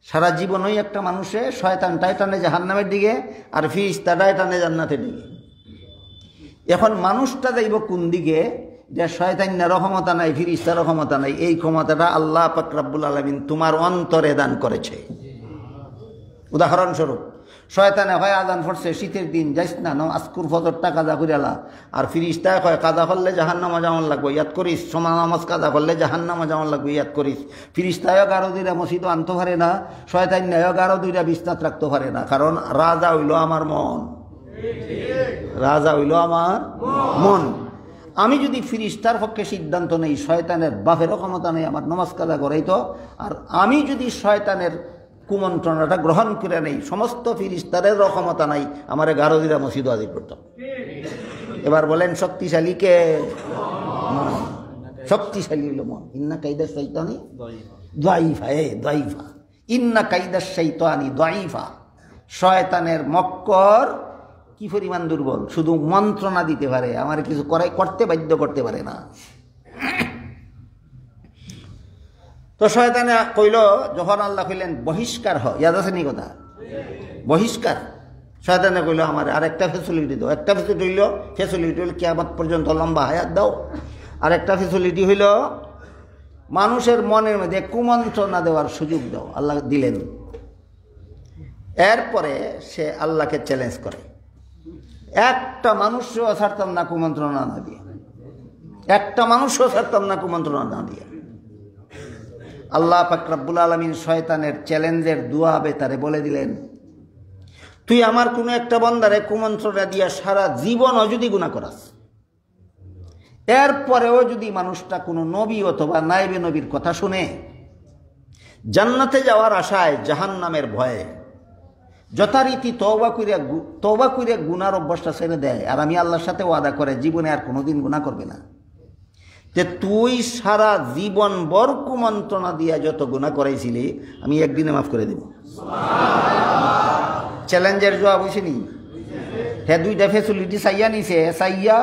সারা জীবনই একটা মানুষে শয়তানটাই টানে জাহান্নামের দিকে আর ফিরিস্তাটাই টানে জান্নাতের দিকে। এখন মানুষটা যাইব কোন দিকে? যে শয়তানের ক্ষমতা নাই, ফিরিস্তার ক্ষমতা নাই, এই ক্ষমতাটা আল্লাহ পাক রব্বুল আলামিন তোমার অন্তরে দান করেছে। উদাহরণস্বরূপ, শয়তানে হয় আজান পড়ছে শীতের দিন, যাইস না আজকুর ফজরটা কাজা করিয়ালা, আর ফিরিস্তায় কয় কাজা করলে জাহান্নামে যাওয়ান লাগবে, ইয়াদ করিস, সোনা নামাজ কাজা করলে জাহান্নামে যাওয়ান লাগবে, ইয়াদ করিস। ফিরিস্তায়ও 11 মসজিদ আনতে পারে না, শয়তান 11 বিছনাত রাখতে পারে না, কারণ রাজা হইল আমার মন, রাজা হইল আমার মন। আমি যদি ফিরিস্তার পক্ষে সিদ্ধান্ত নেই, শয়তানের বাপেরও ক্ষমতা নেই আমার নামাজ কাজা করেই তো। আর আমি যদি শয়তানের কুমন্ত্রণাটা গ্রহণ করে নেই, সমস্ত ফিরিস্তারেরও ক্ষমতা নাই আমার 11 মসজিদ হাজির করতাম। এবার বলেন শক্তিশালী কে? শক্তিশালী হলো মন। ইন্না কাইদা শাইতানি দাইফা, দাইফা, ইন্না কাইদা শাইতানি দাইফা। শয়তানের মক্কর কি পরিমাণ দুর্বল, শুধু মন্ত্রণা দিতে পারে, আমার কিছু করতে বাধ্য করতে পারে না। তো শয়তানে কইল, যখন আল্লাহ কইলেন বহিষ্কার হ, ইয়াদ আছে নি কথা? বহিষ্কার, শয়তানে কইল আমার আরেকটা ফ্যাসিলিটি দাও। একটা ফ্যাসিলিটি হইল কিয়ামত পর্যন্ত লম্বা হায়াত দাও। আরেকটা ফ্যাসিলিটি হইল মানুষের মনের মধ্যে কুমন্ত্রণা দেওয়ার সুযোগ দাও। আল্লাহ দিলেন। এরপরে সে আল্লাহকে চ্যালেঞ্জ করে, একটা মানুষও ছাড়তাম না কুমন্ত্রণা না দিয়ে, একটা মানুষও ছাড়তাম না কুমন্ত্রণা না দিয়ে। আল্লাহ পাক রব্বুল আলামিন শয়তানের চ্যালেঞ্জের দুয়াবে তারে বলে দিলেন, তুই আমার কোনো একটা বান্দারে কুমন্ত্রণা দিয়া সারা জীবনও যদি গুনাহ করাস, এরপরেও যদি মানুষটা কোনো নবী অথবা নায়েবে নবীর কথা শুনে জান্নাতে যাওয়ার আশায় জাহান্নামের ভয়ে যথারীতি তওবা কইরা গুনার অভ্যাসটা ছেড়ে দেয়, আর আমি আল্লাহর সাথে ওয়াদা করে জীবনে আর কোনোদিন গুনাহ করবে না, যে তুই সারা জীবন বর কুমন্ত্রণা দিয়া যত গুনাহ করাইছিলি আমি একদিনে মাফ করে দেব। চ্যালেঞ্জের জবাব হইছেনি। হ্যাঁ, দুইটা ফ্যাসিলিটি চাইয়া নিছে, চাইয়া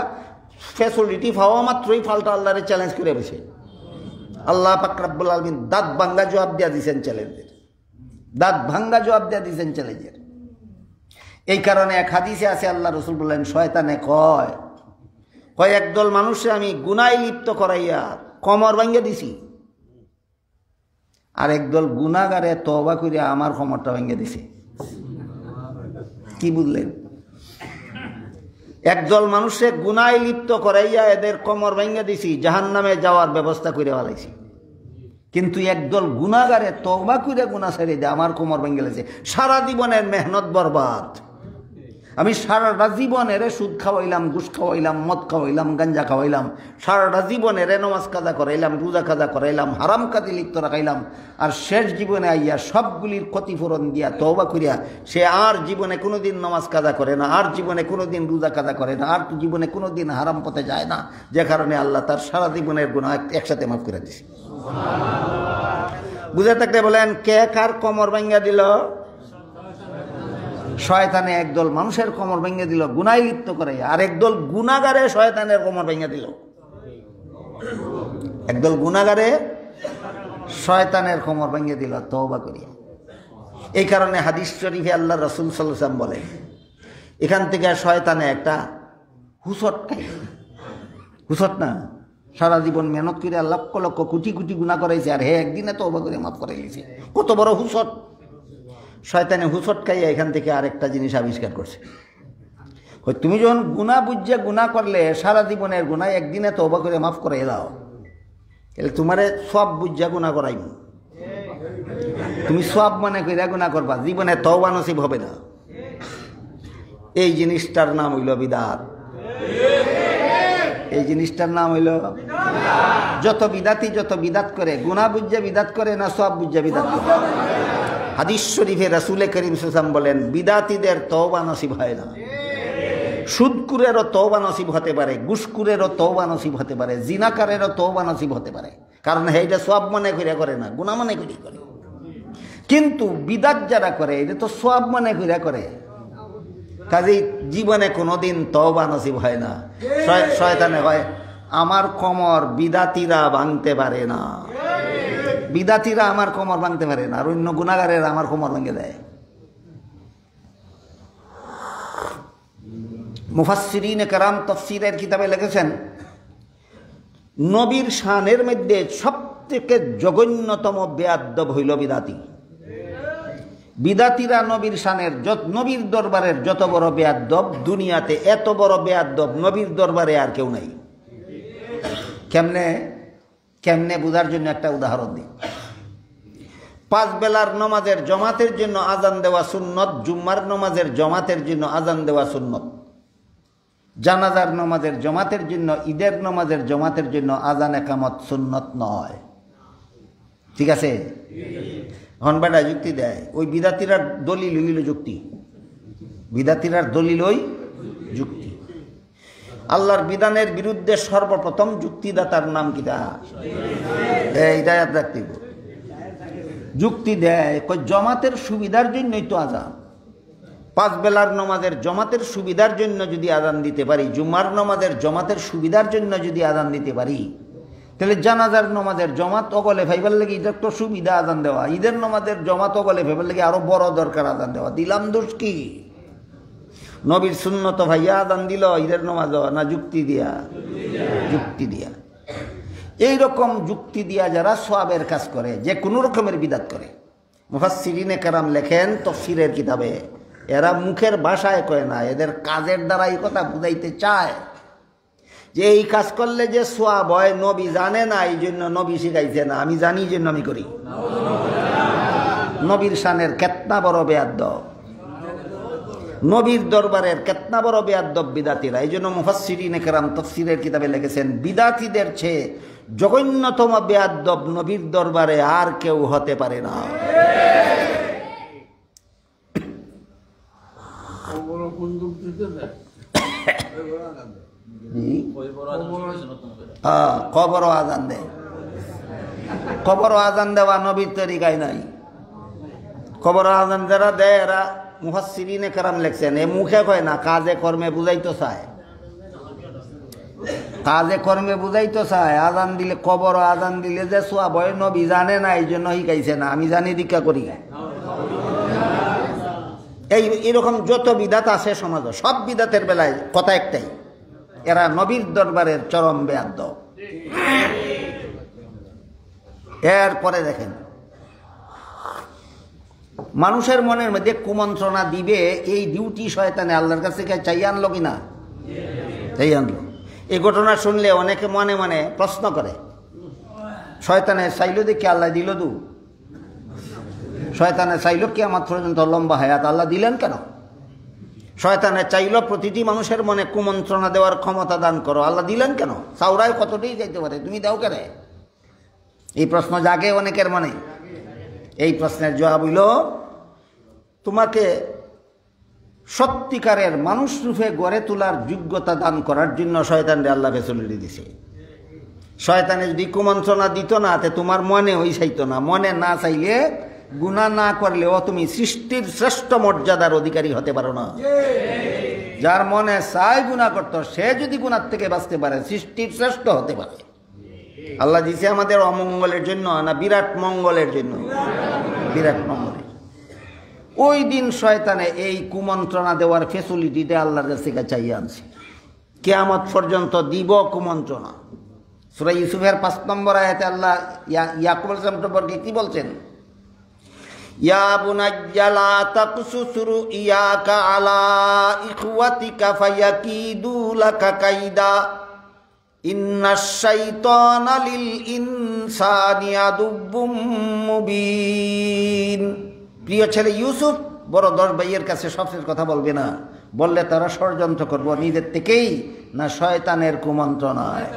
ফ্যাসিলিটি পাওয়া মাত্রই ফালটা আল্লাহরে চ্যালেঞ্জ করে বসে। আল্লাহ পাক রব্বুল আলামিন দাঁত ভাঙ্গা জবাব দিয়া দিয়েছেন চ্যালেঞ্জের, দাঁত ভাঙ্গা জবাব দিয়া দিয়েছেন চ্যালেঞ্জের। এই কারণে এক হাদিসে আছে আল্লাহ রাসূল বললেন, শয়তানে কয় একদল মানুষে আমি গুনায় লিপ্ত করাইয়া কমর ভাঙ্গা দিছি, আর একদল গুনাহগারে তওবা কইরা আমার কমরটা ভাঙ্গা দিছে। কি বুঝলেন? একদল মানুষে গুনায় লিপ্ত করাইয়া এদের কমর ভাঙ্গা দিছি, জাহান্নামে যাওয়ার ব্যবস্থা করে ফেলাইছি। কিন্তু একদল গুনাহগারে তওবা কইরা গুনাহ ছেড়ে দিয়ে আমার কোমর ভেঙে গেছে। সারা জীবনের মেহনত বরবাদ। আমি সারাটা জীবনের সুদ খাওয়াইলাম, ঘুষ খাওয়াইলাম, মদ খাওয়াইলাম, গাঞ্জা খাওয়াইলাম, সারাটা জীবনের নমাজ কাজা করাইলাম, রোজা কাজা করাইলাম, হারাম কাজে লিপ্ত রাখাইলাম, আর শেষ জীবনে আইয়া সবগুলির ক্ষতিপূরণ দিয়া তওবা করিয়া সে আর জীবনে কোনোদিন নমাজ কাজা করে না, আর জীবনে কোনোদিন রোজা কাজা করে না, আর জীবনে কোনোদিন হারাম পথে যায় না, যে কারণে আল্লাহ তার সারা জীবনের গুনাহ একসাথে মাফ করে দিছে। বুঝে থাকলে বলেন, কে কার কোমর ভাঙ্গা দিল? শয়তানে একদল মানুষের কোমর ভেঙে দিল গুনায় লিপ্ত করে, আর একদল গুনাহগারে শয়তানের কোমর ভেঙে দিল। একদল গুনাহগারে শয়তানের কোমর ভেঙে দিল তওবা করিয়া। এই কারণে হাদিস শরীফে আল্লাহ রাসূল সাল্লাল্লাহু আলাইহি ওয়াসাল্লাম বলেন, এখান থেকে শয়তানে একটা হুসট খায়। হুসট না, সারা জীবন মেহনত করে লক্ষ লক্ষ কোটি কোটি গুনাহ করাইছে, আর হে একদিনে তওবা করে মাফ করে দিয়েছে। কত বড় হুসট! শয়তানে হুসট খাইয়া এখান থেকে আরেকটা জিনিস আবিষ্কার করছে, তুমি যখন গুনাহ বুঝে গুনাহ করলে সারা জীবনের গুনাহ একদিনে তওবা করে মাফ করে দাও, তাহলে তোমারে সব বুঝা গুনাহ করাইব। তুমি সব মনে কইরা গুনাহ করবা, জীবনে তওবা নসিব হবে না। এই জিনিসটার নাম হইল বিদআত। এই জিনিসটার নাম হইল যত বিদাতি যত বিদাত করে, গুনাহ বুঝে বিদাত করে না সব বুঝে বিদাত করে। হাদিস শরীফে রাসূল করিম সাল্লাল্লাহু আলাইহি ওয়াসাল্লাম বলেন, বিদাতীদের তওবা নসিব হয় না। সুদকুরেরও তওবা নসিব হতে পারে, ঘুষখোরেরও তওবা নসিব হতে পারে, জিনাকারেরও তওবা নসিব হতে পারে, কারণ এইটা সব মনে কইরা করে না, গুনাহ মনে কইরা করে। কিন্তু বিদাত যারা করে এটা তো সব মনে কইরা করে, কাজেই জীবনে কোনোদিন তওবা নসিব হয় না। শয়তানে হয় আমার কোমর বিদাতীরা ভাঙতে পারে না, বিদাতীরা আমার কোমর ভাঙতে পারে না, আর অন্য গুনাহগারের আমার কোমর ভেঙে দেয়। মুফাসসিরিনে কেরাম তাফসীরের কিতাবে লিখেছেন, নবীর শানের মধ্যে সবথেকে জঘন্যতম বেয়াদব হইল বিদাতি। বিদাতিরা নবীর শানের, নবীর দরবারের যত বড় বেয়াদব, দুনিয়াতে এত বড় বেয়াদব নবীর দরবারে আর কেউ নাই। কেমনে কেমনে বোঝার জন্য একটা উদাহরণ দিই। 5 বেলার নমাজের জমাতের জন্য আজান দেওয়া সুন্নত, জুম্মার নমাজের জমাতের জন্য আজান দেওয়া সুন্নত, জানাজার নমাজের জমাতের জন্য, ঈদের নমাজের জমাতের জন্য আজান একামত সুন্নত নয়। ঠিক আছে? হন বেটা যুক্তি দেয়, ওই বিদাতিরার দলিল হইল যুক্তি, বিদাতিরার দলিল ওই যুক্তি। আল্লাহর বিধানের বিরুদ্ধে সর্বপ্রথম যুক্তিদাতার নাম কিটা? এইটা ইয়াদ রাখতে হবে। যুক্তি দেয় জমাতের সুবিধার জন্যই তো আজান। 5 বেলার নমাজের জমাতের সুবিধার জন্য যদি আজান দিতে পারি, জুমার নমাজের জমাতের সুবিধার জন্য যদি আজান দিতে পারি, তাহলে জানাজার নমাজের জমাত অগলে ফাইবার লাগে এটা তো সুবিধা আজান দেওয়া, ঈদের নমাজের জমাত অগলে ফাইবার লাগে আরো বড় দরকার আজান দেওয়া। দিলাম দোষ কি? নবীর সুন্নত ভাইয়া আদান দিল ঈদের নামাজ না যুক্তি দিয়া? যুক্তি দিয়া। এইরকম যুক্তি দিয়া যারা সওয়াবের কাজ করে, যে কোনো রকমের বিদাত করে, মুফাসসিরিনে কেরাম লেখেন তাফসীরের কিতাবে, এরা মুখের ভাষায় কয় না, এদের কাজের দ্বারা এই কথা বুঝাইতে চায় যে এই কাজ করলে যে সওয়াব হয় নবী জানে না, এই জন্য নবী শিখাইছে না, আমি জানি এই জন্য আমি করি। নবীর শানের কেতনা বড় বেয়াদব, নবীর দরবারের কেতনা বড় বেয়াদব বিদাতিরা। এই জন্য মুফাসসিরিনে কেরাম তাফসীরের কিতাবে লিখেছেন, বিদাতিদের চেয়ে জঘন্যতম বেয়াদব নবীর দরবারে আর কেউ হতে পারে না। কবর আজান দেয়, কবর আজান দেওয়া নবীর তরিকায় নাই। কবর আজান যারা দেয় এরা মুফাসসিরিনে কেরাম লেখছেন, এ মুখে কয় না, কাজে কর্মে বুঝাইতে চায়, কাজে কর্মে বুঝাইতে চায়। আজান দিলে, কবর আজান দিলে যে সওয়াব হয় নবী জানে না, এই জন্য শিখাইছে না, আমি জানি দীক্ষা করি। এরকম যত বিদাত আছে সমাজ, সব বিদাতের বেলায় কথা একটাই, এরা নবীর দরবারের চরম বেয়াদব। এরপরে দেখেন, মানুষের মনের মধ্যে কুমন্ত্রণা দিবে, এই ডিউটি শয়তানে আল্লাহর কাছে চাই আনলো কিনা? চাই আনলো। এই ঘটনা শুনলে অনেকে মনে মনে প্রশ্ন করে, শয়তানে চাইল দেখে আল্লাহ দিল দু? শয়তানে চাইল কিয়ামত পর্যন্ত লম্বা হায়াত, আল্লাহ দিলেন কেন? শয়তানে চাইল প্রতিটি মানুষের মনে কুমন্ত্রণা দেওয়ার ক্ষমতা দান করো, আল্লাহ দিলেন কেন? চাউরায় কতটাই যাইতে পারে, তুমি দাও কেন? এই প্রশ্ন জাগে অনেকের মনে। এই প্রশ্নের জবাব হইল, তোমাকে সত্যিকারের মানুষ রূপে গড়ে তোলার যোগ্যতা দান করার জন্য শয়তানরে আল্লাহ ফেসিলিটি দিছে। শয়তানে যদি কুমন্ত্রণা দিত না, তে তোমার মনে ওই চাইতো না। মনে না চাইলে, গুনাহ না করলেও তুমি সৃষ্টির শ্রেষ্ঠ মর্যাদার অধিকারী হতে পারো না। যার মনে চাই গুনাহ করতো, সে যদি গুনার থেকে বাঁচতে পারে, সৃষ্টির শ্রেষ্ঠ হতে পারে। আল্লাহ দিছে আমাদের অমঙ্গলের জন্য না বিরাট মঙ্গলের জন্য? বিরাট মঙ্গলের। ওই দিন শয়তানে এই কুমন্ত্রণা দেওয়ার ফেসিলিটিটা আল্লাহর কাছে চাইয়ে আনছে, কিয়ামত পর্যন্ত দিব কুমন্ত্রণা। সূরা ইউসুফের 5 নম্বর আয়াতে আল্লাহ ইয়াকুব আলাইহিস সালাম সম্পর্কে কি বলছেন? ইয়া বুনাইয়া লা তাকসুস রুইয়াকা আলা ইখওয়াতিকা ফায়াকিদু লাকা কাইদা ইন্নাশ শাইতানা লিল ইনসানি আদুব্বুম মুবিন। প্রিয় ছেলে ইউসুফ বড় 10 ভাইয়ের কাছে সবচেয়ে কথা বলবে না, বললে তারা ষড়যন্ত্র করবো নিজের থেকেই, না শয়তানের কুমন্ত্রণায়।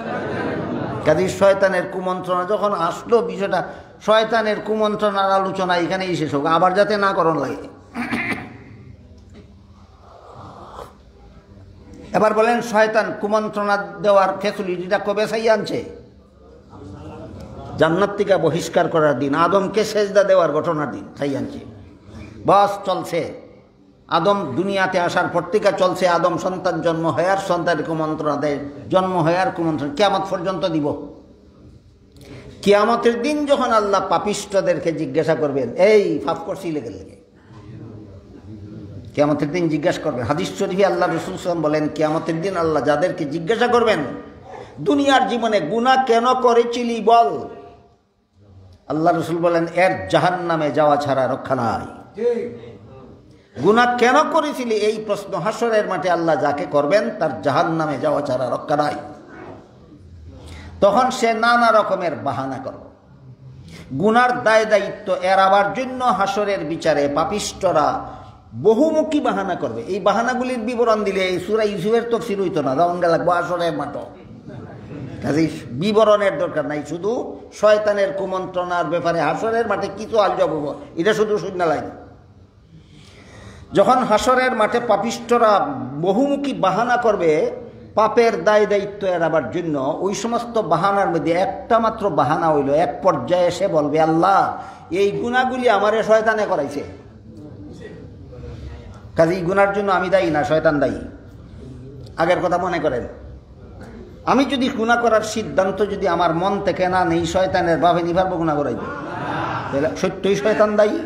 কাজে শয়তানের কুমন্ত্রণা যখন আসলো, বিষয়টা শয়তানের কুমন্ত্রণার আলোচনা এখানেই শেষ হোক, আবার যাতে না করণ লাগে। এবার বলেন, শয়তান কুমন্ত্রণা দেওয়ার ফ্যাসিলিটিটা কবে চাই আনছে? জান্নাত থেকে বহিষ্কার করার দিন, আদমকে সেজদা দেওয়ার ঘটনার দিন চাই আনছে। বাস চলছে, আদম দুনিয়াতে আসার পর থেকে চলছে। আদম সন্তান জন্ম হয় আর সন্তানের কুমন্ত্রণা দেয়, জন্ম হয় আর কুমন্ত্রণা, কিয়ামত পর্যন্ত দিব। কিয়ামতের দিন যখন আল্লাহ পাপিষ্ঠদেরকে জিজ্ঞাসা করবেন, এই পাপ করছি লেগে লেগে, কিয়ামতের দিন জিজ্ঞাসা করবেন। হাদিস শরীফে আল্লাহ রাসূল সাল্লাল্লাহু আলাইহি ওয়াসাল্লাম বলেন, কিয়ামতের দিন আল্লাহ যাদেরকে জিজ্ঞাসা করবেন, দুনিয়ার জীবনে গুনাহ কেন করেছিলি বল। আল্লাহ রাসূল বলেন, এর জাহান্নামে যাওয়া ছাড়া রক্ষা নাই। গুনাহ কেন করেছিলি, এই প্রশ্ন হাসরের মাঠে আল্লাহ যাকে করবেন, তার জাহান্নামে যাওয়া ছাড়া রক্ষা নাই। তখন সে নানা রকমের বাহানা করবে। গুনার দায় দায়িত্ব এড়াবার জন্য হাসরের বিচারে পাপিষ্ঠরা বহুমুখী বাহানা করবে। এই বাহানাগুলির বিবরণ দিলে এই সূরা ইউসুফের তাফসীর হইতো না, রঙা লাগবে হাসরের মাঠ। কাজেই বিবরণের দরকার নাই, শুধু শয়তানের কুমন্ত্রণার ব্যাপারে হাসরের মাঠে কিছু আলজব হবো, এটা শুধু শূন্য লাগে। যখন হাসরের মাঠে পাপিষ্ঠরা বহুমুখী বাহানা করবে পাপের দায় দায়িত্ব এড়াবার জন্য, ওই সমস্ত বাহানার মধ্যে একটা মাত্র বাহানা হইল, এক পর্যায়ে এসে বলবে, আল্লাহ এই গুনাহগুলি আমারে শয়তানে করাইছে, কাজে এই গুনার জন্য আমি দায়ী না, শয়তান দায়ী। আগের কথা মনে করেন, আমি যদি গুনাহ করার সিদ্ধান্ত যদি আমার মন থেকে না নেই, শয়তানের ভাবে নিভারব গুনাহ করাইবে, তাহলে সত্যই শয়তান দায়ী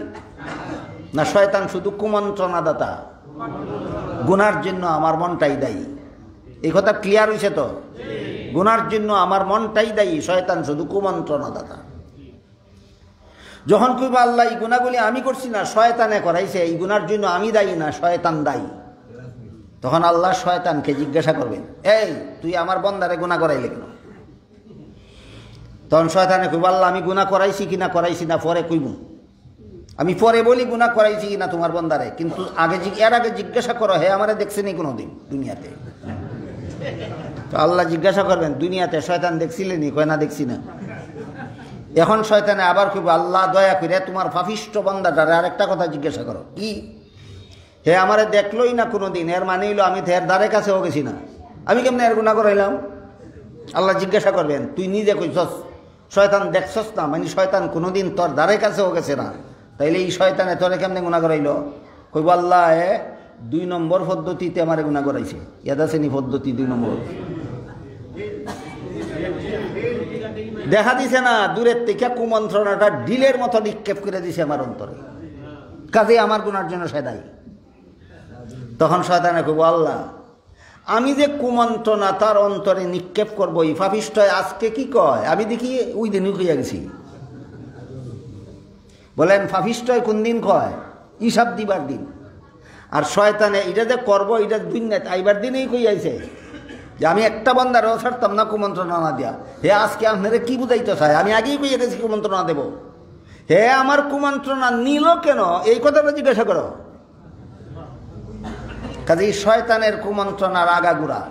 না শয়তান শুধু কুমন্ত্রণাদাতা? গুনার জন্য আমার মনটাই দায়ী। এই কথা ক্লিয়ার হয়েছে তো? গুনার জন্য আমার মনটাই দায়ী, শয়তান শুধু কুমন্ত্রণাদাতা। যখন কইবা আল্লাহ এই গুনাহগুলি আমি করছি না, শয়তানে করাইছে, এই গুনার জন্য আমি দায়ী না, শয়তান দায়ী, তখন আল্লাহ শয়তানকে জিজ্ঞাসা করবেন, এই তুই আমার বন্দারে গুনাহ করাইলে কেন? তখন শয়তানে কইবা আল্লাহ আমি গুনাহ করাইছি কিনা করাইছি না পরে কইব, আমি পরে বলি গুনাহ করাইছি কিনা তোমার বন্দারে, কিন্তু এর আগে জিজ্ঞাসা করো, হে আমারে দেখছেনি কোনোদিন দুনিয়াতে? তো আল্লাহ জিজ্ঞাসা করবেন, দুনিয়াতে শয়তান দেখছিলেনি? কয় না, দেখছি না। এখন শয়তানে আবার কইব, আল্লাহ দয়া করে তোমার পাপিষ্ঠ বান্দাটারে আরেকটা কথা জিজ্ঞাসা করো, কি? হে আমারে দেখলোই না কোনোদিন, এর মানে হইলো আমি তো এর দ্বারে কাছেও গেছি না, আমি কেমনে এর গুনাহ করাইলাম? আল্লাহ জিজ্ঞাসা করবেন, তুই নিজে কইছস শয়তান দেখছস না, মানে শয়তান কোনোদিন তোর দ্বারে কাছেও গেছে না, তাইলে এই শয়তানে তোরে কেমনে গুনাহ করাইল? কইব আল্লাহ 2 নম্বর পদ্ধতিতে আমারে গুনাহ করাইছে, ইয়াদাসেনি পদ্ধতি 2 নম্বর দেখা দিছে না, দূরের থেকে কুমন্ত্রণাটা ঢিলের মতো নিক্ষেপ করে দিছে আমার অন্তরে, কাজে আমার গুনার জন্য সে দায়ী। তখন শয়তানে কইব আল্লাহ আমি যে কুমন্ত্রণা তার অন্তরে নিক্ষেপ করবো, এই পাপিষ্ঠ আজকে কি কয়? আমি দেখি ওই দিনই কইয়া গেছি। বলেন পাপিষ্ঠ কোন দিন কয়? হিসাব দিবার দিন। আর শয়তানে এটা যে করবো এটা দুনিয়াতে আইবার দিনেই কইয়াছে যে আমি একটা বন্দারও ছাড়তাম না কুমন্ত্রণা না দিয়া। হে আজকে আপনারা কি বুঝাইতে চায়? আমি আগেই কইয়া গেছি কুমন্ত্রণা দেব, হে আমার কুমন্ত্রণা নিল কেন? এই কথাটা জিজ্ঞাসা করো। কাজেই শয়তানের কুমন্ত্রণার আগাগোড়া,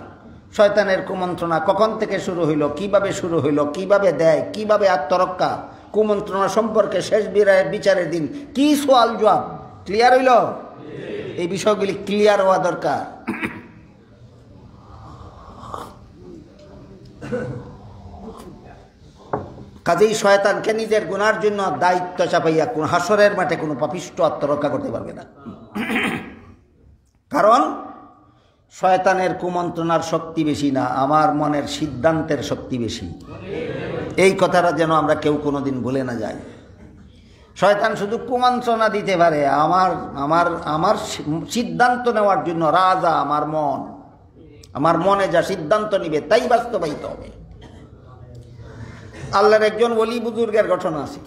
শয়তানের কুমন্ত্রণা কখন থেকে শুরু হইল, কিভাবে শুরু হইল, কিভাবে দেয়, কিভাবে আত্মরক্ষা, কুমন্ত্রণা সম্পর্কে শেষ বিচারের দিন কি সওয়াল জবাব ক্লিয়ার হইল? এই বিষয়গুলি ক্লিয়ার হওয়া দরকার। কাজেই শয়তানকে নিজের গুনার জন্য দায়িত্ব চাপাইয়া কোন হাসরের মাঠে কোনো পাপিষ্ঠ আত্মরক্ষা করতে পারবে না। কারণ শয়তানের কুমন্ত্রণার শক্তি বেশি না, আমার মনের সিদ্ধান্তের শক্তি বেশি। এই কথাটা যেন আমরা কেউ কোনোদিন ভুলে না যাই। শয়তান শুধু কুমন্ত্রণা দিতে পারে, আমার আমার আমার সিদ্ধান্ত নেওয়ার জন্য রাজা আমার মন। আমার মনে যা সিদ্ধান্ত নিবে তাই বাস্তবায়িত হবে। আল্লাহর একজন ওলি বুজুর্গের ঘটনা আছে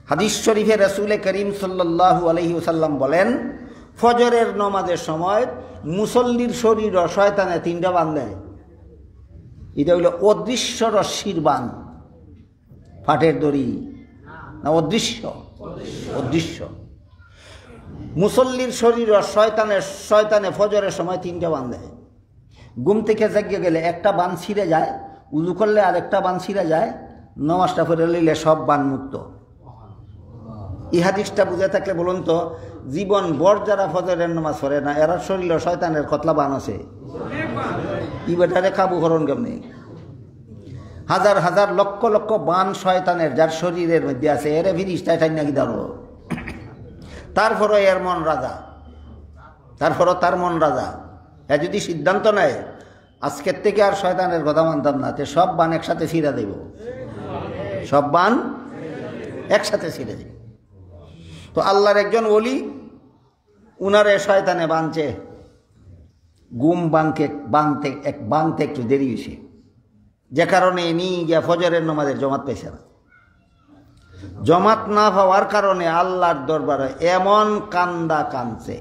হাদিস শরীফে। রাসূল করিম সাল্লাল্লাহু আলাইহি ওয়াসাল্লাম বলেন, ফজরের নামাজের সময় মুসল্লির শরীর শয়তানে 3টা বান দেয়। এটা হইল অদৃশ্য রশ্মির বান, ফাটের দড়ি না, অদৃশ্য। অদৃশ্য মুসল্লির শরীর শয়তানে ফজরের সময় 3টা বান দেয়। ঘুম থেকে জাগিয়ে গেলে একটা বান ছিঁড়ে যায়, উজু করলে আরেকটা বান ছিঁড়ে যায়, নামাজটা পড়ে লইলে সব বান মুক্ত। এই হাদিসটা বুঝে থাকলে বলুন তো, জীবন ভর যারা ফজরের নামাজ পড়ে না, এরা শরীরে শয়তানের কতলা বান আছে? ই বেটারে কাবু করুন কেমনি? হাজার হাজার লক্ষ লক্ষ বান শয়তানের যার শরীরের মধ্যে আছে, এরে ফিরিস্তায় ঠাই নাকি দাঁড়ো। তারপরও এর মন রাজা, তারপরও তার মন রাজা। এ যদি সিদ্ধান্ত নেয় আজকের থেকে আর শয়তানের কথা মানতাম না, তে সব বান একসাথে ছিঁড়ে দেব, সব বান একসাথে ছিঁড়ে দেব। তো আল্লাহর একজন ওলি, উনারে শয়তানে বাঁধছে, ঘুম বাঁধতে একটু দেরি হয়েছে, যে কারণে নিয়ে গিয়া ফজরের নামাজের জমাত পেয়েছে না। জমাত না পাওয়ার কারণে আল্লাহর দরবারে এমন কান্দা কানছে,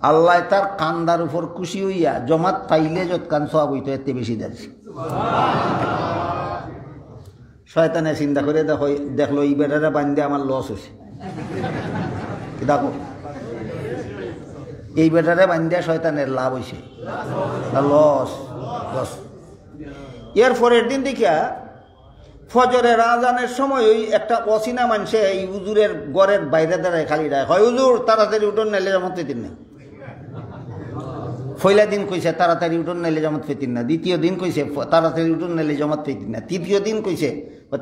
আল্লাহ তার কান্দার উপর খুশি হইয়া জমাত পাইলে যত কান সওয়াব হইতো এতে বেশি দিয়েছে। শয়তানে চিন্তা করে দেখলো এই বেটারে বান্ধে আমার লস হয়েছে। দেখো এই বেটারে বান্ধে শয়তানের লাভ হয়েছে, লস লস। এর পরের দিন দেখিয়া ফজরের আজানের সময় ওই একটা অচিনা মানুষে এই হুজুরের ঘরের বাইরে দাঁড়ায়, খালি রায়, হয় হুজুর তাড়াতাড়ি উঠোন নাইলে জমাত পেতেন না। পয়লা দিন কইছে তাড়াতাড়ি উঠোন নাইলে জমাত পেতেন না, দ্বিতীয় দিন কইছে তাড়াতাড়ি উঠোন নাইলে জমাত পেতেন না, তৃতীয় দিন কইছে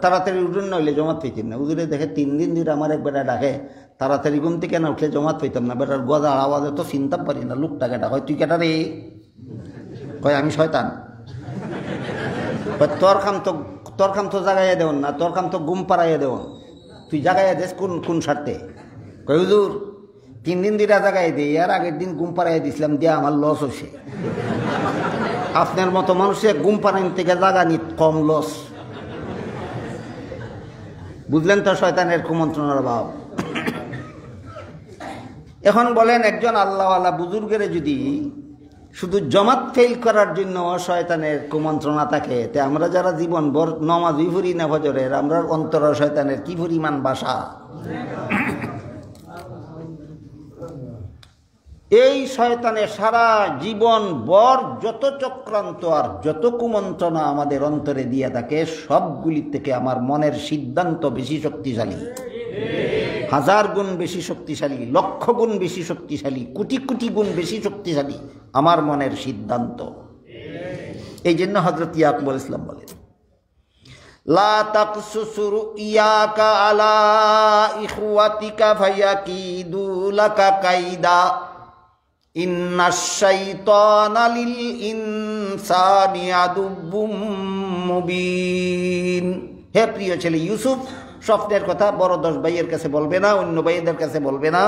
তাড়াতাড়ি উঠোন নইলে জমাত পেতেন না। হুজুরে দেখে 3 দিন ধরে আমার এক বেটা ডাকে, তাড়াতাড়ি ঘুম থেকে না উঠলে জমাত পেতাম না। বেটার গজার আওয়াজে তো চিনতাম পারি না লোকটা কেটা। হয় তুই কেটা রে? কয় আমি শয়তান। তোর কাম তো জাগাইয়া দেওন না, তোর কাম তো ঘুম পাড়াইয়া দেওন, তুই জাগাইয়া দেস কোন স্বার্থে? কয় হুজুর 3 দিন 2টা জায়গায় দিই, আর আগের দিন ঘুম পাড়াই দিছিলাম, দিয়া আমার লস হয়েছে। আপনার মতো মানুষের ঘুম পাড়াইন থেকে জায়গা নি কম লস। বুঝলেন তো শয়তানের কুমন্ত্রণার ভাব। এখন বলেন একজন আল্লাহওয়ালা বুজুর্গের যদি শুধু জমাত ফেল করার জন্য শয়তানের কুমন্ত্রণা থাকে, তে আমরা যারা জীবনভর নমাজই ফুরি না ফজরের, আমরা অন্তর শয়তানের কি পরিমাণ বাসা। এই শয়তানের সারা জীবন ভর যত চক্রান্ত আর যত কুমন্ত্রণা আমাদের অন্তরে দিয়ে থাকে, সবগুলির থেকে আমার মনের সিদ্ধান্ত বেশি শক্তিশালী, 1000 গুণ বেশি শক্তিশালী, লক্ষ গুণ বেশি শক্তিশালী, কোটি কোটি গুণ বেশি শক্তিশালী আমার মনের সিদ্ধান্ত। এই জন্য হযরত ইয়াকুব আলাইহিস সালাম বলেন, লা তাকসুসু রুইয়াকা আলা ইখওয়াতিকা ফায়াকিদু লাকা কাইদা ইন্নাশ শাইতানা লিল ইনসানি আদুব্বুম মুবিন। হে প্রিয় ছেলে ইউসুফ, স্বপ্নের কথা বড় 10 ভাইয়ের কাছে বলবে না, অন্য ভাইদের কাছে বলবে না,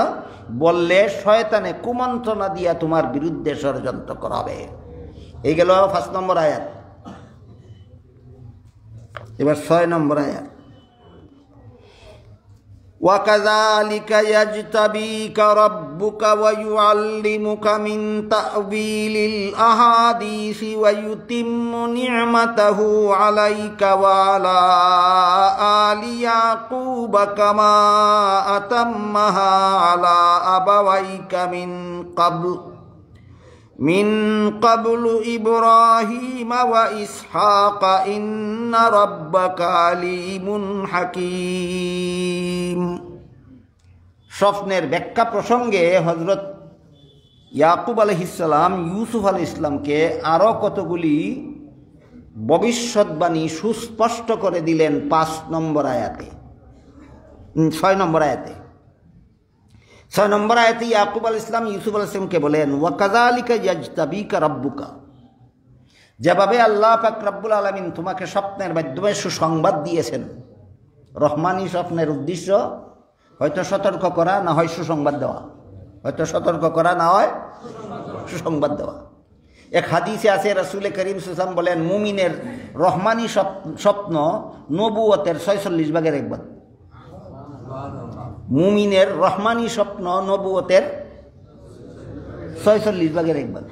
বললে শয়তানে কুমন্ত্রণা দিয়া তোমার বিরুদ্ধে ষড়যন্ত্র করাবে। এই গেল 5 নম্বর আয়াত। এবার 6 নম্বর আয়াত। وَكَذَلِكَ يَجْتَبِيكَ رَبُّكَ وَيُعَلِّمُكَ مِنْ تَأْوِيلِ الْأَحَادِيثِ وَيُتِمُّ نِعْمَتَهُ عَلَيْكَ وَعَلَى آلِ يَعْقُوبَ كَمَا أَتَمَّهَا عَلَى أَبَوَيْكَ من قبل إبراهيم وإسحاق إن ربك عليم حكيم। স্বপ্নের ব্যাখ্যা প্রসঙ্গে হযরত ইয়াকুব আলাইহিস সালাম ইউসুফ আলাইহিস সালামকে আরো কতগুলি ভবিষ্যৎবাণী সুস্পষ্ট করে দিলেন 5 নম্বর আয়াতে, 6 নম্বর আয়াতে। 6 নম্বর আয়াতে ইয়াকুব আলাইহিস সালাম ইউসুফ আলাইহিস সালামকে বলেন, ওয়াকাযালিকা ইয়াজতাবিকা রাব্বুকা, যেভাবে আল্লাহ পাক রব্বুল আলামিন তোমাকে স্বপ্নের মাধ্যমে সুসংবাদ দিয়েছেন। রহমানি স্বপ্নের উদ্দেশ্য হয়তো সতর্ক করা, না হয় সুসংবাদ দেওয়া, হয়তো সতর্ক করা, না হয় সুসংবাদ দেওয়া। এক হাদিসে আছে রাসূল করিম সাল্লাল্লাহু আলাইহি ওয়াসাল্লাম বলেন, মুমিনের রহমানি স্বপ্ন নবুয়তের 46 ভাগের 1 ভাগ। মুমিনের রহমানি স্বপ্ন নবুয়তের 46 ভাগের 1 ভাগ।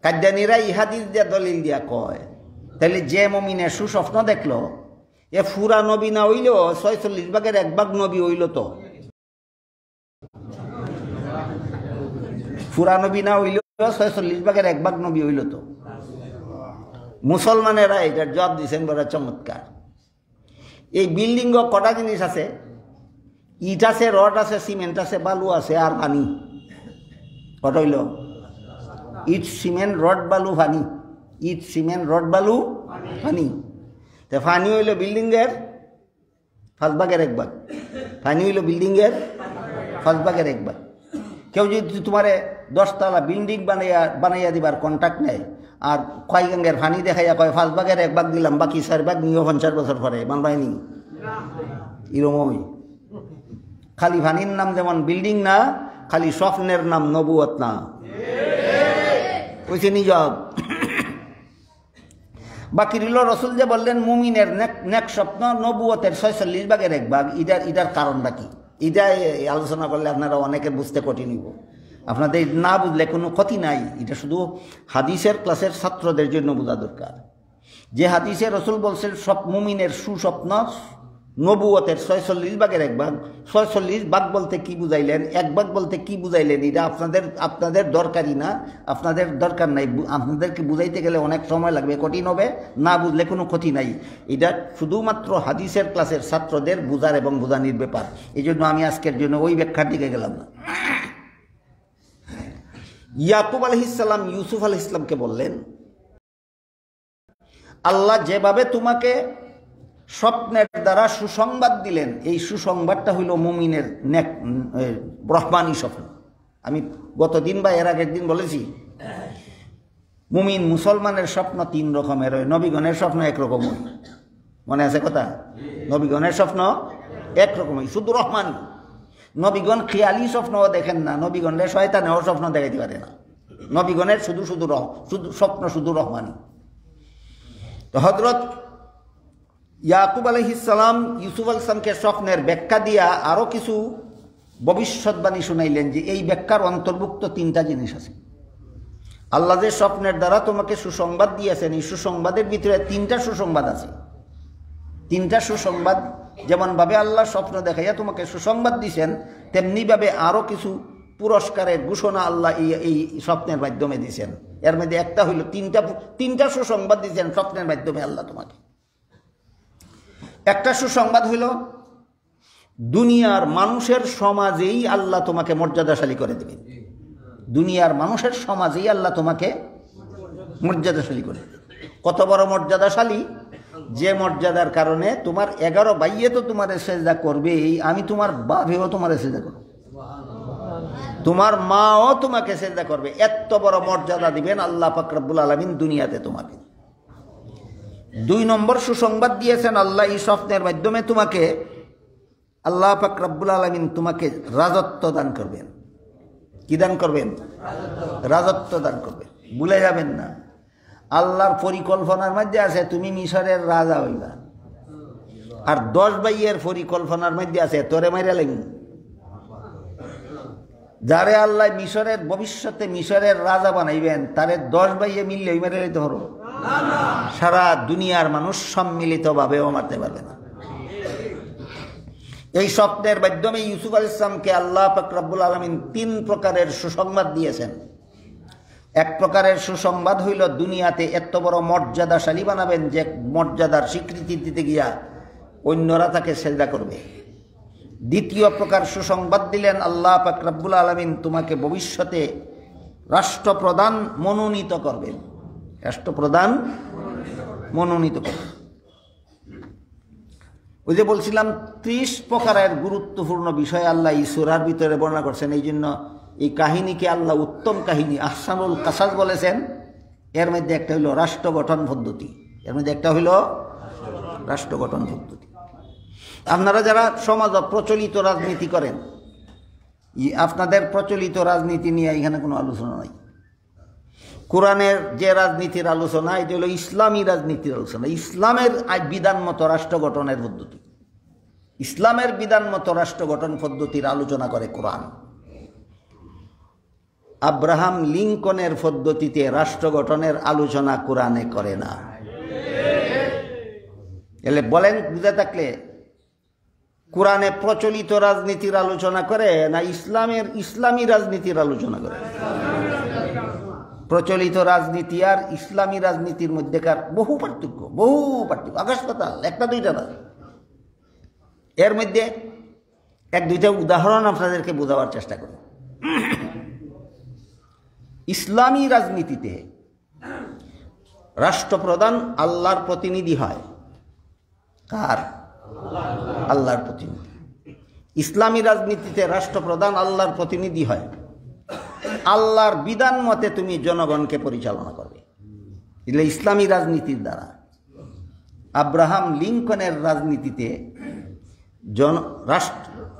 কাদ্যানীরা ইহাদিস দিয়া দলিল দিয়া কয়, তাহলে যে মুমিনের সুস্বপ্ন দেখলো এ ফুরা নবী না হইল, 46 ভাগের 1 ভাগ নবী হইল। তো ফুরা নবী না হইল, 46 ভাগের 1 ভাগ নবী হইল। তো মুসলমানেরা এটার জবাব দিয়েছেন বড় চমৎকার। এই বিল্ডিং কটা জিনিস আছে? ইট আছে, রড আছে, সিমেন্ট আছে, বালু আছে, আর পানি। কটা হইল? ইট, সিমেন্ট, রড, বালু, পানি। ইট, সিমেন্ট, রড, বালু, পানি। তো পানি হইল বিল্ডিংয়ের 5 ভাগের 1 ভাগ। পানি হইল বিল্ডিংয়ের 5 ভাগের 1 ভাগ। কেউ যদি তোমারে 10 তলা বিল্ডিং বানাইয়া দিবার কন্ট্রাক্ট নেয়, আর কয় গঙ্গের পানি দেখাইয়া কয় 5 ভাগের 1 ভাগ দিলাম, বাকি 4 ভাগ নিও 50 বছর পরে, মানবাইনি? এরকমই। খালি পানির নাম যেমন বিল্ডিং না, খালি স্বপ্নের নাম নবুয়ত না। কইছে নিজব। বাকি রইল রসুল যে বললেন মুমিনের নেক স্বপ্ন নবুয়তের 46 ভাগের 1 ভাগ। ইটার কারণটা কি? এটা আলোচনা করলে আপনারা অনেকে বুঝতে কঠিন হইব। আপনাদের না বুঝলে কোনো ক্ষতি নাই। এটা শুধু হাদিসের ক্লাসের ছাত্রদের জন্য বোঝা দরকার। যে হাদিসে রসুল বলছেন সব মুমিনের সুস্বপ্ন নবুয়তের 46 ভাগের 1 ভাগ। 46 ভাগ বলতে কি বুঝাইলেন, 1 ভাগ বলতে কি বুঝাইলেন, এটা আপনাদের দরকারি না, আপনাদের দরকার নাই। আপনাদেরকে বুঝাইতে গেলে অনেক সময় লাগবে, কঠিন হবে, না বুঝলে কোনো ক্ষতি নাই। এটা শুধুমাত্র হাদিসের ক্লাসের ছাত্রদের বুঝার এবং বোঝানির ব্যাপার। এই জন্য আমি আজকের জন্য ওই ব্যাখ্যার দিকে গেলাম না। ইয়াকুব আলাইহিস সালাম ইউসুফ আলাইহিস সালামকে বললেন, আল্লাহ যেভাবে তোমাকে স্বপ্নের দ্বারা সুসংবাদ দিলেন, এই সুসংবাদটা হইল মুমিনের রহমানি স্বপ্ন। আমি গতদিন বা এর আগের দিন বলেছি, মুমিন মুসলমানের স্বপ্ন 3 রকমের হয়, নবীগণের স্বপ্ন 1 রকম হয়। মনে আছে কথা? নবীগণের স্বপ্ন 1 রকম হয়, শুধু রহমানি। নবীগণ খেয়ালি স্বপ্নও দেখেন না, নবীগণের শয়তানেও স্বপ্ন দেখাইতে পারে না, নবীগণের শুধু স্বপ্ন শুধু রহমানি। তো হযরত ইয়াকুব আলাইহিস সালাম ইউসুফ আলাইহিস সালামকে স্বপ্নের ব্যাখ্যা দিয়া আরও কিছু ভবিষ্যৎবাণী শুনাইলেন যে এই ব্যাখ্যার অন্তর্ভুক্ত 3টা জিনিস আছে। আল্লাহ যে স্বপ্নের দ্বারা তোমাকে সুসংবাদ দিয়েছেন, এই সুসংবাদের ভিতরে 3টা সুসংবাদ আছে। 3টা সুসংবাদ, যেমনভাবে আল্লাহ স্বপ্ন দেখাইয়া তোমাকে সুসংবাদ দিয়েছেন, তেমনিভাবে আরও কিছু পুরস্কারের ঘোষণা আল্লাহ এই স্বপ্নের মাধ্যমে দিয়েছেন। এর মধ্যে একটা হইল 3টা সুসংবাদ দিয়েছেন স্বপ্নের মাধ্যমে আল্লাহ তোমাকে। একটা সুসংবাদ হইল দুনিয়ার মানুষের সমাজেই আল্লাহ তোমাকে মর্যাদাশালী করে দেবেন। দুনিয়ার মানুষের সমাজেই আল্লাহ তোমাকে মর্যাদাশালী করে দেবেন। কত বড় মর্যাদাশালী, যে মর্যাদার কারণে তোমার 11 ভাইয়ে তো তোমার সেজদা করবে, আমি তোমার বাপেও তোমার সেজদা করবে, তোমার মাও তোমাকে সেজদা করবে। এত বড় মর্যাদা দিবেন আল্লাহ পাক রব্বুল আলামিন দুনিয়াতে তোমাকে। 2 নম্বর সুসংবাদ দিয়েছেন আল্লাহ এই স্বপ্নের মাধ্যমে তোমাকে, আল্লাহ পাক রব্বুল আলামিন তোমাকে রাজত্ব দান করবেন। কি দান করবেন? রাজত্ব দান করবেন। ভুলে যাবেন না, আল্লাহর পরিকল্পনার মধ্যে আছে তুমি মিশরের রাজা হইবা, আর 10 ভাইয়ের পরিকল্পনার মধ্যে আছে তোরে মাইরা লাগি। যারে আল্লাহ মিশরের ভবিষ্যতে মিশরের রাজা বানাইবেন, তারে 10 ভাইয়ে মিললে মেরে লইতে পারো? সারা দুনিয়ার মানুষ সম্মিলিতভাবেও মারতে পারবে না। এই স্বপ্নের মাধ্যমে ইউসুফ আলাইহিস সালামকে আল্লাহ পাক রব্বুল আলামিন 3 প্রকারের সুসংবাদ দিয়েছেন। এক প্রকারের সুসংবাদ হইল দুনিয়াতে এত বড় মর্যাদাশালী বানাবেন যে মর্যাদার স্বীকৃতি দিতে গিয়া অন্যরা তাকে সেজদা করবে। দ্বিতীয় প্রকার সুসংবাদ দিলেন আল্লাহ পাক রব্বুল আলামিন তোমাকে ভবিষ্যতে রাষ্ট্রপ্রধান মনোনীত করবেন। রাষ্ট্রপ্রধান মনোনীত করবেন। ওই যে বলছিলাম 30 প্রকারের গুরুত্বপূর্ণ বিষয় আল্লাহ এই সূরার ভিতরে বর্ণনা করছেন। এই জন্য এই কাহিনীকে আল্লাহ উত্তম কাহিনী আহসানুল কাসাস বলেছেন। এর মধ্যে একটা হইল রাষ্ট্র গঠন পদ্ধতি, এর মধ্যে একটা হইল রাষ্ট্র গঠন পদ্ধতি। আপনারা যারা সমাজ প্রচলিত রাজনীতি করেন, আপনাদের প্রচলিত রাজনীতি নিয়ে এখানে কোনো আলোচনা নাই। কোরআনের যে রাজনীতির আলোচনা, এটা হলো ইসলামী রাজনীতির আলোচনা। ইসলামের বিধান মতো রাষ্ট্র গঠনের পদ্ধতি, ইসলামের বিধান মতো রাষ্ট্র গঠন পদ্ধতির আলোচনা করে কোরআন। আব্রাহাম লিঙ্কনের পদ্ধতিতে রাষ্ট্র গঠনের আলোচনা কোরআনে করে না। এলে বলেন বুঝে থাকলে, কোরআনে প্রচলিত রাজনীতির আলোচনা করে না ইসলামী রাজনীতির আলোচনা করে? প্রচলিত রাজনীতি আর ইসলামী রাজনীতির মধ্যেকার বহু পার্থক্য, আকাশ পাতাল, একটা দুইটা না। এর মধ্যে 1-2টা উদাহরণ আপনাদেরকে বোঝাবার চেষ্টা করব। ইসলামী রাজনীতিতে রাষ্ট্রপ্রধান আল্লাহর প্রতিনিধি হয়। কার? আল্লাহর প্রতিনিধি। ইসলামী রাজনীতিতে রাষ্ট্রপ্রধান আল্লাহর প্রতিনিধি হয়। আল্লাহর বিধান মতে তুমি জনগণকে পরিচালনা করবে, এগুলো ইসলামী রাজনীতির দ্বারা। আব্রাহাম লিঙ্কনের রাজনীতিতে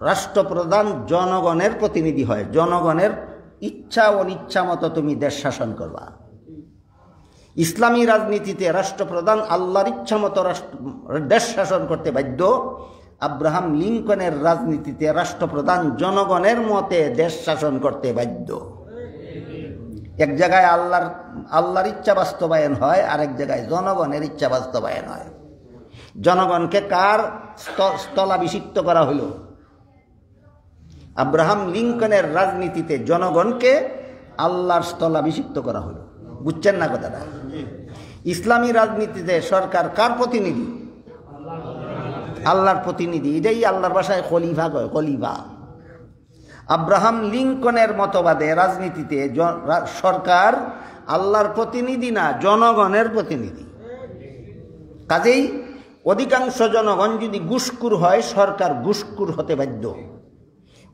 রাষ্ট্রপ্রধান জনগণের প্রতিনিধি হয়। জনগণের ইচ্ছা অনিচ্ছা মতো তুমি দেশ শাসন করবা। ইসলামী রাজনীতিতে রাষ্ট্রপ্রধান আল্লাহর ইচ্ছা মতো দেশ শাসন করতে বাধ্য। আব্রাহাম লিঙ্কনের রাজনীতিতে রাষ্ট্রপ্রধান জনগণের মতে দেশ শাসন করতে বাধ্য। এক জায়গায় আল্লাহর ইচ্ছা বাস্তবায়ন হয়, আরেক জায়গায় জনগণের ইচ্ছা বাস্তবায়ন হয়। জনগণকে কার স্থলাভিষিক্ত করা হইল? আব্রাহাম লিঙ্কনের রাজনীতিতে জনগণকে আল্লাহর স্থলাভিষিক্ত করা হইল। বুঝছেন না কথাটা? ইসলামী রাজনীতিতে সরকার কার প্রতিনিধি? আল্লাহর প্রতিনিধি। এটাই আল্লাহর ভাষায় খলিফা কয়, খলিফা। আব্রাহাম লিঙ্কনের মতবাদে রাজনীতিতে সরকার আল্লাহর প্রতিনিধি না, জনগণের প্রতিনিধি। কাজেই অধিকাংশ জনগণ যদি ঘুষখোর হয়, সরকার ঘুষখোর হতে বাধ্য।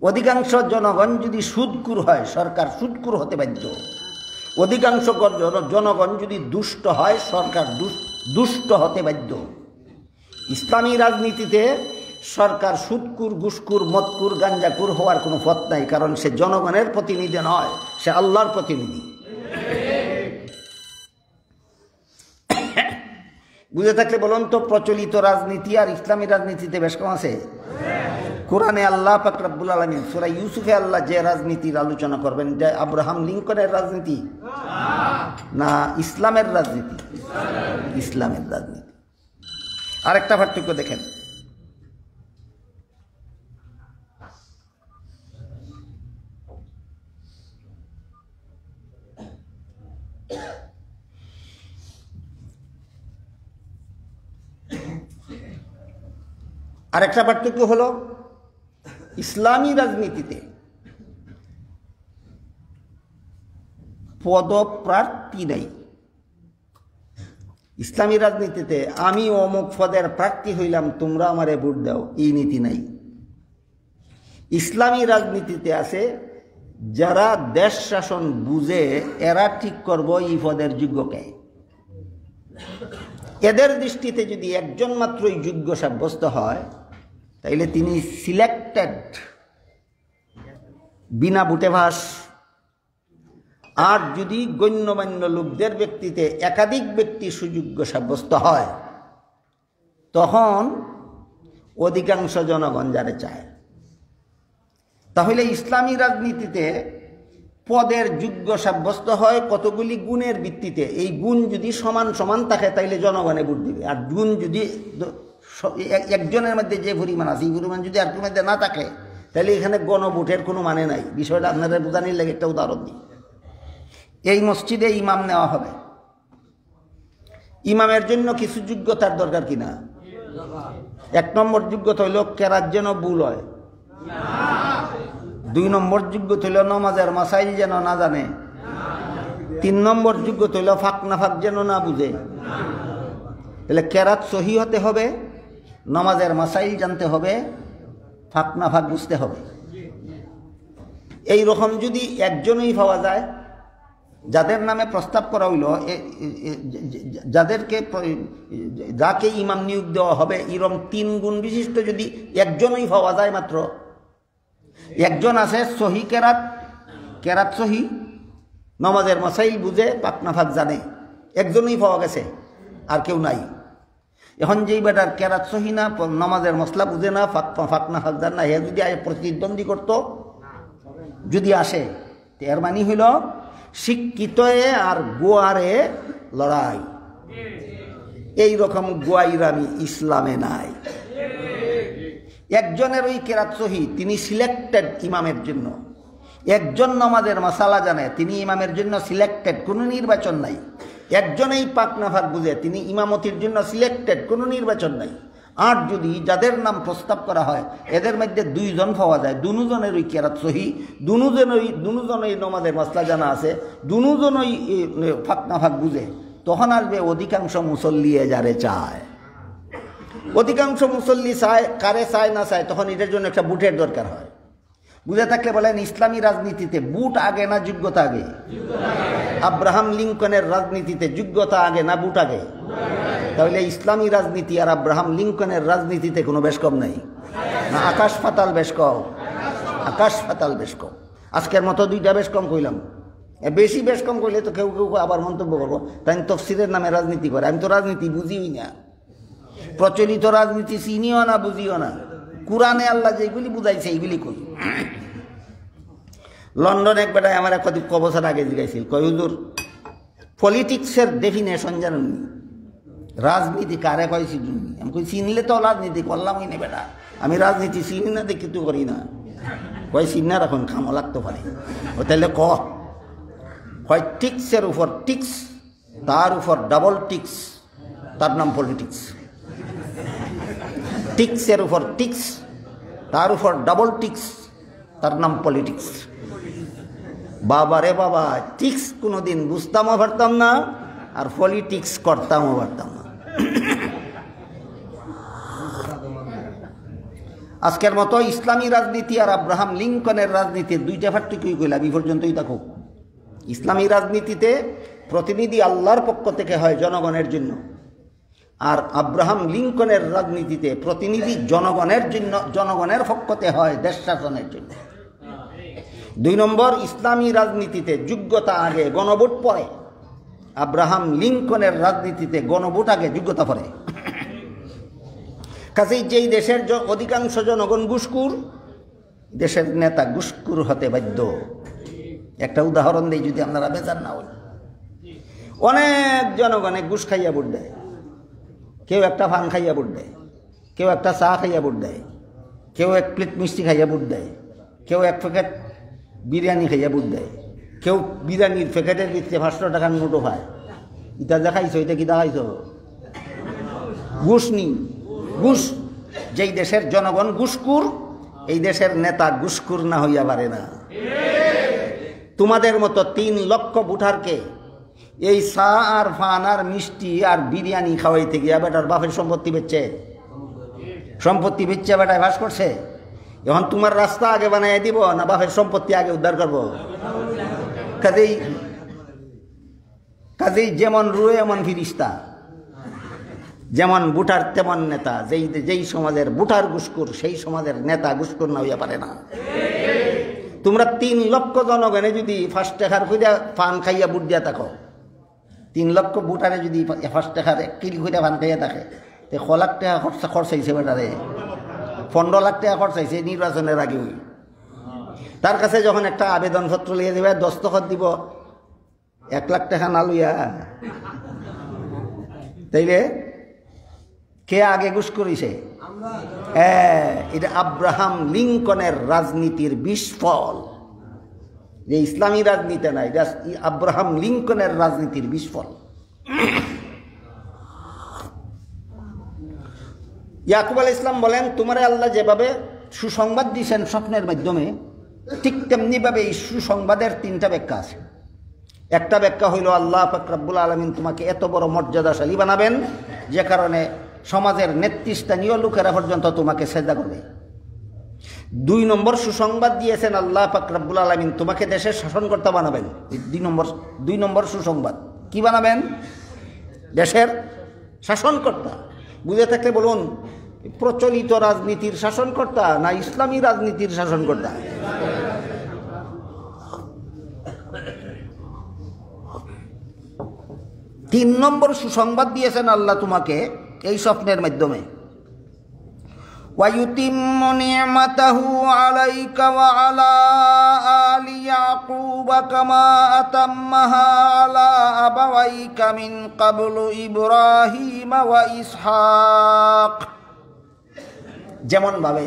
অধিকাংশ জনগণ যদি সুদখোর হয়, সরকার সুদখোর হতে বাধ্য। অধিকাংশ জনগণ যদি দুষ্ট হয়, সরকার দুষ্ট হতে বাধ্য। ইসলামী রাজনীতিতে সরকার সুদকুর, ঘুষকুর, মদকুর, গাঞ্জাকুর হওয়ার কোনো পথ নাই, কারণ সে জনগণের প্রতিনিধি নয়, সে আল্লাহর প্রতিনিধি। বুঝে থাকলে বলুন তো, প্রচলিত রাজনীতি আর ইসলামী রাজনীতিতে বেশ কম আছে? কোরআনে আল্লাহ পাক রব্বুল আলামিন সূরা ইউসুফে আল্লাহ যে রাজনীতির আলোচনা করবেন, এটা আব্রাহাম লিঙ্কনের রাজনীতি না ইসলামের রাজনীতি? ইসলামের রাজনীতি। আরেকটা পার্থক্য দেখেন, আরেকটা পার্থক্য হলো ইসলামী রাজনীতিতে পদপ্রার্থী নাই। ইসলামী রাজনীতিতে আমি অমুক পদের প্রার্থী হইলাম, তোমরা আমারে ভোট দাও, এই নীতি নাই। ইসলামী রাজনীতিতে আছে যারা দেশ শাসন বুঝে, এরা ঠিক করব এই পদের যোগ্যকে। এদের দৃষ্টিতে যদি একজন মাত্রই যোগ্য সাব্যস্ত হয়, তাইলে তিনি সিলেক্টেড, বিনা ভোটে ভাস। আর যদি গণ্যমান্য লোকদের ব্যক্তিতে একাধিক ব্যক্তি সুযোগ্য সাব্যস্ত হয়, তখন অধিকাংশ জনগণ যারে চায়। তাহলে ইসলামী রাজনীতিতে পদের যোগ্য সাব্যস্ত হয় কতগুলি গুণের ভিত্তিতে। এই গুণ যদি সমান সমান থাকে, তাইলে জনগণে ভোট দিবে। আর গুণ যদি একজনের মধ্যে যে পরিমাণ আছে, এই পরিমাণ যদি আর মধ্যে না থাকে, তাহলে এখানে গণভোটের কোনো মানে নাই। বিষয়টা আপনারা বোঝানোর লাগে একটা উদাহরণ দিই। এই মসজিদে ইমাম নেওয়া হবে, ইমামের জন্য কিছু যোগ্যতার দরকার কিনা? 1 নম্বর যোগ্যতা হইল কেরাত যেন ভুল হয়। 2 নম্বর যোগ্যতা হইল নামাজের মাসাইল যেন না জানে। 3 নম্বর যোগ্যতা হইল ফাঁক না ফাঁক যেন না বুঝে। তাহলে কেরাত সহি হতে হবে, নামাজের মাসাইল জানতে হবে, ফাঁক না ফাঁক বুঝতে হবে। এই রকম যদি একজনই পাওয়া যায়, যাদের নামে প্রস্তাব করা হইল, যাকে ইমাম নিয়োগ দেওয়া হবে, এরকম 3 গুণ বিশিষ্ট যদি একজনই পাওয়া যায় মাত্র, একজন আছে সহি কেরাত, কেরাত সহি, নামাজের মাসাইল বুঝে, ফাঁক না ফাঁক জানে, একজনই পাওয়া গেছে, আর কেউ নাই। এখন যেই বেটার কেরাত সহি না, নামাজের মশলা বুঝে না, ফাঁক না ফাঁক জানে না, হে যদি প্রতিদ্বন্দ্বী করত, যদি আসে, এর মানে হইল শিক্ষিতয়ে আর গোয়ারে লড়াই। এই রকম গোয়াইরামি ইসলামে নাই। একজনের ওই কেরাত সহি, তিনি সিলেক্টেড ইমামের জন্য। একজন নামাজের মাসালা জানে, তিনি ইমামের জন্য সিলেক্টেড, কোনো নির্বাচন নাই। একজনেই পাক না ফাঁক বুঝে, তিনি ইমামতির জন্য সিলেক্টেড, কোনো নির্বাচন নাই। আর যদি যাদের নাম প্রস্তাব করা হয়, এদের মধ্যে 2 জন পাওয়া যায়, দুজনের ওই কেরাত সহি, দুজনই নামাজের মাসলা জানা আছে, দুজনই ফাঁক না ফাঁক বুঝে, তখন আসবে অধিকাংশ মুসল্লি যারে চায়। অধিকাংশ মুসল্লি চায়, কারে চায় না চায়, তখন এটার জন্য একটা বুটের দরকার হয়। বুঝে থাকলে বলেন, ইসলামী রাজনীতিতে বুট আগে না যোগ্যতা আগে? আব্রাহাম লিঙ্কনের রাজনীতিতে যোগ্যতা আগে না বুট আগে? তাহলে ইসলামী রাজনীতি আর আব্রাহাম লিঙ্কনের রাজনীতিতে কোনো বেশ কম নাই না? আকাশ পাতাল বেশ কম, আকাশ পাতাল বেশ কম। আজকের মতো 2টা বেশ কম কইলাম। বেশি বেশ কম কইলে তো কেউ কেউ আবার মন্তব্য করবো, তাই তফসিরের নামে রাজনীতি করে। আমি তো রাজনীতি বুঝিই না, প্রচলিত রাজনীতি চিনিও না, বুঝিও না। কোরআনে আল্লাহ যেগুলি বুঝাইছে এইগুলি কই। লন্ডন এক বেটায় আমার এক বছর আগে জিজ্ঞাসিল, কই হুজুর পলিটিক্সের ডেফিনেশন জানুনি, রাজনীতি কারে কয় চিনুনি? আমি কই চিনলে তো রাজনীতি করলামই না বেটা, আমি রাজনীতি চিনি না দেখি তো করি না। কয় চিনা রাখুন, খামো লাগতে পারে। ও তাহলে কয় টিক্সের উপর টিক্স, তার উপর ডাবল টিক্স, তার নাম পলিটিক্স। টিক্সের উপর টিক্স, তার উপর ডাবল টিক্স, তার নাম পলিটিক্স। বাবা রে বাবা, টিক্স কোনোদিন বুঝতামও পারতাম না, আর পলিটিক্স করতামও পারতাম না। আজকের মতো ইসলামী রাজনীতি আর আব্রাহাম লিঙ্কনের রাজনীতির 2টা পার্থক্যই কইলাম, এই পর্যন্তই থাকো। ইসলামী রাজনীতিতে প্রতিনিধি আল্লাহর পক্ষ থেকে হয় জনগণের জন্য, আর আব্রাহাম লিঙ্কনের রাজনীতিতে প্রতিনিধি জনগণের জন্য, জনগণের পক্ষতে হয়, দেশ শাসনের জন্য। 2 নম্বর, ইসলামী রাজনীতিতে যোগ্যতা আগে, গণভোট পরে। আব্রাহাম লিঙ্কনের রাজনীতিতে গণভোট আগে, যোগ্যতা পরে। কাজেই যেই দেশের অধিকাংশ জনগণ ঘুষখোর, দেশের নেতা ঘুষখোর হতে বাধ্য। একটা উদাহরণ দিই, যদি আপনারা বেজার না হন। অনেক জনগণে ঘুষ খাইয়া ভোট দেয়। কেউ একটা পান খাইয়া ভোট দেয়, কেউ একটা চা খাইয়া ভোট দেয়, কেউ 1 প্লেট মিষ্টি খাইয়া ভোট দেয়, কেউ 1 প্যাকেট বিরিয়ানি খাইয়া ভোট দেয়, কেউ বিরিয়ানির প্যাকেটের ভিতরে 500 টাকার নোটও খায়। ইটা দেখাইছো, এটা কি দেখাইছো? ঘুষ নি, ঘুষ। যেই দেশের জনগণ ঘুষখোর, এই দেশের নেতা ঘুষখোর না হইয়া পারে না। তোমাদের মতো 3 লক্ষ ভোটারকে এই চা আর ফান আর মিষ্টি আর বিরিয়ানি খাওয়াইতে গিয়া বেটার বাপের সম্পত্তি বেচছে, সম্পত্তি বেচছে, বেটায় বাস করছে। এখন তোমার রাস্তা আগে বানাই দিব না বাপের সম্পত্তি আগে উদ্ধার করব? কাজেই যেমন রুয়ে এমন ফিরিস্তা, যেমন ভোটার তেমন নেতা। যেই সমাজের ভোটার ঘুষখোর, সেই সমাজের নেতা ঘুষখোর না হইয়া পারে না। তোমরা 3 লক্ষ জনগণে যদি 5 টাকার কইরা পান খাইয়া ভোট দিয়া থাকো, 3 লক্ষ ভোটারে যদি 5 টাকার 1 কিলো কইরা পান খাইয়া থাকে, 1 লাখ টাকা খরচাইছে বেটারে, 15 লাখ টাকা খরচাইছে নির্বাচনের আগে। তার কাছে যখন একটা আবেদনপত্র লিয়ে দেবে, দস্তখত দিব 1 লাখ টাকা না লইয়া, তাইলে কে আগে ঘুষ করেছে? এটা আব্রাহাম লিঙ্কনের রাজনীতির বিস্ফল। যে ইসলামী রাজনীতি না, এটা আব্রাহাম লিঙ্কনের রাজনীতির বিস্ফল। ইয়াকুব আলাইহিস সালাম বলেন, তোমারে আল্লাহ যেভাবে সুসংবাদ দিয়েছেন স্বপ্নের মাধ্যমে, ঠিক তেমনিভাবে এই সুসংবাদের 3টা ব্যাখ্যা আছে। একটা ব্যাখ্যা হইল আল্লাহ পাক রব্বুল আলামিন তোমাকে এত বড় মর্যাদাশালী বানাবেন যে কারণে সমাজের নেতৃস্থানীয় লোকেরা পর্যন্ত তোমাকে সেজদা করবে। 2 নম্বর সুসংবাদ দিয়েছেন আল্লাহ পাক রব্বুল আলামিন তোমাকে দেশের শাসনকর্তা বানাবেন। 2 নম্বর সুসংবাদ কি বানাবেন? দেশের শাসনকর্তা। বুঝে থাকলে বলুন, প্রচলিত রাজনীতির শাসনকর্তা না ইসলামী রাজনীতির শাসনকর্তা? তিন নম্বর সুসংবাদ দিয়েছেন আল্লাহ তোমাকে এই স্বপ্নের মাধ্যমে, ওয়ায়ুতিম্মু নি'মাতাহু আলাইকা ওয়া আলা আলি ইয়াকুবা কামা আতাম্মাহা আলা আবাওয়াইকা মিন ক্বাবলু ইব্রাহিম ওয়া ইসহাক। যেমন ভাবে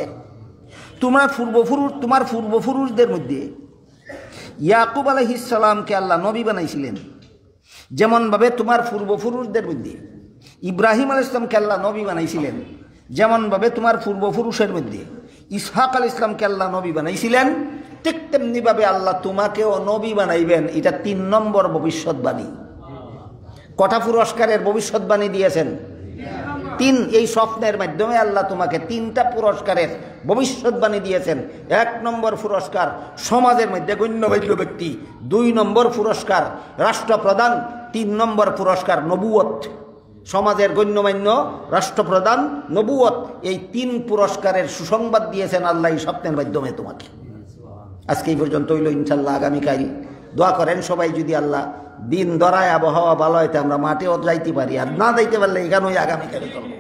তোমার পূর্বপুরুষদের মধ্যে ইয়াকুব আলাইহিস সালামকে আল্লাহ নবী বানাইছিলেন, যেমনভাবে তোমার পূর্বপুরুষদের মধ্যে ইব্রাহিম আলাইহিস সালামকে আল্লাহ নবী বানাইছিলেন, যেমনভাবে তোমার পূর্বপুরুষের মধ্যে ইসহাক আলাইহিস সালামকে আল্লাহ নবী বানাইছিলেন, ঠিক তেমনিভাবে আল্লাহ তোমাকেও নবী বানাইবেন। এটা 3 নম্বর ভবিষ্যৎবাণী। কটা পুরস্কারের ভবিষ্যৎবাণী দিয়েছেন? 3। এই স্বপ্নের মাধ্যমে আল্লাহ তোমাকে 3টা পুরস্কারের ভবিষ্যৎবাণী দিয়েছেন। 1 নম্বর পুরস্কার সমাজের মধ্যে গণ্যমান্য ব্যক্তি, 2 নম্বর পুরস্কার রাষ্ট্রপ্রধান, 3 নম্বর পুরস্কার নবুয়ত। সমাজের গণ্যমান্য, রাষ্ট্রপ্রধান, নবুয়ত, এই 3 পুরস্কারের সুসংবাদ দিয়েছেন আল্লাহ এই স্বপ্নের মাধ্যমে তোমাকে। আজকে এই পর্যন্ত হইল, ইনশাল্লাহ আগামীকাল দোয়া করেন সবাই, যদি আল্লাহ দিন ধরায় আবহাওয়া ভালো হইতে আমরা মাঠেও যাইতে পারি, আর না যাইতে পারলে এখানেই আগামীকাল করবো।